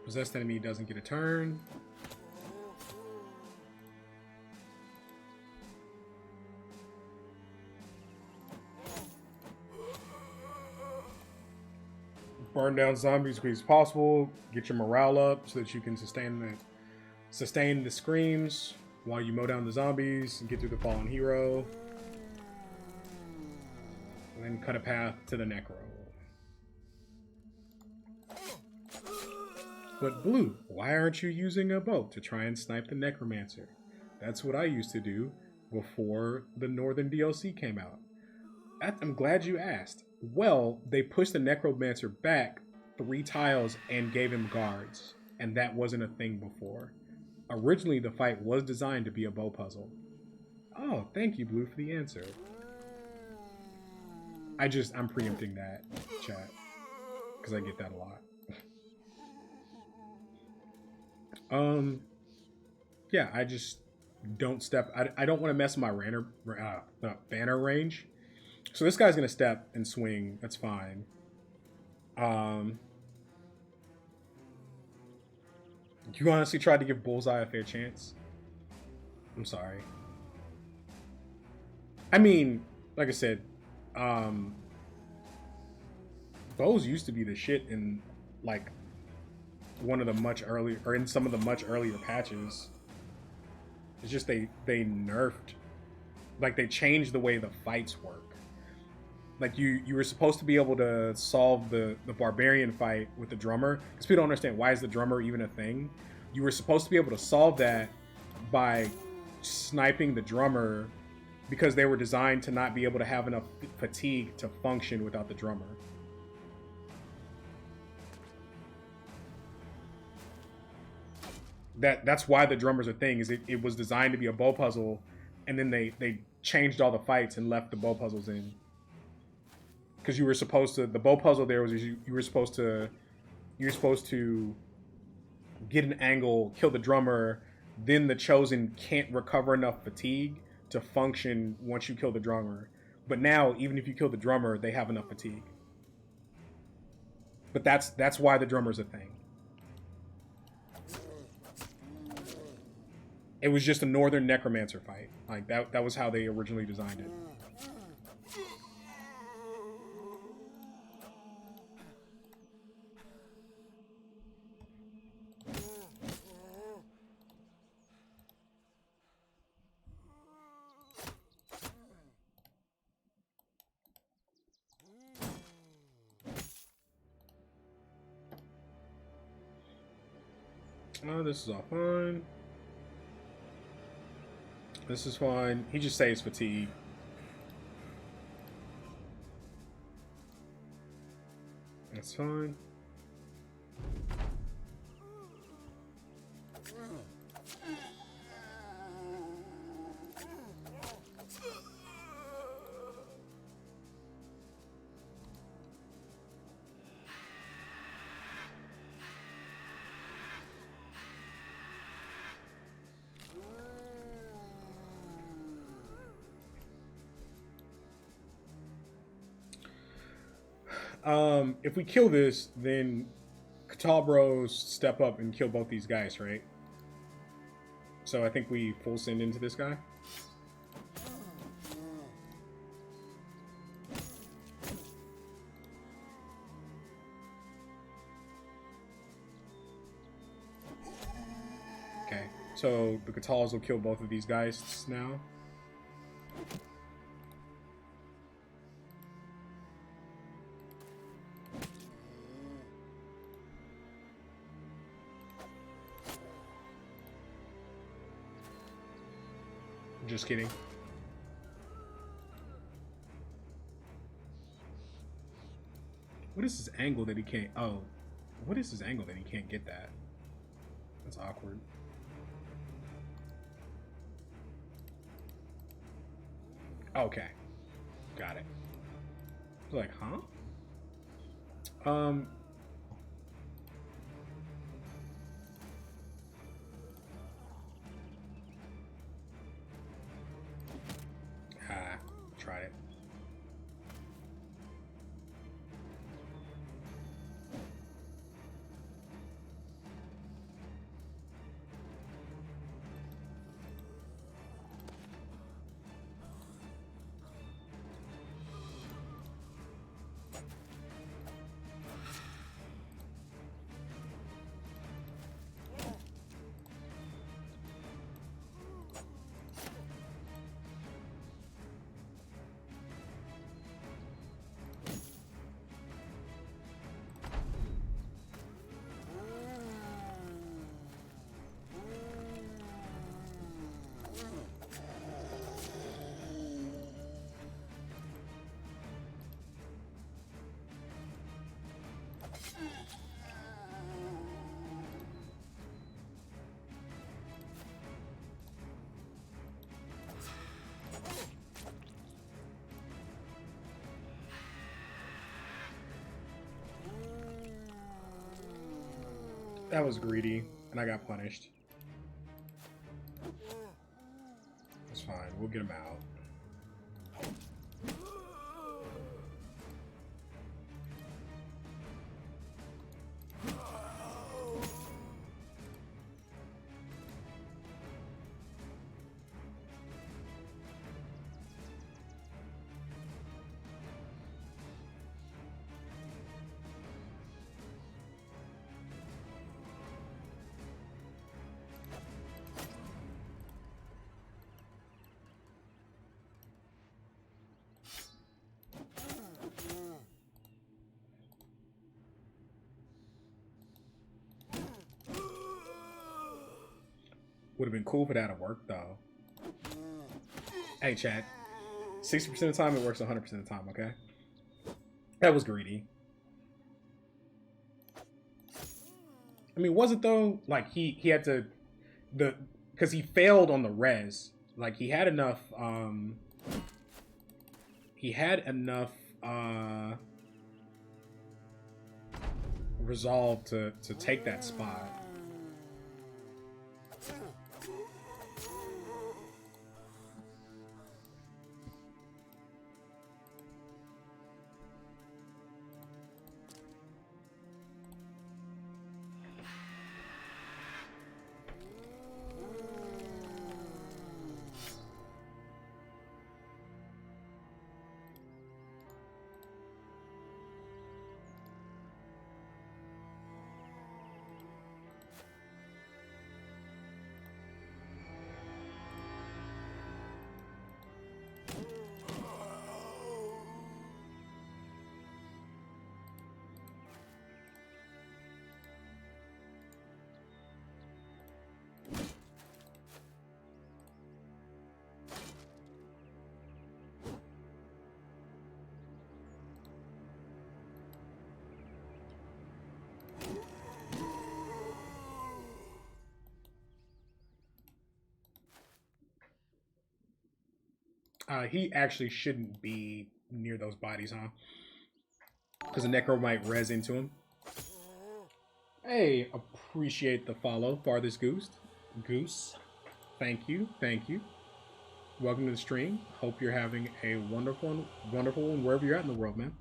Possessed enemy doesn't get a turn. Burn down zombies as quick as possible. Get your morale up so that you can sustain the screams while you mow down the zombies and get through the fallen hero. And then cut a path to the necro. But Blue, why aren't you using a bow to try and snipe the necromancer? That's what I used to do before the Northern DLC came out. I'm glad you asked. Well, they pushed the necromancer back 3 tiles and gave him guards, and that wasn't a thing before. Originally, the fight was designed to be a bow puzzle. Oh, thank you, Blue, for the answer. I'm preempting that, chat, because I get that a lot. Yeah, I just don't step. I don't want to mess with my banner range. So this guy's gonna step and swing. That's fine. You honestly tried to give Bullseye a fair chance? I'm sorry. I mean, like I said, bows used to be the shit in like one of the much earlier, or in some of the much earlier patches. It's just they nerfed, like they changed the way the fights work. Like you were supposed to be able to solve the barbarian fight with the drummer, because people don't understand why is the drummer even a thing. You were supposed to be able to solve that by sniping the drummer, because they were designed to not be able to have enough fatigue to function without the drummer. That's why the drummer's a thing, is it was designed to be a bow puzzle, and then they changed all the fights and left the bow puzzles in. Because you were supposed to, the bow puzzle there was you were supposed to get an angle, kill the drummer, then the chosen can't recover enough fatigue to function once you kill the drummer. But now, even if you kill the drummer, they have enough fatigue. But that's why the drummer's a thing. It was just a Northern Necromancer fight. Like that was how they originally designed it. Oh, this is all fine. This is fine. He just saves fatigue. That's fine. If we kill this, then Katabros step up and kill both these guys, right? So I think we full send into this guy. Okay, so the Katals will kill both of these guys now. Just kidding. What is his angle that he can't... Oh. What is his angle that he can't get that? That's awkward. Okay. Got it. I was like, huh? Tried it. That was greedy, and I got punished. That's fine. We'll get him out. Would have been cool for that to work though. Hey, chat. 60% of the time it works 100% of the time, okay? That was greedy. I mean, was it though? Like he had to because he failed on the res. Like he had enough resolve to take that spot. He actually shouldn't be near those bodies, huh? Because the Necro might res into him. Hey, appreciate the follow, Farthest Goose. Thank you, thank you. Welcome to the stream. Hope you're having a wonderful one wherever you're at in the world, man.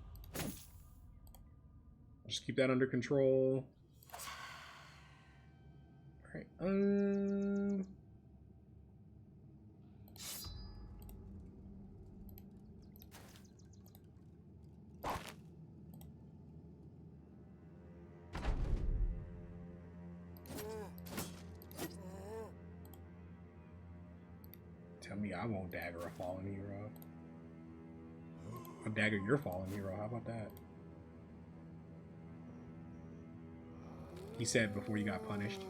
Just keep that under control. All right. Tell me I won't dagger a fallen hero. I'll dagger your fallen hero. How about that? He said before he got punished.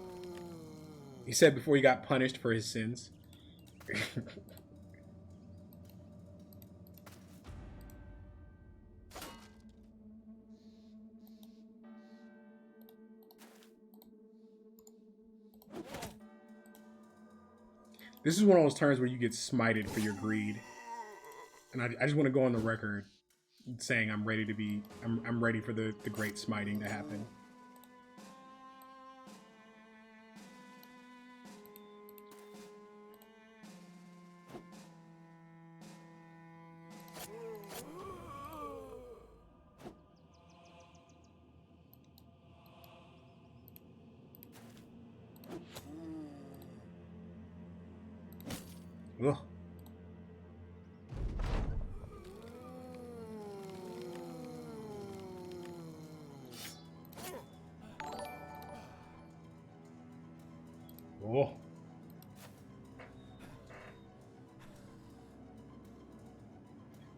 He said before he got punished for his sins. This is one of those turns where you get smited for your greed. And I just want to go on the record saying I'm ready to be I'm ready for the great smiting to happen. Ugh. Oh.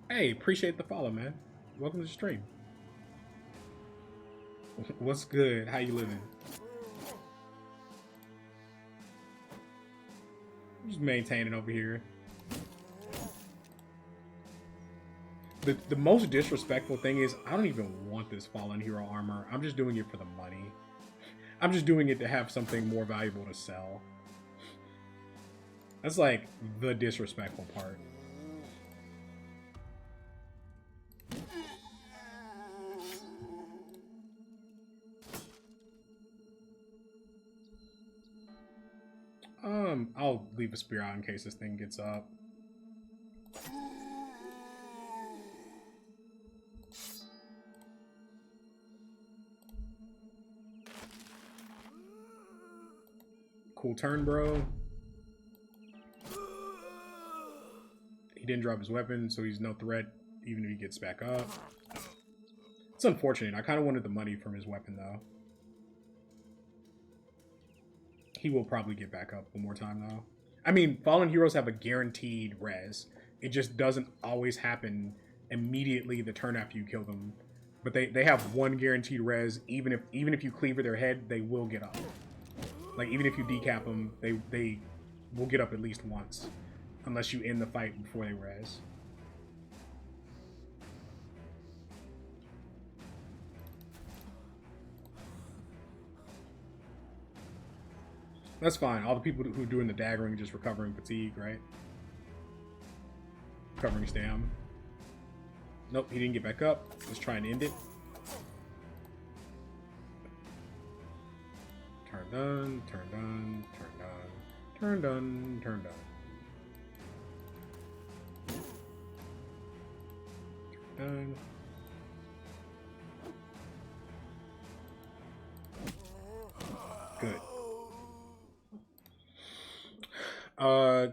Hey, appreciate the follow, man. Welcome to the stream. What's good? How you living? Just maintaining over here. The most disrespectful thing is I don't even want this fallen hero armor. I'm just doing it for the money. I'm just doing it to have something more valuable to sell. That's like the disrespectful part. I'll leave a spear out in case this thing gets up. Cool turn, bro. He didn't drop his weapon, so he's no threat even if he gets back up. It's unfortunate. I kind of wanted the money from his weapon, though. He will probably get back up one more time, though. I mean, fallen heroes have a guaranteed res. It just doesn't always happen immediately the turn after you kill them. But they have one guaranteed res. Even if you cleaver their head, they will get up. Like, even if you decap them, they will get up at least once. Unless you end the fight before they res. That's fine. All the people who are doing the daggering just recovering fatigue, right? Recovering stam. Nope, he didn't get back up. Let's try and end it. Turn done, turn done, turn done, turn done, turn done. Turn done. Good.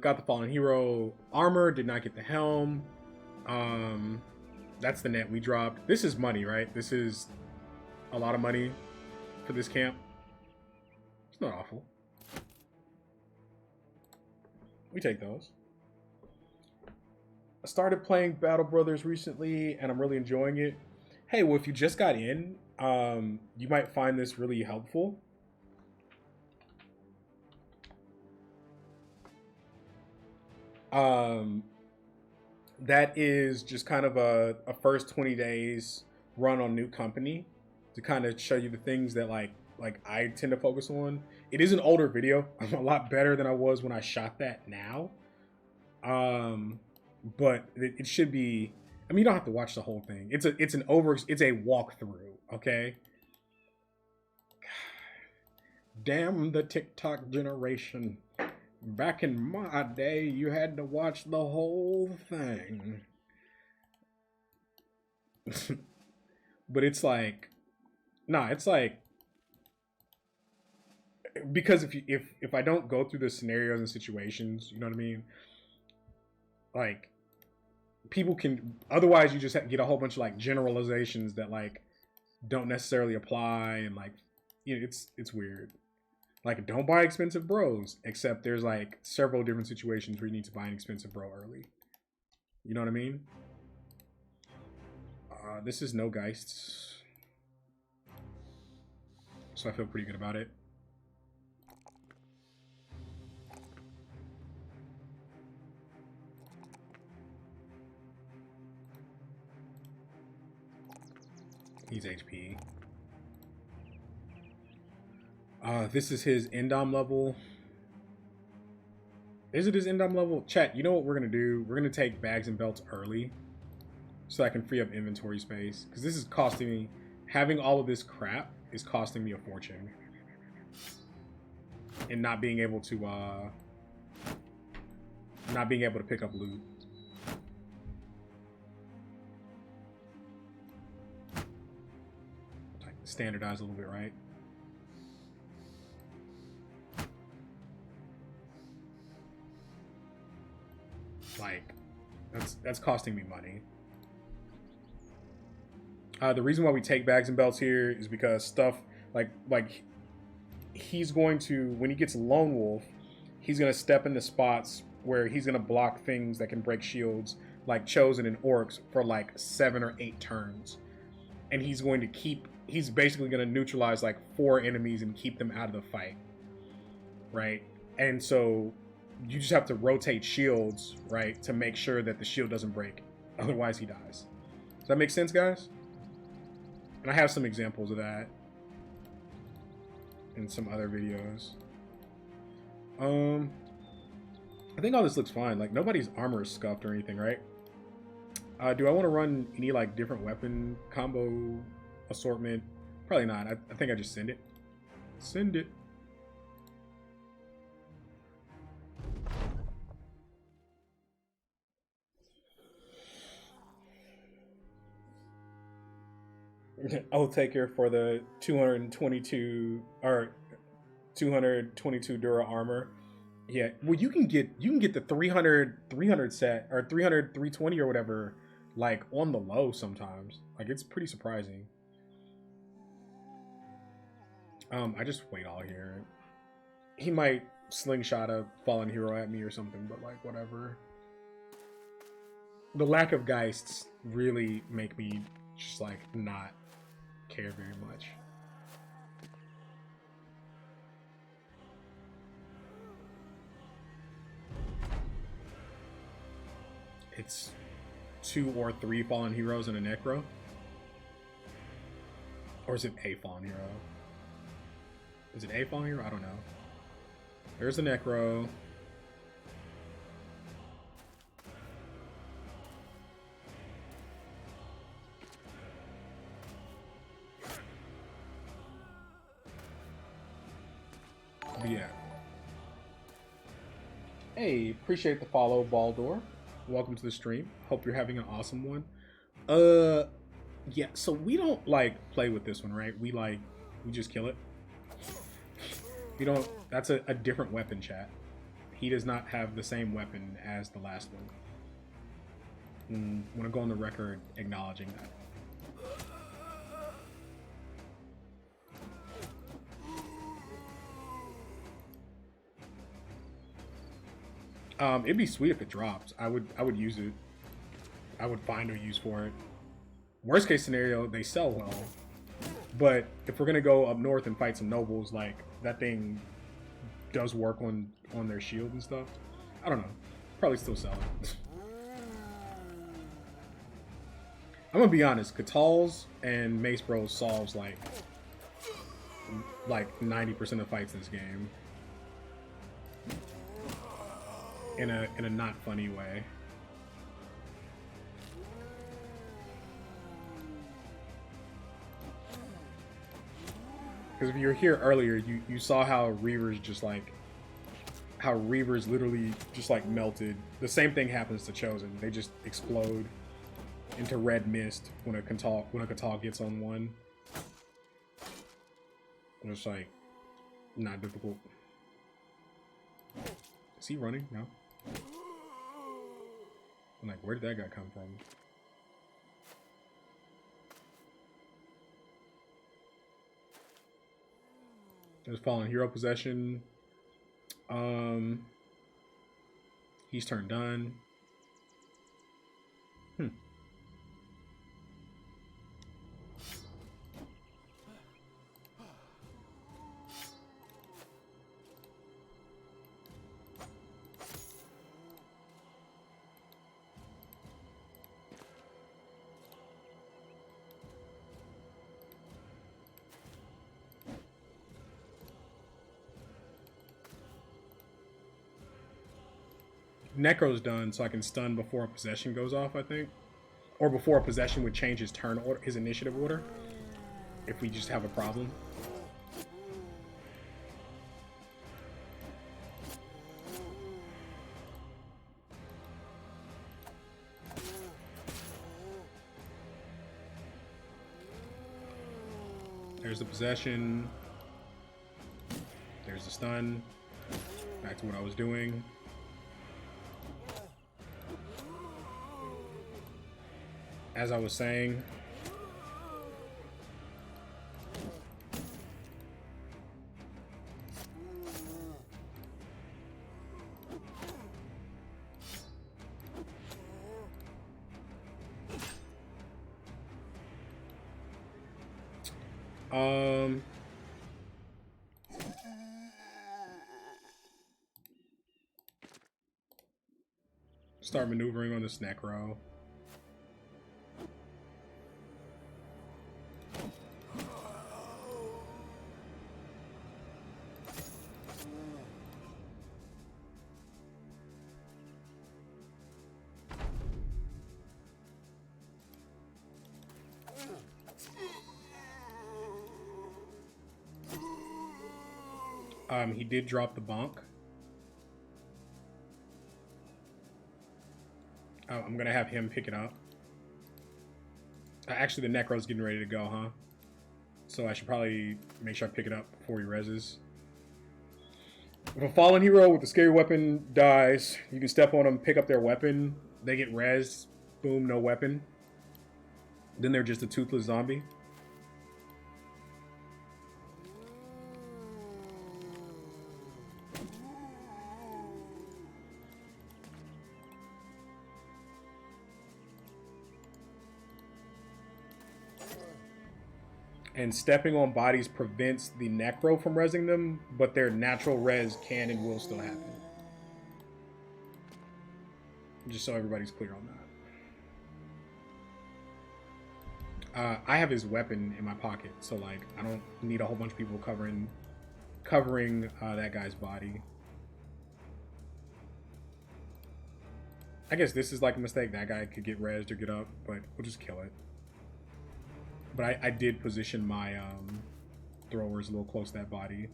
Got the fallen hero armor, did not get the helm. That's the net we dropped. This is money, right? This is a lot of money for this camp. It's not awful. We take those. I started playing Battle Brothers recently and I'm really enjoying it. Hey, well, if you just got in, you might find this really helpful. That is just kind of a first 20 days run on New Company to kind of show you the things that like I tend to focus on. It is an older video. I'm a lot better than I was when I shot that now. But it should be, I mean, you don't have to watch the whole thing. It's a walkthrough, okay? Damn the TikTok generation. Back in my day, you had to watch the whole thing. But it's like, nah, it's like, because if I don't go through the scenarios and situations, you know what I mean? Like, people can, otherwise you just get a whole bunch of like generalizations that like don't necessarily apply, and like, you know, it's weird. Like, don't buy expensive bros, except there's like several different situations where you need to buy an expensive bro early. You know what I mean? This is no Geists, so I feel pretty good about it. He's HP. This is his Endom level. Is it his Endom level? Chat, you know what we're going to do? We're going to take bags and belts early so I can free up inventory space. Because this is costing me, having all of this crap is costing me a fortune. And not being able to pick up loot. Standardize a little bit, right? Like, that's costing me money. The reason why we take bags and belts here is because stuff like he's going to, when he gets Lone Wolf, he's gonna step into spots where he's gonna block things that can break shields, like Chosen and Orcs, for like 7 or 8 turns, and he's going to keep. He's basically going to neutralize like 4 enemies and keep them out of the fight, right? And so you just have to rotate shields, right, to make sure that the shield doesn't break. Otherwise, he dies. Does that make sense, guys? And I have some examples of that in some other videos. I think all this looks fine. Like, nobody's armor is scuffed or anything, right? Do I want to run any like different weapon combo assortment? Probably not. I think I just send it. Send it. I'll take her for the 222 or 222 Dura armor. Yeah, well, you can get the 300 set or 300 320 or whatever, like on the low sometimes. Like it's pretty surprising. I just wait all here. He might slingshot a fallen hero at me or something, but like whatever. The lack of geists really make me just like not care very much. It's 2 or 3 fallen heroes and a necro. Or is it a fallen hero? Is it a fallen hero? I don't know. There's the necro. But yeah. Hey, appreciate the follow, Baldur. Welcome to the stream. Hope you're having an awesome one. Yeah, so we don't like play with this one, right? We just kill it. We don't. That's a different weapon, chat. He does not have the same weapon as the last one. Want to go on the record acknowledging that. It'd be sweet if it drops. I would use it. I would find a use for it. Worst case scenario, they sell well. But if we're gonna go up north and fight some nobles, like that thing does work on their shield and stuff. I don't know. Probably still sell it. I'm gonna be honest. Catal's and Mace Bros solves like 90% of fights in this game. In a not funny way. Because if you were here earlier, you saw how Reavers literally just like melted. The same thing happens to Chosen. They just explode into red mist when a Catal gets on one. And it's like not difficult. Is he running? No. I'm like, where did that guy come from? There's fallen hero possession. He's turned done. Necro's done, so I can stun before a possession goes off, I think. Or before a possession would change his turn order, his initiative order. If we just have a problem. There's the possession. There's the stun. Back to what I was doing. As I was saying, start maneuvering on this necro. He did drop the bonk. I'm gonna have him pick it up. Actually, the Necro's getting ready to go, huh? So I should probably make sure I pick it up before he reses. If a fallen hero with a scary weapon dies, you can step on them, pick up their weapon. They get res. Boom, no weapon. Then they're just a toothless zombie. And stepping on bodies prevents the Necro from resing them, but their natural res can and will still happen. Just so everybody's clear on that. I have his weapon in my pocket, so like I don't need a whole bunch of people covering that guy's body. I guess this is like a mistake. That guy could get rezzed or get up, but we'll just kill it. But I did position my throwers a little close to that body.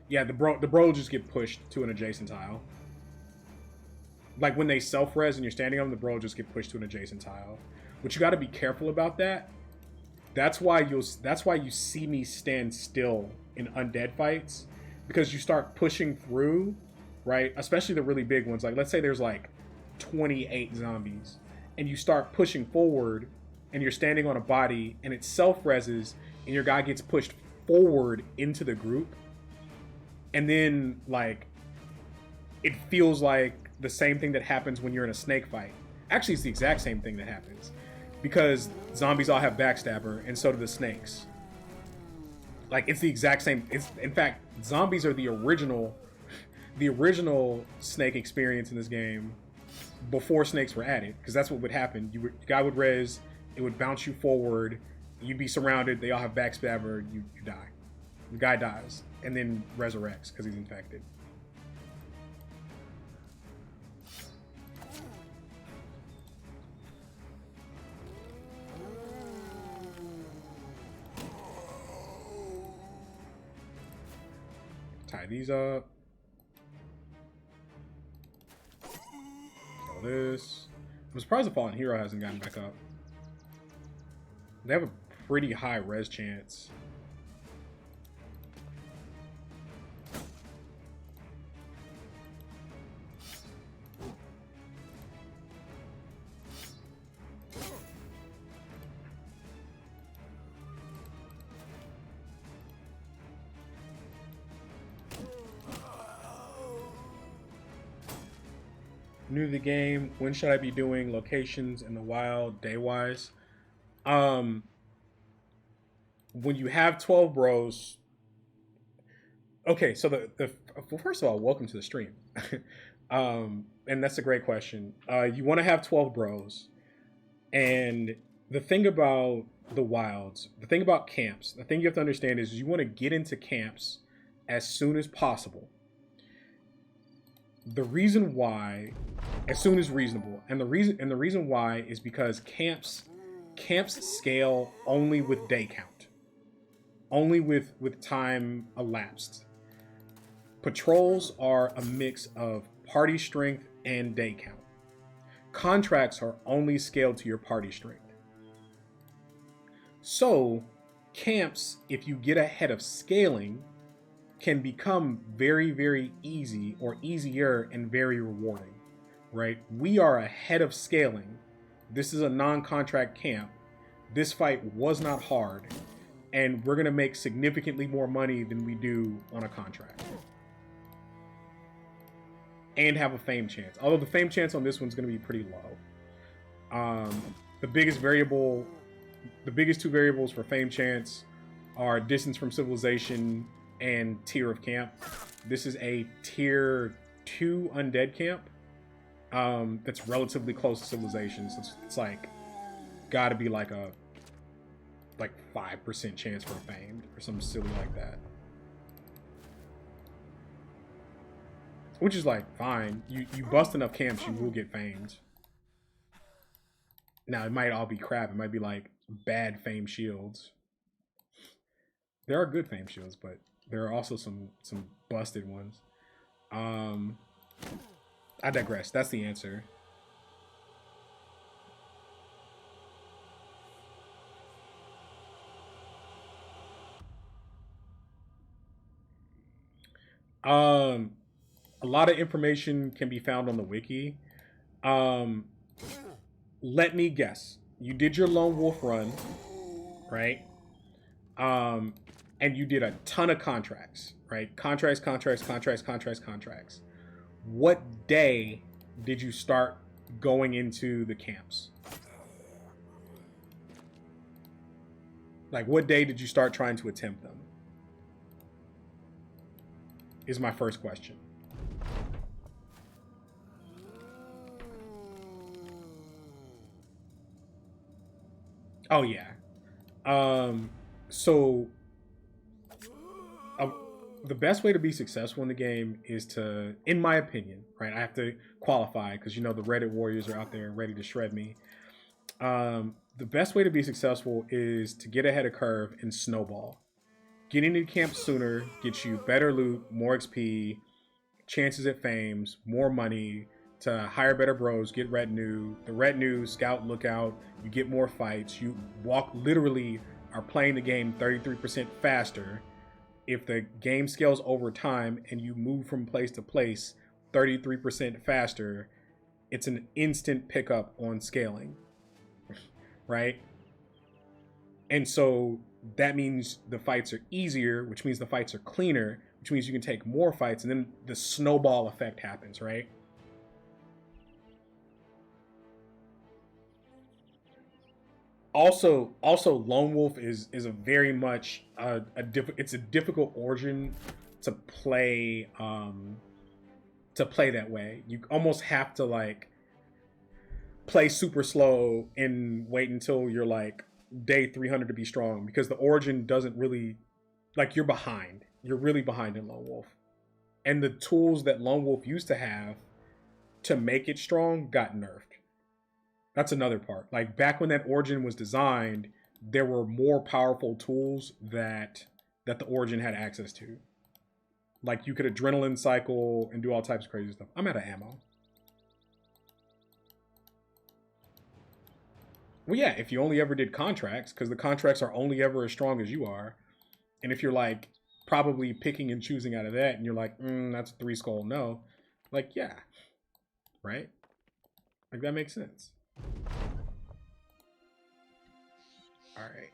Yeah, the bro just get pushed to an adjacent tile. Like when they self-res and you're standing on them, the bro just get pushed to an adjacent tile. But you got to be careful about that. That's why you see me stand still in undead fights, because you start pushing through, right? Especially the really big ones. Like let's say there's like 28 zombies and you start pushing forward and you're standing on a body and it self-reses and your guy gets pushed forward into the group, and then like it feels like the same thing that happens when you're in a snake fight. Actually, it's the exact same thing that happens, because zombies all have backstabber and so do the snakes. Like it's the exact same. It's, in fact, zombies are the original snake experience in this game before snakes were added, because that's what would happen. The guy would res, it would bounce you forward, you'd be surrounded, they all have backstabber, you die. The guy dies and then resurrects because he's infected. Tie these up. Kill this. I'm surprised the fallen hero hasn't gotten back up. They have a pretty high res chance. New to the game. When should I be doing locations in the wild, day wise? When you have 12 bros. Okay, so well, first of all, welcome to the stream. And that's a great question. You want to have 12 bros, and the thing about the wilds, the thing about camps, the thing you have to understand is you want to get into camps as soon as possible. The reason why, as soon as reasonable, and the reason why is because camps scale only with day count, only with time elapsed. Patrols are a mix of party strength and day count. Contracts are only scaled to your party strength. So camps, if you get ahead of scaling, can become very, very easy, or easier, and very rewarding, right? We are ahead of scaling. This is a non-contract camp. This fight was not hard, and we're gonna make significantly more money than we do on a contract. And have a fame chance. Although the fame chance on this one's gonna be pretty low. The biggest two variables for fame chance are distance from civilization and tier of camp. This is a tier 2 undead camp that's relatively close to civilization. So it's like gotta be like a 5% chance for a famed or something silly like that. Which is like fine. You bust enough camps, you will get famed. Now it might all be crap. It might be like bad fame shields. There are good fame shields, but there are also some busted ones. I digress. That's the answer. Um, a lot of information can be found on the wiki. Um, let me guess. You did your lone wolf run, right? Um, and you did a ton of contracts, right? Contracts. What day did you start going into the camps? Like, what day did you start trying to attempt them? Is my first question. Oh yeah. Um, so uh, the best way to be successful in the game is to, in my opinion, right? I have to qualify because you know the Reddit warriors are out there ready to shred me. The best way to be successful is to get ahead of curve and snowball. Getting to camp sooner gets you better loot, more XP, chances at fames, more money to hire better bros, get retinue. The retinue, scout, lookout, you get more fights. You walk literally are playing the game 33% faster. If the game scales over time and you move from place to place 33% faster, it's an instant pickup on scaling, right? And so that means the fights are easier, which means the fights are cleaner, which means you can take more fights, and then the snowball effect happens, right? Also, Lone Wolf is a very much it's a difficult origin to play that way. You almost have to like play super slow and wait until you're like day 300 to be strong because the origin doesn't really like you're behind. You're really behind in Lone Wolf. And the tools that Lone Wolf used to have to make it strong got nerfed. That's another part. Like back when that origin was designed, there were more powerful tools that the origin had access to. Like you could adrenaline cycle and do all types of crazy stuff. I'm out of ammo. Well, yeah, if you only ever did contracts, because the contracts are only ever as strong as you are, and if you're like probably picking and choosing out of that, and you're like, that's 3 skull, no, like yeah, right? Like that makes sense. All right.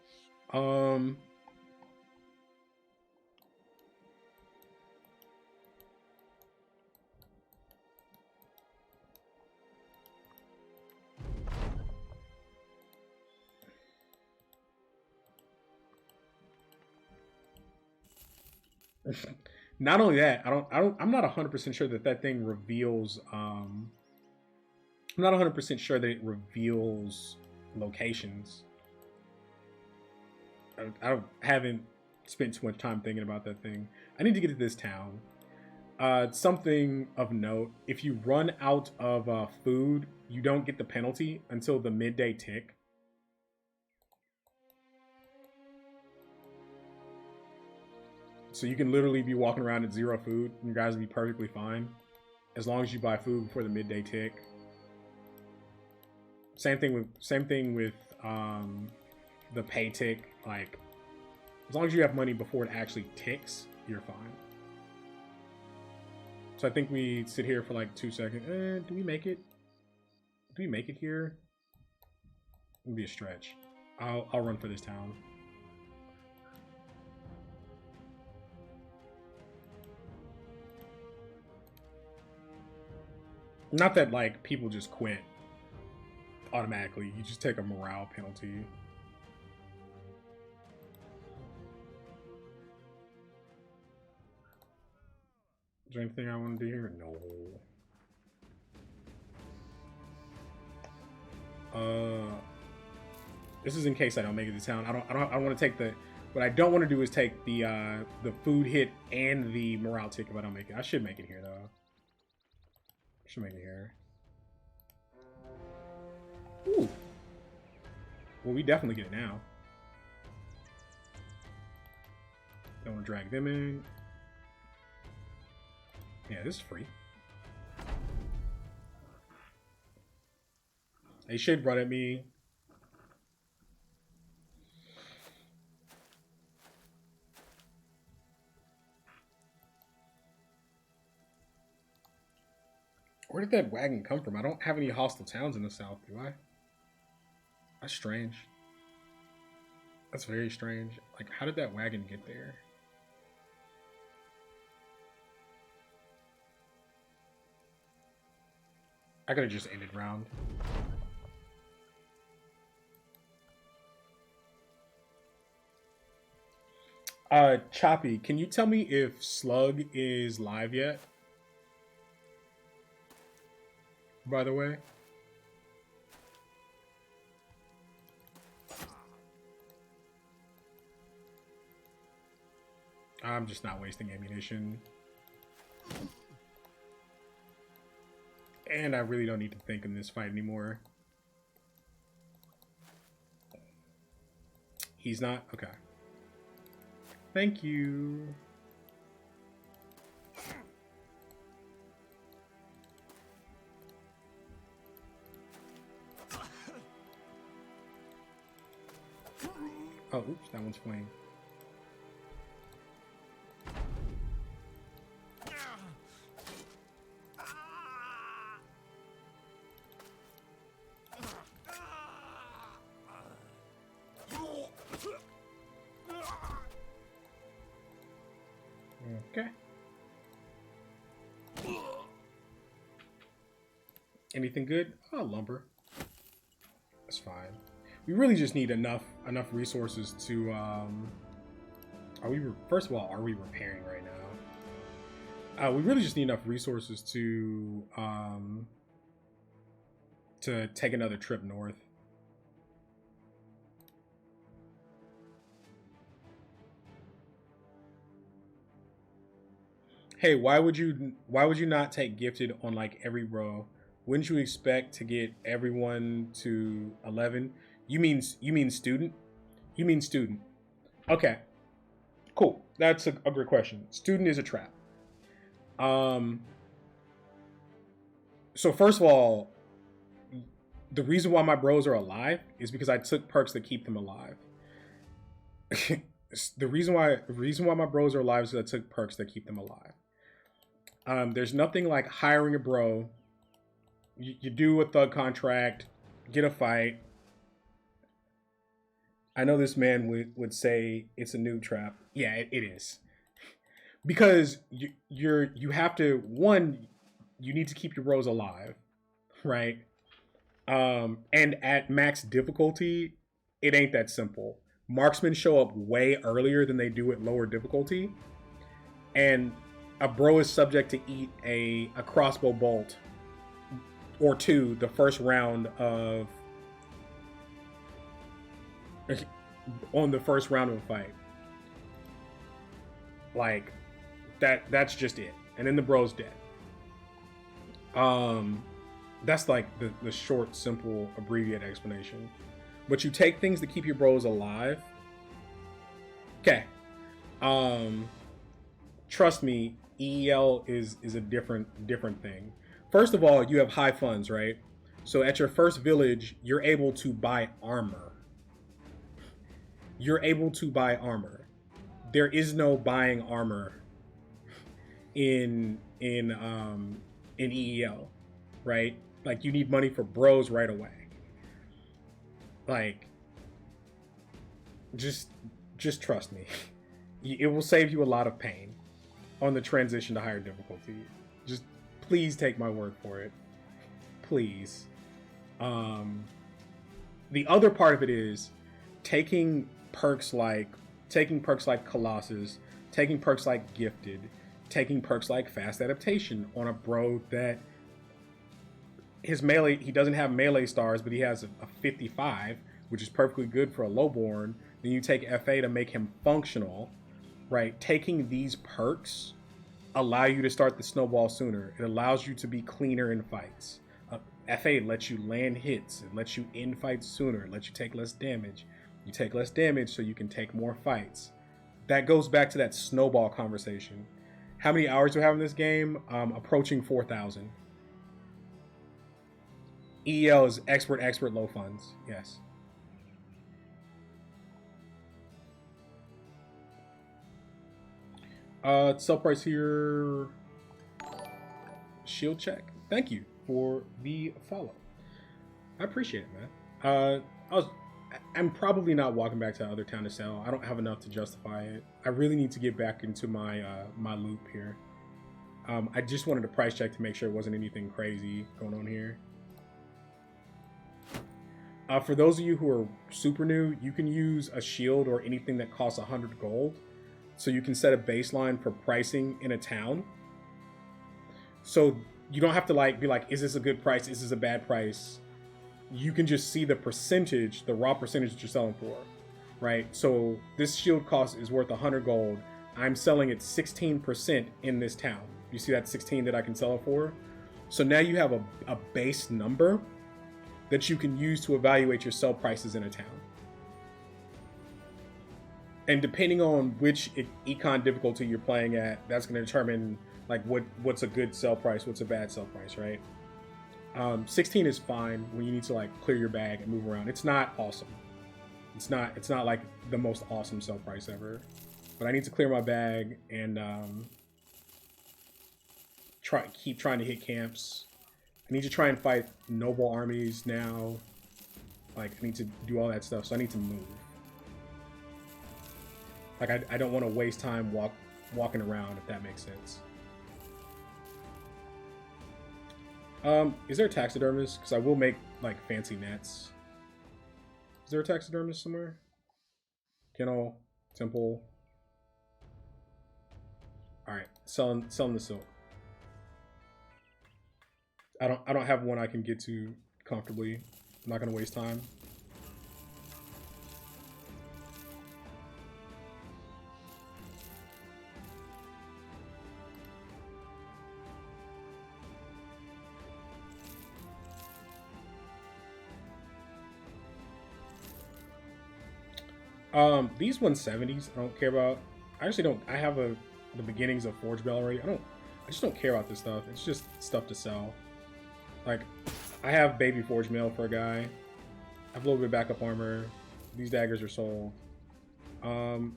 Not only that, I'm not 100% sure that that thing reveals. I'm not 100% sure that it reveals locations. I haven't spent too much time thinking about that thing. I need to get to this town. Something of note: if you run out of food, you don't get the penalty until the midday tick. So you can literally be walking around at 0 food, and you guys will be perfectly fine as long as you buy food before the midday tick. Same thing with the pay tick. Like as long as you have money before it actually ticks, you're fine. So I think we sit here for like 2 seconds. Do we make it? Do we make it here? It'll be a stretch. I'll run for this town. Not that like people just quit automatically. You just take a morale penalty. Is there anything I want to do here? No. This is in case I don't make it to town. I want to take the. What I don't want to do is take the food hit and the morale tick if I don't make it. I should make it here though. I should make it here. Ooh. Well, we definitely get it now. Don't want to drag them in. Yeah, this is free. They should run at me. Where did that wagon come from? I don't have any hostile towns in the south, do I? That's strange. That's very strange. Like, how did that wagon get there? I could have just ended round. Choppy, can you tell me if Slug is live yet? By the way. I'm just not wasting ammunition. And I really don't need to think in this fight anymore. He's not? Okay. Thank you. Oh, oops, that one's flame. Okay. Anything good? Oh, lumber. That's fine. We really just need enough resources to first of all, are we repairing right now? We really just need enough resources to take another trip north. Hey, why would you not take gifted on like every row? Wouldn't you expect to get everyone to 11? You mean student? You mean student? Okay, cool. That's a great question. Student is a trap. So first of all, the reason why my bros are alive is because I took perks that keep them alive. the reason why my bros are alive is because I took perks that keep them alive. There's nothing like hiring a bro. You do a thug contract, get a fight. I know this man would say it's a noob trap. Yeah, it is. Because you have to, one, you need to keep your bros alive, right? And at max difficulty, it ain't that simple. Marksmen show up way earlier than they do at lower difficulty. And a bro is subject to eat a crossbow bolt or two the first round of on the first round of a fight. Like that's just it. And then the bro's dead. That's like the short, simple, abbreviated explanation. But you take things to keep your bros alive. Okay. Trust me, EEL is a different thing. First of all, you have high funds, right? So at your first village, you're able to buy armor. You're able to buy armor. There is no buying armor in EEL, right? Like you need money for bros right away. Like just trust me. It will save you a lot of pain on the transition to higher difficulty. Just please take my word for it. Please. The other part of it is taking perks like Colossus, taking perks like Gifted, taking perks like Fast Adaptation on a bro that his melee, he doesn't have melee stars, but he has a 55, which is perfectly good for a lowborn. Then you take FA to make him functional, right? Taking these perks allow you to start the snowball sooner. It allows you to be cleaner in fights. FA lets you land hits. It lets you end fights sooner. It lets you take less damage. You take less damage so you can take more fights. That goes back to that snowball conversation. How many hours do we have in this game? Approaching 4,000. EEL is expert, low funds. Yes. Sell price here. Shield check. Thank you for the follow. I appreciate it, man. I'm probably not walking back to the other town to sell. I don't have enough to justify it. I really need to get back into my my loop here. I just wanted a price check to make sure it wasn't anything crazy going on here. For those of you who are super new, you can use a shield or anything that costs 100 gold. So you can set a baseline for pricing in a town. So you don't have to like be like, is this a good price? Is this a bad price? You can just see the percentage, the raw percentage that you're selling for, right? So this shield cost is worth 100 gold. I'm selling it 16% in this town. You see that 16 that I can sell it for? So now you have a base number that you can use to evaluate your sell prices in a town. And depending on which econ difficulty you're playing at, that's going to determine like what's a good sell price, what's a bad sell price, right? 16 is fine when you need to like clear your bag and move around. It's not awesome. It's not like the most awesome sell price ever. But I need to clear my bag and keep trying to hit camps. I need to try and fight noble armies now. Like I need to do all that stuff, so I need to move. Like I don't want to waste time walking around, if that makes sense. Is there a taxidermist? Because I will make like fancy nets. Is there a taxidermist somewhere? Kennel, temple. All right, selling the silk. I don't have one I can get to comfortably. I'm not gonna waste time. These 170s I don't care about. I actually don't. I have the beginnings of Forge Bell already. I just don't care about this stuff. It's just stuff to sell. Like, I have baby forge mail for a guy. I have a little bit of backup armor. These daggers are sold. I'll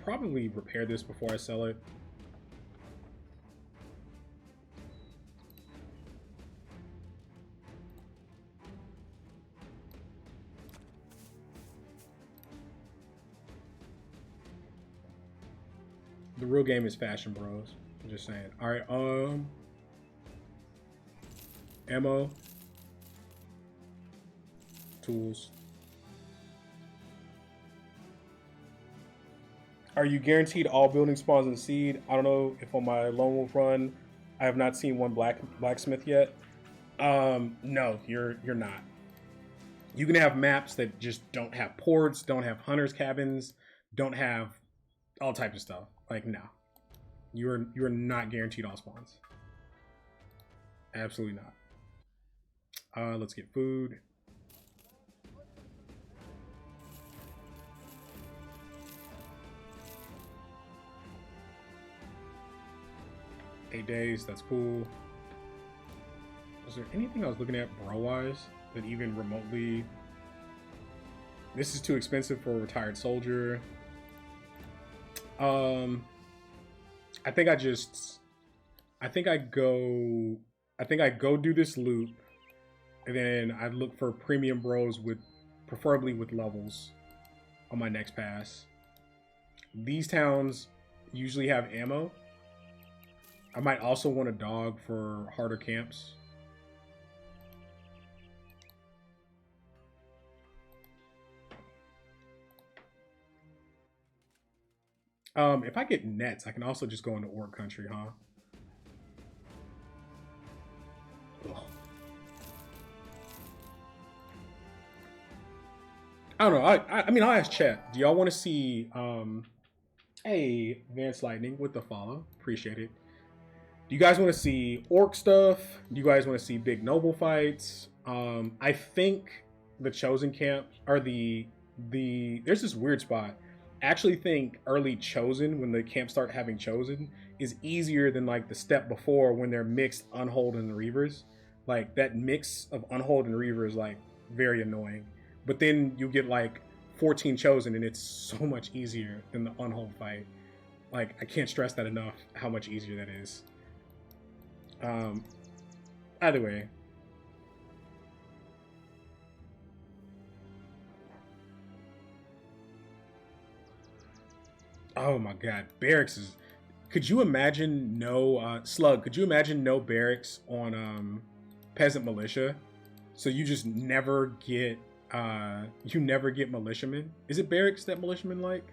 probably repair this before I sell it. The real game is fashion, bros. I'm just saying. All right, ammo, tools. Are you guaranteed all building spawns in the seed? I don't know if on my Lone Wolf run, I have not seen one blacksmith yet. No, you're not. You can have maps that just don't have ports, don't have hunters' cabins, don't have all types of stuff. Like, no. You're not guaranteed all spawns. Absolutely not. Let's get food. Eight days, that's cool. Was there anything I was looking at bro-wise that even remotely... This is too expensive for a retired soldier. I think I go do this loop, and then I look for premium bros preferably with levels on my next pass. These towns usually have ammo. I might also want a dog for harder camps. If I get nets, I can also just go into Orc country, huh? Ugh. I don't know. I mean, I'll ask chat. Do y'all want to see, hey, Vance Lightning with the follow. Appreciate it. Do you guys want to see Orc stuff? Do you guys want to see big noble fights? I think the Chosen camp, or there's this weird spot. Actually think early Chosen, when the camps start having Chosen, is easier than like the step before when they're mixed Unhold and the Reavers. Like that mix of Unhold and Reaver is like very annoying. But then you get like 14 chosen and it's so much easier than the Unhold fight. Like I can't stress that enough how much easier that is. Either way. Oh my god, barracks is. Could you imagine no Slug? Could you imagine no barracks on peasant militia? So you just never get militiamen. Is it barracks that militiamen like?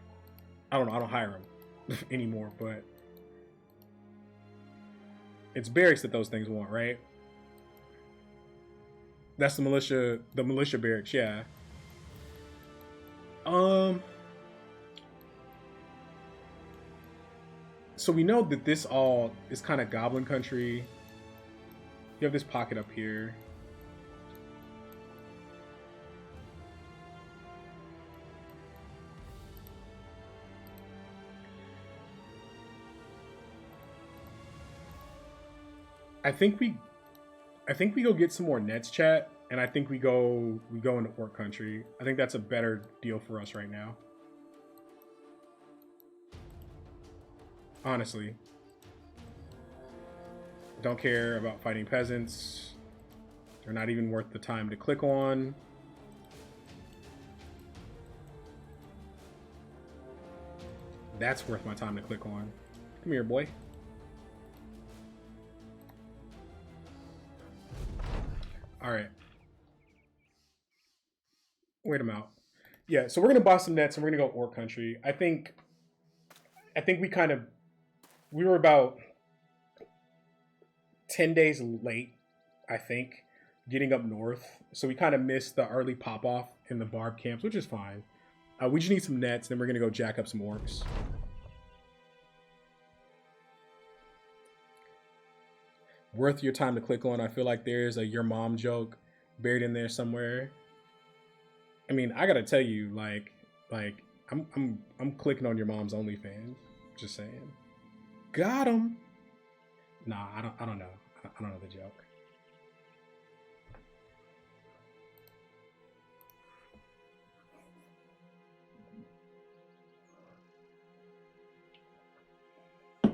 I don't know. I don't hire them anymore, but it's barracks that those things want, right? That's the militia barracks, yeah. So we know that this all is kind of goblin country. You have this pocket up here. I think we go get some more nets, chat, and I think we go into orc country. I think that's a better deal for us right now. Honestly. Don't care about fighting peasants. They're not even worth the time to click on. That's worth my time to click on. Come here, boy. All right. Wait them out. Yeah, so we're gonna buy some nets and we're gonna go orc country. I think we were about 10 days late, I think, getting up north. So we kind of missed the early pop off in the barb camps, which is fine. We just need some nets, then we're gonna go jack up some orcs. Worth your time to click on. I feel like there's a your mom joke buried in there somewhere. I mean, I gotta tell you, like I'm clicking on your mom's OnlyFans. Just saying. Got him. Nah, I don't know. I don't know the joke.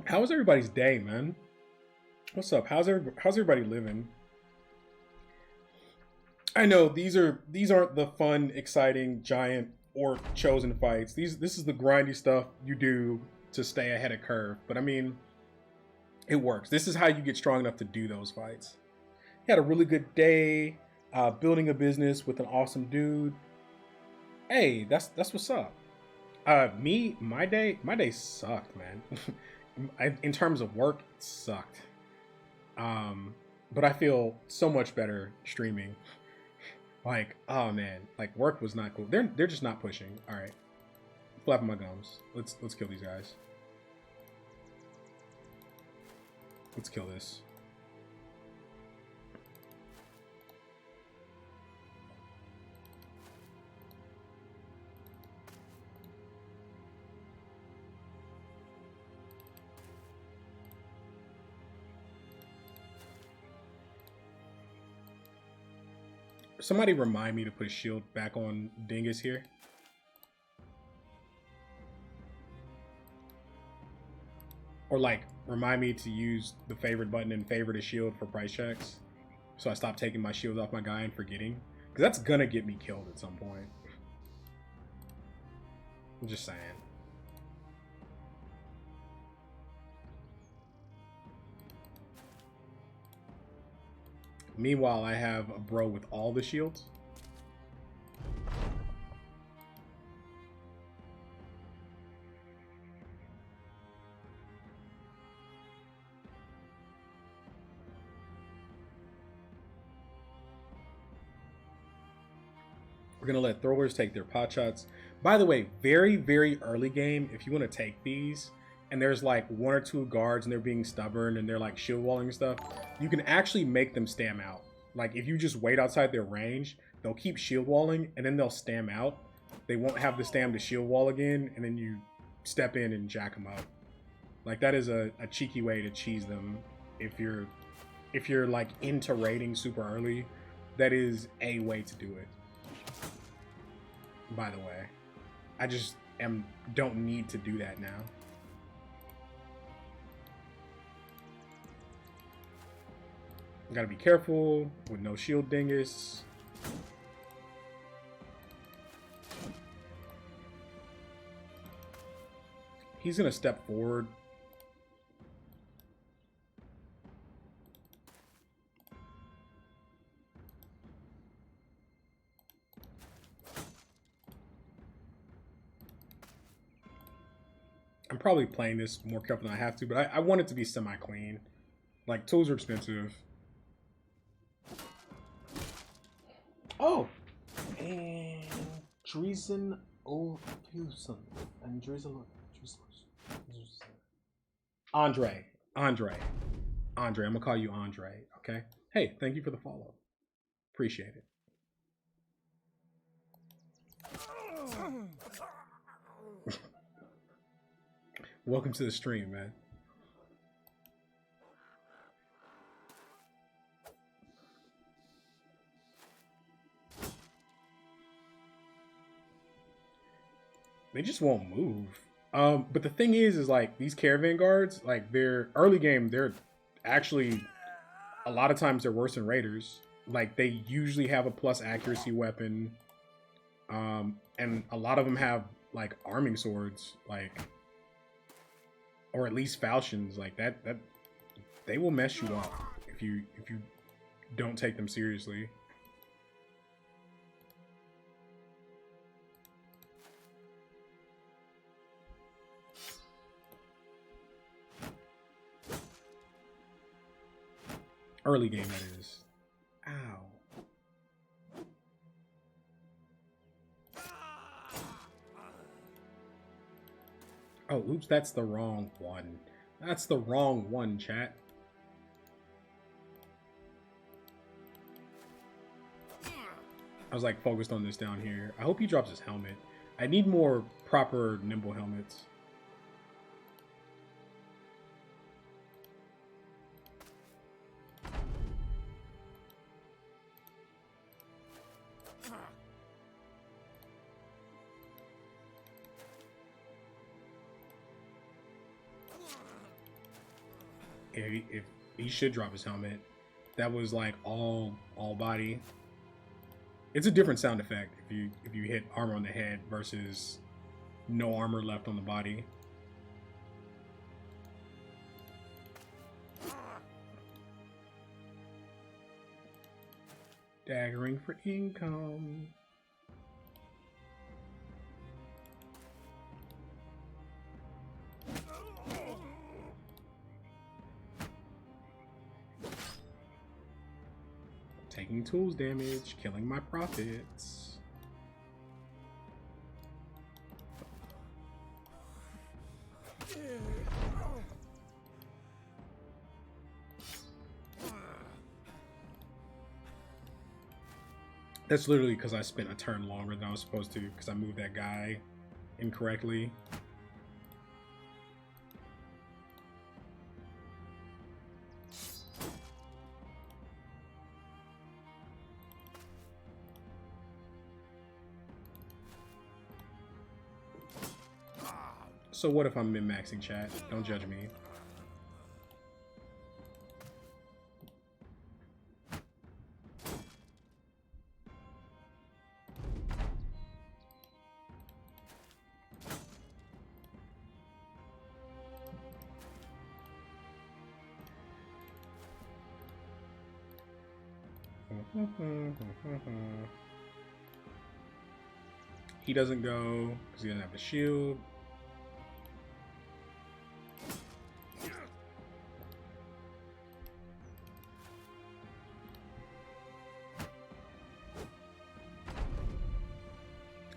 How was everybody's day, man? What's up? How's everybody living? I know these aren't the fun, exciting, giant orc chosen fights. This is the grindy stuff you do to stay ahead of curve. But I mean, it works. This is how you get strong enough to do those fights. He had a really good day, building a business with an awesome dude. Hey, that's what's up. My day sucked, man. In terms of work, it sucked. But I feel so much better streaming. Like, oh man, like work was not cool. They're just not pushing. All right, flapping my gums. Let's kill these guys. Let's kill this. Somebody remind me to put a shield back on Dingus here. Or like, remind me to use the favorite button and favor the shield for price checks. So I stop taking my shields off my guy and forgetting. Because that's gonna get me killed at some point. I'm just saying. Meanwhile, I have a bro with all the shields. We're going to let throwers take their pot shots. By the way, very, very early game, if you want to take these, and there's like one or two guards and they're being stubborn and they're like shield walling and stuff, you can actually make them stam out. Like if you just wait outside their range, they'll keep shield walling and then they'll stam out. They won't have the stam to shield wall again, and then you step in and jack them up. Like that is a cheeky way to cheese them if you're if you're like into raiding super early, that is a way to do it. By the way, I just don't need to do that now. Gotta be careful with no shield dingus. He's gonna step forward. I'm probably playing this more careful than I have to, but I want it to be semi-clean. Like, tools are expensive. Oh! And Dreesen Olfusen. And Dreesen... Andre. I'm gonna call you Andre, okay? Hey, thank you for the follow. Appreciate it. Welcome to the stream, man. They just won't move. But the thing is like these caravan guards, like they're early game, they're actually a lot of times they're worse than raiders. Like they usually have a plus accuracy weapon. And a lot of them have like arming swords, like, or at least falchions, like that they will mess you up if you don't take them seriously. Early game, that is. Ow. Oh, oops, that's the wrong one. That's the wrong one, chat. I was like focused on this down here. I hope he drops his helmet. I need more proper nimble helmets. If he should drop his helmet. That was like all body. It's a different sound effect if you hit armor on the head versus no armor left on the body. Daggering for income. Taking tools damage, killing my profits. That's literally because I spent a turn longer than I was supposed to because I moved that guy incorrectly. So what if I'm min-maxing, chat? Don't judge me. He doesn't go because he doesn't have a shield.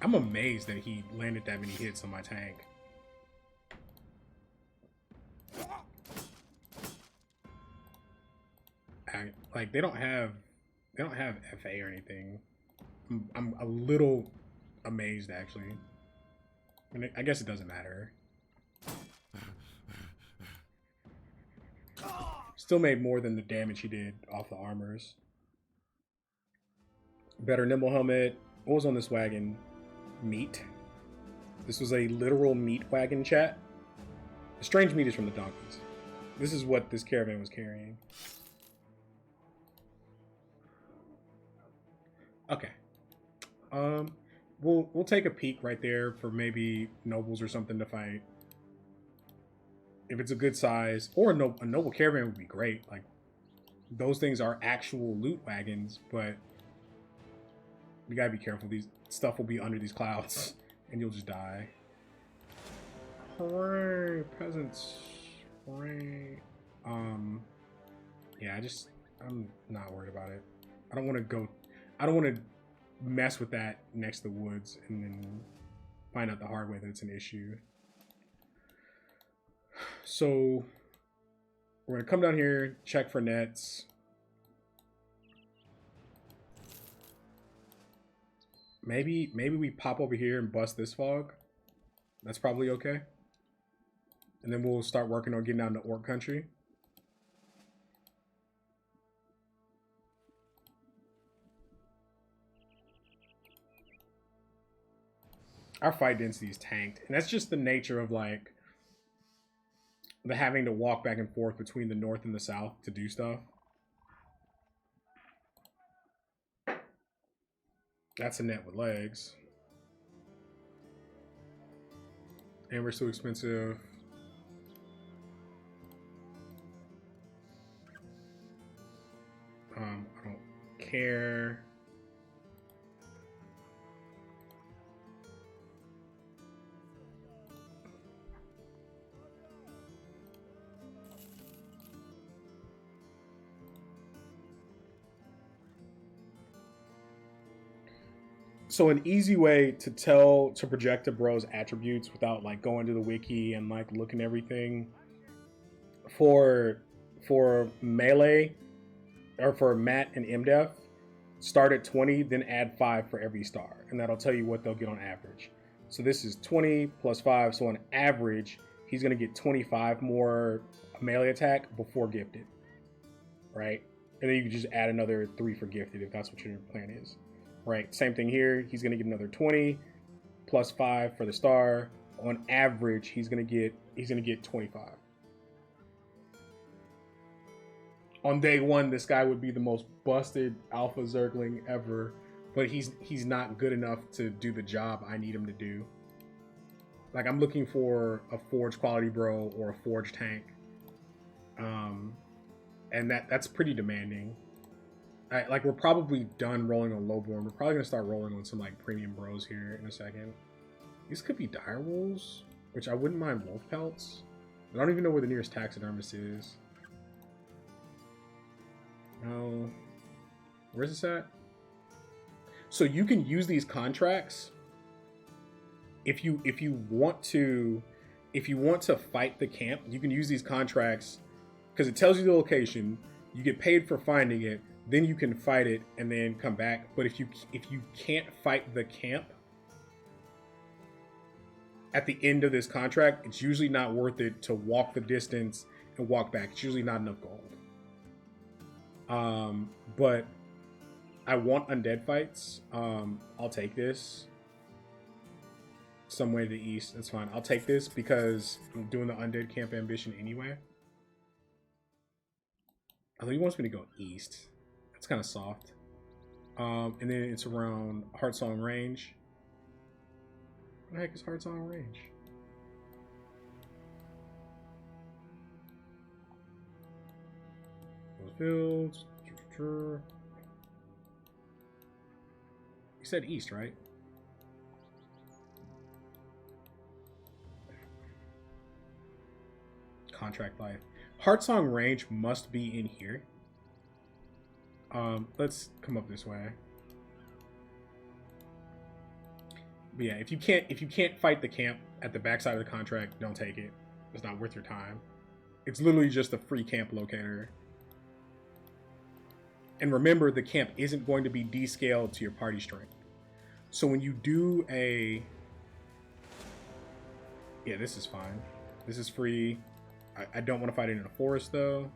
I'm amazed that he landed that many hits on my tank. Like they don't have FA or anything. I'm a little amazed actually. I mean, I guess it doesn't matter. Still made more than the damage he did off the armors. Better nimble helmet. What was on this wagon? Meat. This was a literal meat wagon, chat. The strange meat is from the donkeys. This is what this caravan was carrying. Okay. We'll take a peek right there for maybe nobles or something to fight. If it's a good size, or a noble caravan would be great. Like, those things are actual loot wagons, but you gotta be careful. These stuff will be under these clouds, and you'll just die. Hooray, peasants! Hooray! Yeah, I'm not worried about it. I don't want to mess with that next to the woods and then find out the hard way that it's an issue. So we're gonna come down here, check for nets. Maybe we pop over here and bust this fog. That's probably okay. And then we'll start working on getting down to Orc country. Our fight density is tanked, and that's just the nature of like the having to walk back and forth between the north and the south to do stuff. That's a net with legs. And we're so expensive. I don't care. So an easy way to project a bro's attributes without like going to the wiki and like looking everything for melee or for Mat and MDef, start at 20, then add 5 for every star, and that'll tell you what they'll get on average. So this is 20 plus 5, so on average he's gonna get 25 more melee attack before gifted, right? And then you can just add another 3 for gifted if that's what your plan is. Right, same thing here. He's gonna get another 20 plus 5 for the star. On average, he's gonna get 25. On day 1, this guy would be the most busted alpha zergling ever, but he's not good enough to do the job I need him to do. Like, I'm looking for a forge quality bro or a forge tank, and that's pretty demanding. Like, we're probably done rolling on lowborn. We're probably gonna start rolling on some like premium bros here in a second. These could be dire wolves, which I wouldn't mind wolf pelts. I don't even know where the nearest taxidermist is. No, where's this at? So you can use these contracts if you want to fight the camp. You can use these contracts because it tells you the location. You get paid for finding it. Then you can fight it and then come back. But if you can't fight the camp at the end of this contract, it's usually not worth it to walk the distance and walk back. It's usually not enough gold. But I want undead fights. I'll take this. Some way to the east, that's fine. I'll take this because I'm doing the undead camp ambition anyway. I think he wants me to go east. It's kind of soft. And then it's around Heartsong range. What the heck is Heartsong range? Those fields. You said east, right? Contract life. Heartsong range must be in here. Let's come up this way. But yeah, if you can't fight the camp at the backside of the contract, don't take it. It's not worth your time. It's literally just a free camp locator. And remember, the camp isn't going to be descaled to your party strength. So when you do a... Yeah, this is fine. This is free. I don't want to fight it in a forest, though.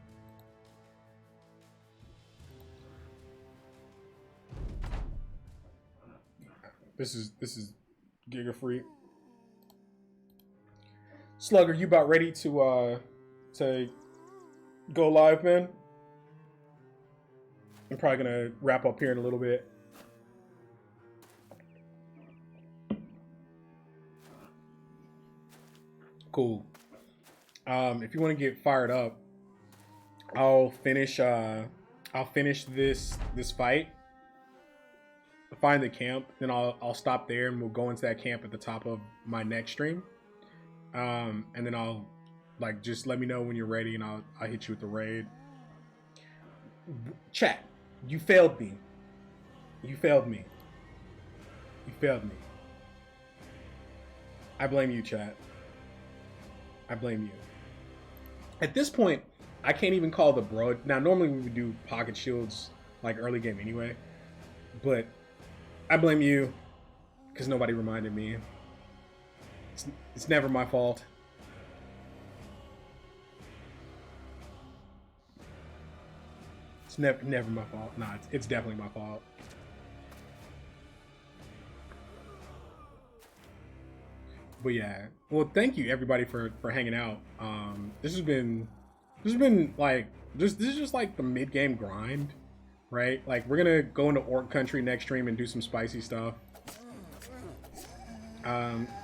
This is Giga Free. Slugger, you about ready to go live, man? I'm probably gonna wrap up here in a little bit. Cool. If you want to get fired up, I'll finish this fight. Find the camp, then I'll stop there and we'll go into that camp at the top of my next stream. And then I'll just let me know when you're ready and I'll hit you with the raid. Chat, you failed me. You failed me. You failed me. I blame you, chat. I blame you. At this point, I can't even call the bro. Now, normally we would do pocket shields like early game anyway, but I blame you because nobody reminded me. It's never my fault. It's never my fault. Nah, it's definitely my fault. But yeah, well, thank you everybody for hanging out. This has been like this is just like the mid game grind, right? Like we're gonna go into Orc Country next stream and do some spicy stuff.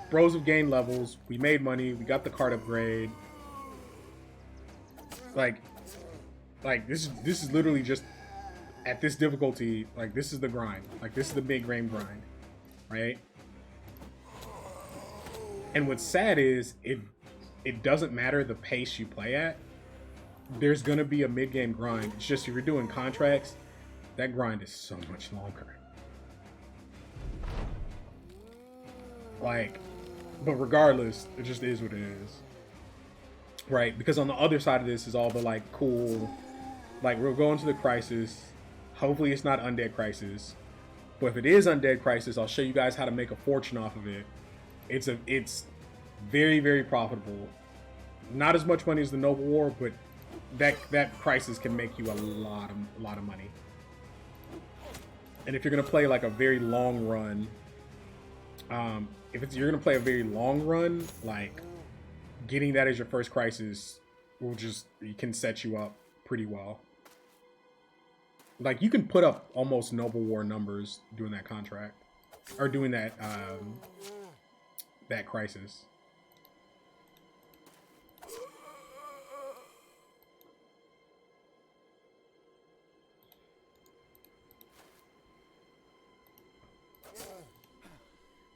Bros have gained levels. We made money. We got the card upgrade. Like this is literally just at this difficulty. Like this is the grind. Like this is the mid game grind, right? And what's sad is it doesn't matter the pace you play at. There's gonna be a mid-game grind. It's just if you're doing contracts, that grind is so much longer. Like, but regardless, it just is what it is. Right? Because on the other side of this is all the like cool, like we're going to the crisis. Hopefully it's not Undead Crisis. But if it is Undead Crisis, I'll show you guys how to make a fortune off of it. It's very, very profitable. Not as much money as the Noble War, but that crisis can make you a lot of money. And if you're gonna play like a very long run, you're gonna play a very long run, like getting that as your first crisis it can set you up pretty well. Like you can put up almost Noble War numbers doing that contract or doing that that crisis.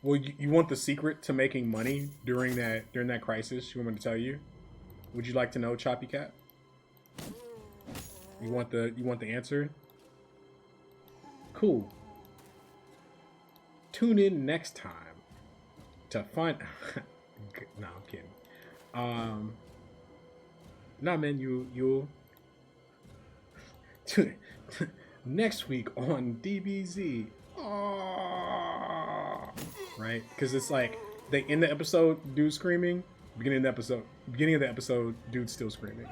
Well, you want the secret to making money during that crisis? You want me to tell you? Would you like to know, Choppy Cat? You want the answer? Cool. Tune in next time to find. No, I'm kidding. Nah, man, you'll next week on DBZ. Right? Because it's like they end the episode, dude screaming. Beginning of the episode, dude still screaming.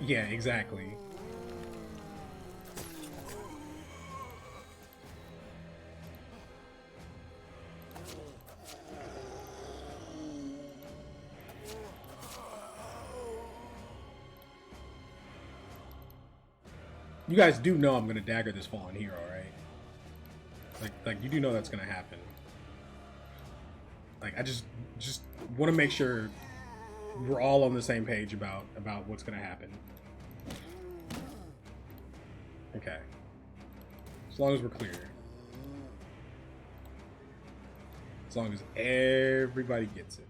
Yeah, exactly. You guys do know I'm gonna dagger this fallen hero, right? Like you do know that's gonna happen. Like I just want to make sure we're all on the same page about what's gonna happen. Okay. As long as we're clear. As long as everybody gets it.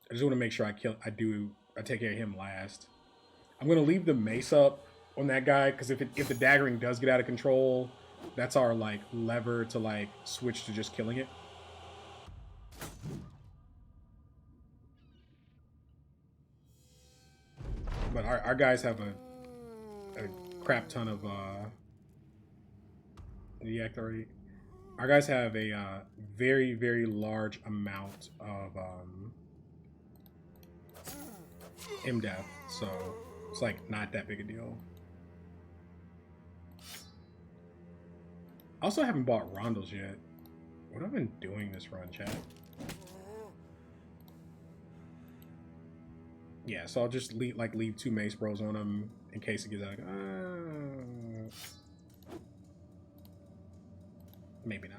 I just want to make sure I take care of him last. I'm gonna leave the mace up on that guy because if the daggering does get out of control, that's our like lever to like switch to just killing it. But our guys have a crap ton of did he act already? our guys have a very, very large amount of MDEF, so it's like not that big a deal. I also haven't bought Rondos yet. What have I been doing this run, chat? Yeah, so I'll just leave 2 Mace Bros on them in case it gets like, maybe not.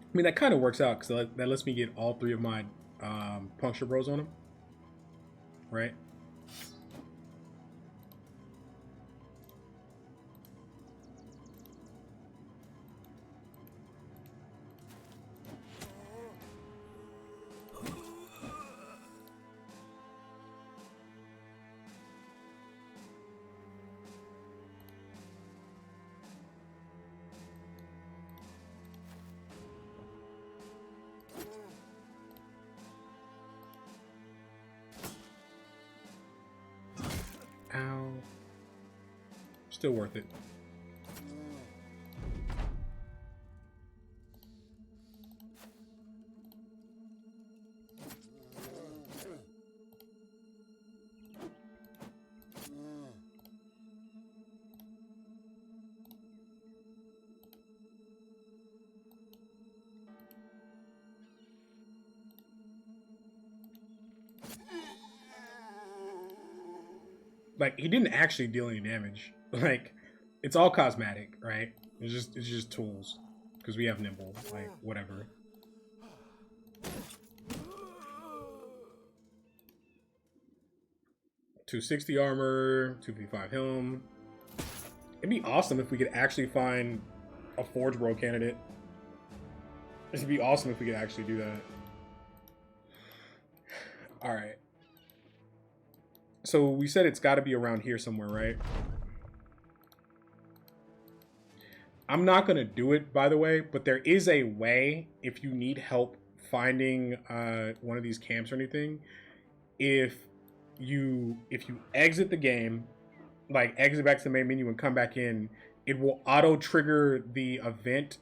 I mean, that kind of works out because that lets me get all 3 of my Puncture Bros on them, right? Ow. Still worth it. Like, he didn't actually deal any damage. Like, it's all cosmetic, right? It's just tools because we have nimble, like whatever. $260 armor, 255 helm. It'd be awesome if we could actually find a Forge Bro candidate. It'd be awesome if we could actually do that. All right. So we said it's got to be around here somewhere, right? I'm not going to do it, by the way, but there is a way if you need help finding one of these camps or anything. If you exit the game, like exit back to the main menu and come back in, it will auto trigger the event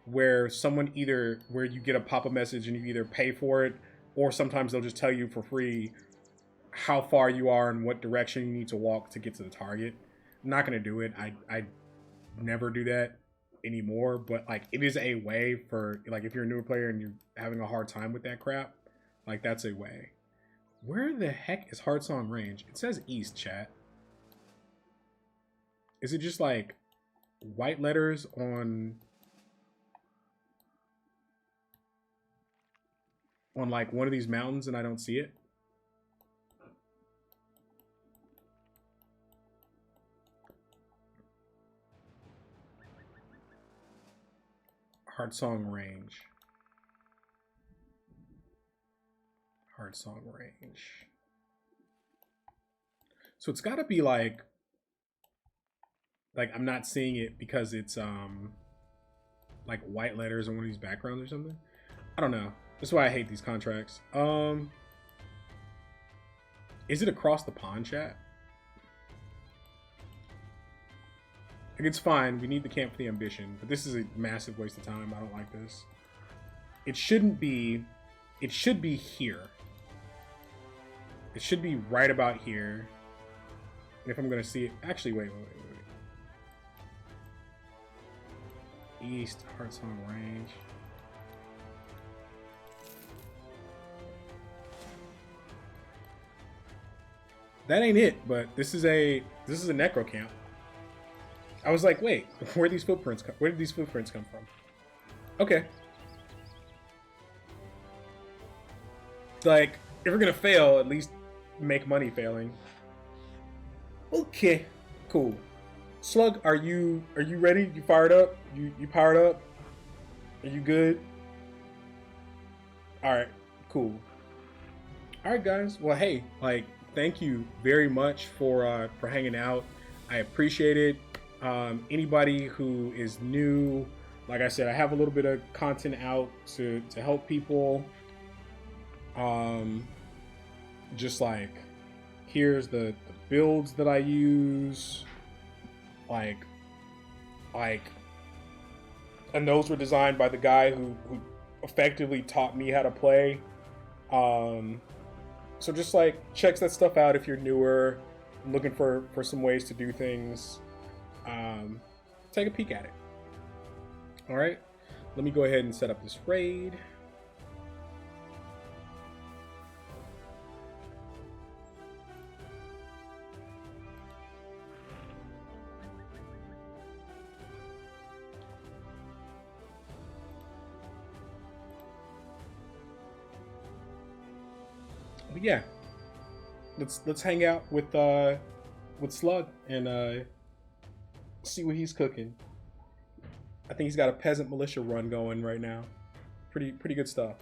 where where you get a pop-up message and you either pay for it or sometimes they'll just tell you for free how far you are and what direction you need to walk to get to the target. I'm not going to do it. I never do that anymore, but like it is a way for like if you're a newer player and you're having a hard time with that crap, like that's a way. Where the heck is Heartsong range? It says east, chat. Is it just like white letters on like one of these mountains and I don't see it? Heartsong range. Heartsong range. So it's got to be like I'm not seeing it because it's like white letters on one of these backgrounds or something. I don't know. That's why I hate these contracts. Is it across the pond, chat? Like, it's fine. We need the camp for the ambition, but this is a massive waste of time. I don't like this. It shouldn't be. It should be here. It should be right about here. And if I'm gonna see it, actually, wait. East Heartsong range. That ain't it, but this is a necro camp. I was like, wait, where did these footprints come from? Okay. Like, if we're gonna fail, at least make money failing. Okay, cool. Slug, are you ready? You fired up? You powered up? Are you good? All right, cool. All right, guys. Well, hey, like, thank you very much for hanging out. I appreciate it. Anybody who is new, like I said, I have a little bit of content out to help people. Um, just like here's the builds that I use. Like like and those were designed by the guy who effectively taught me how to play. Um, so just like check that stuff out if you're newer, looking for some ways to do things. Um, take a peek at it. All right, let me go ahead and set up this raid. But yeah, let's hang out with Slug and see what he's cooking. I think he's got a peasant militia run going right now. Pretty good stuff.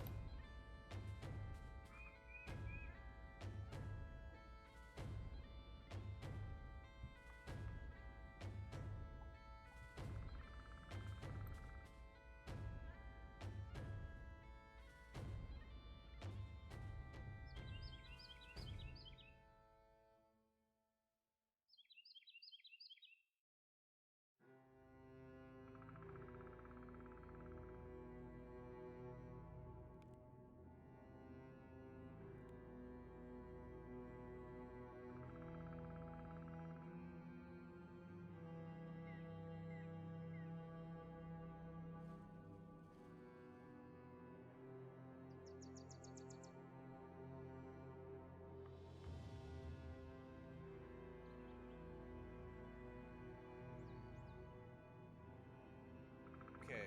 Okay.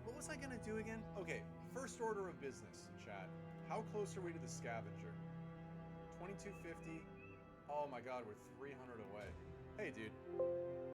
What was I gonna do again? Okay, first order of business, chat. How close are we to the scavenger? 2250. Oh my god, we're 300 away. Hey, dude.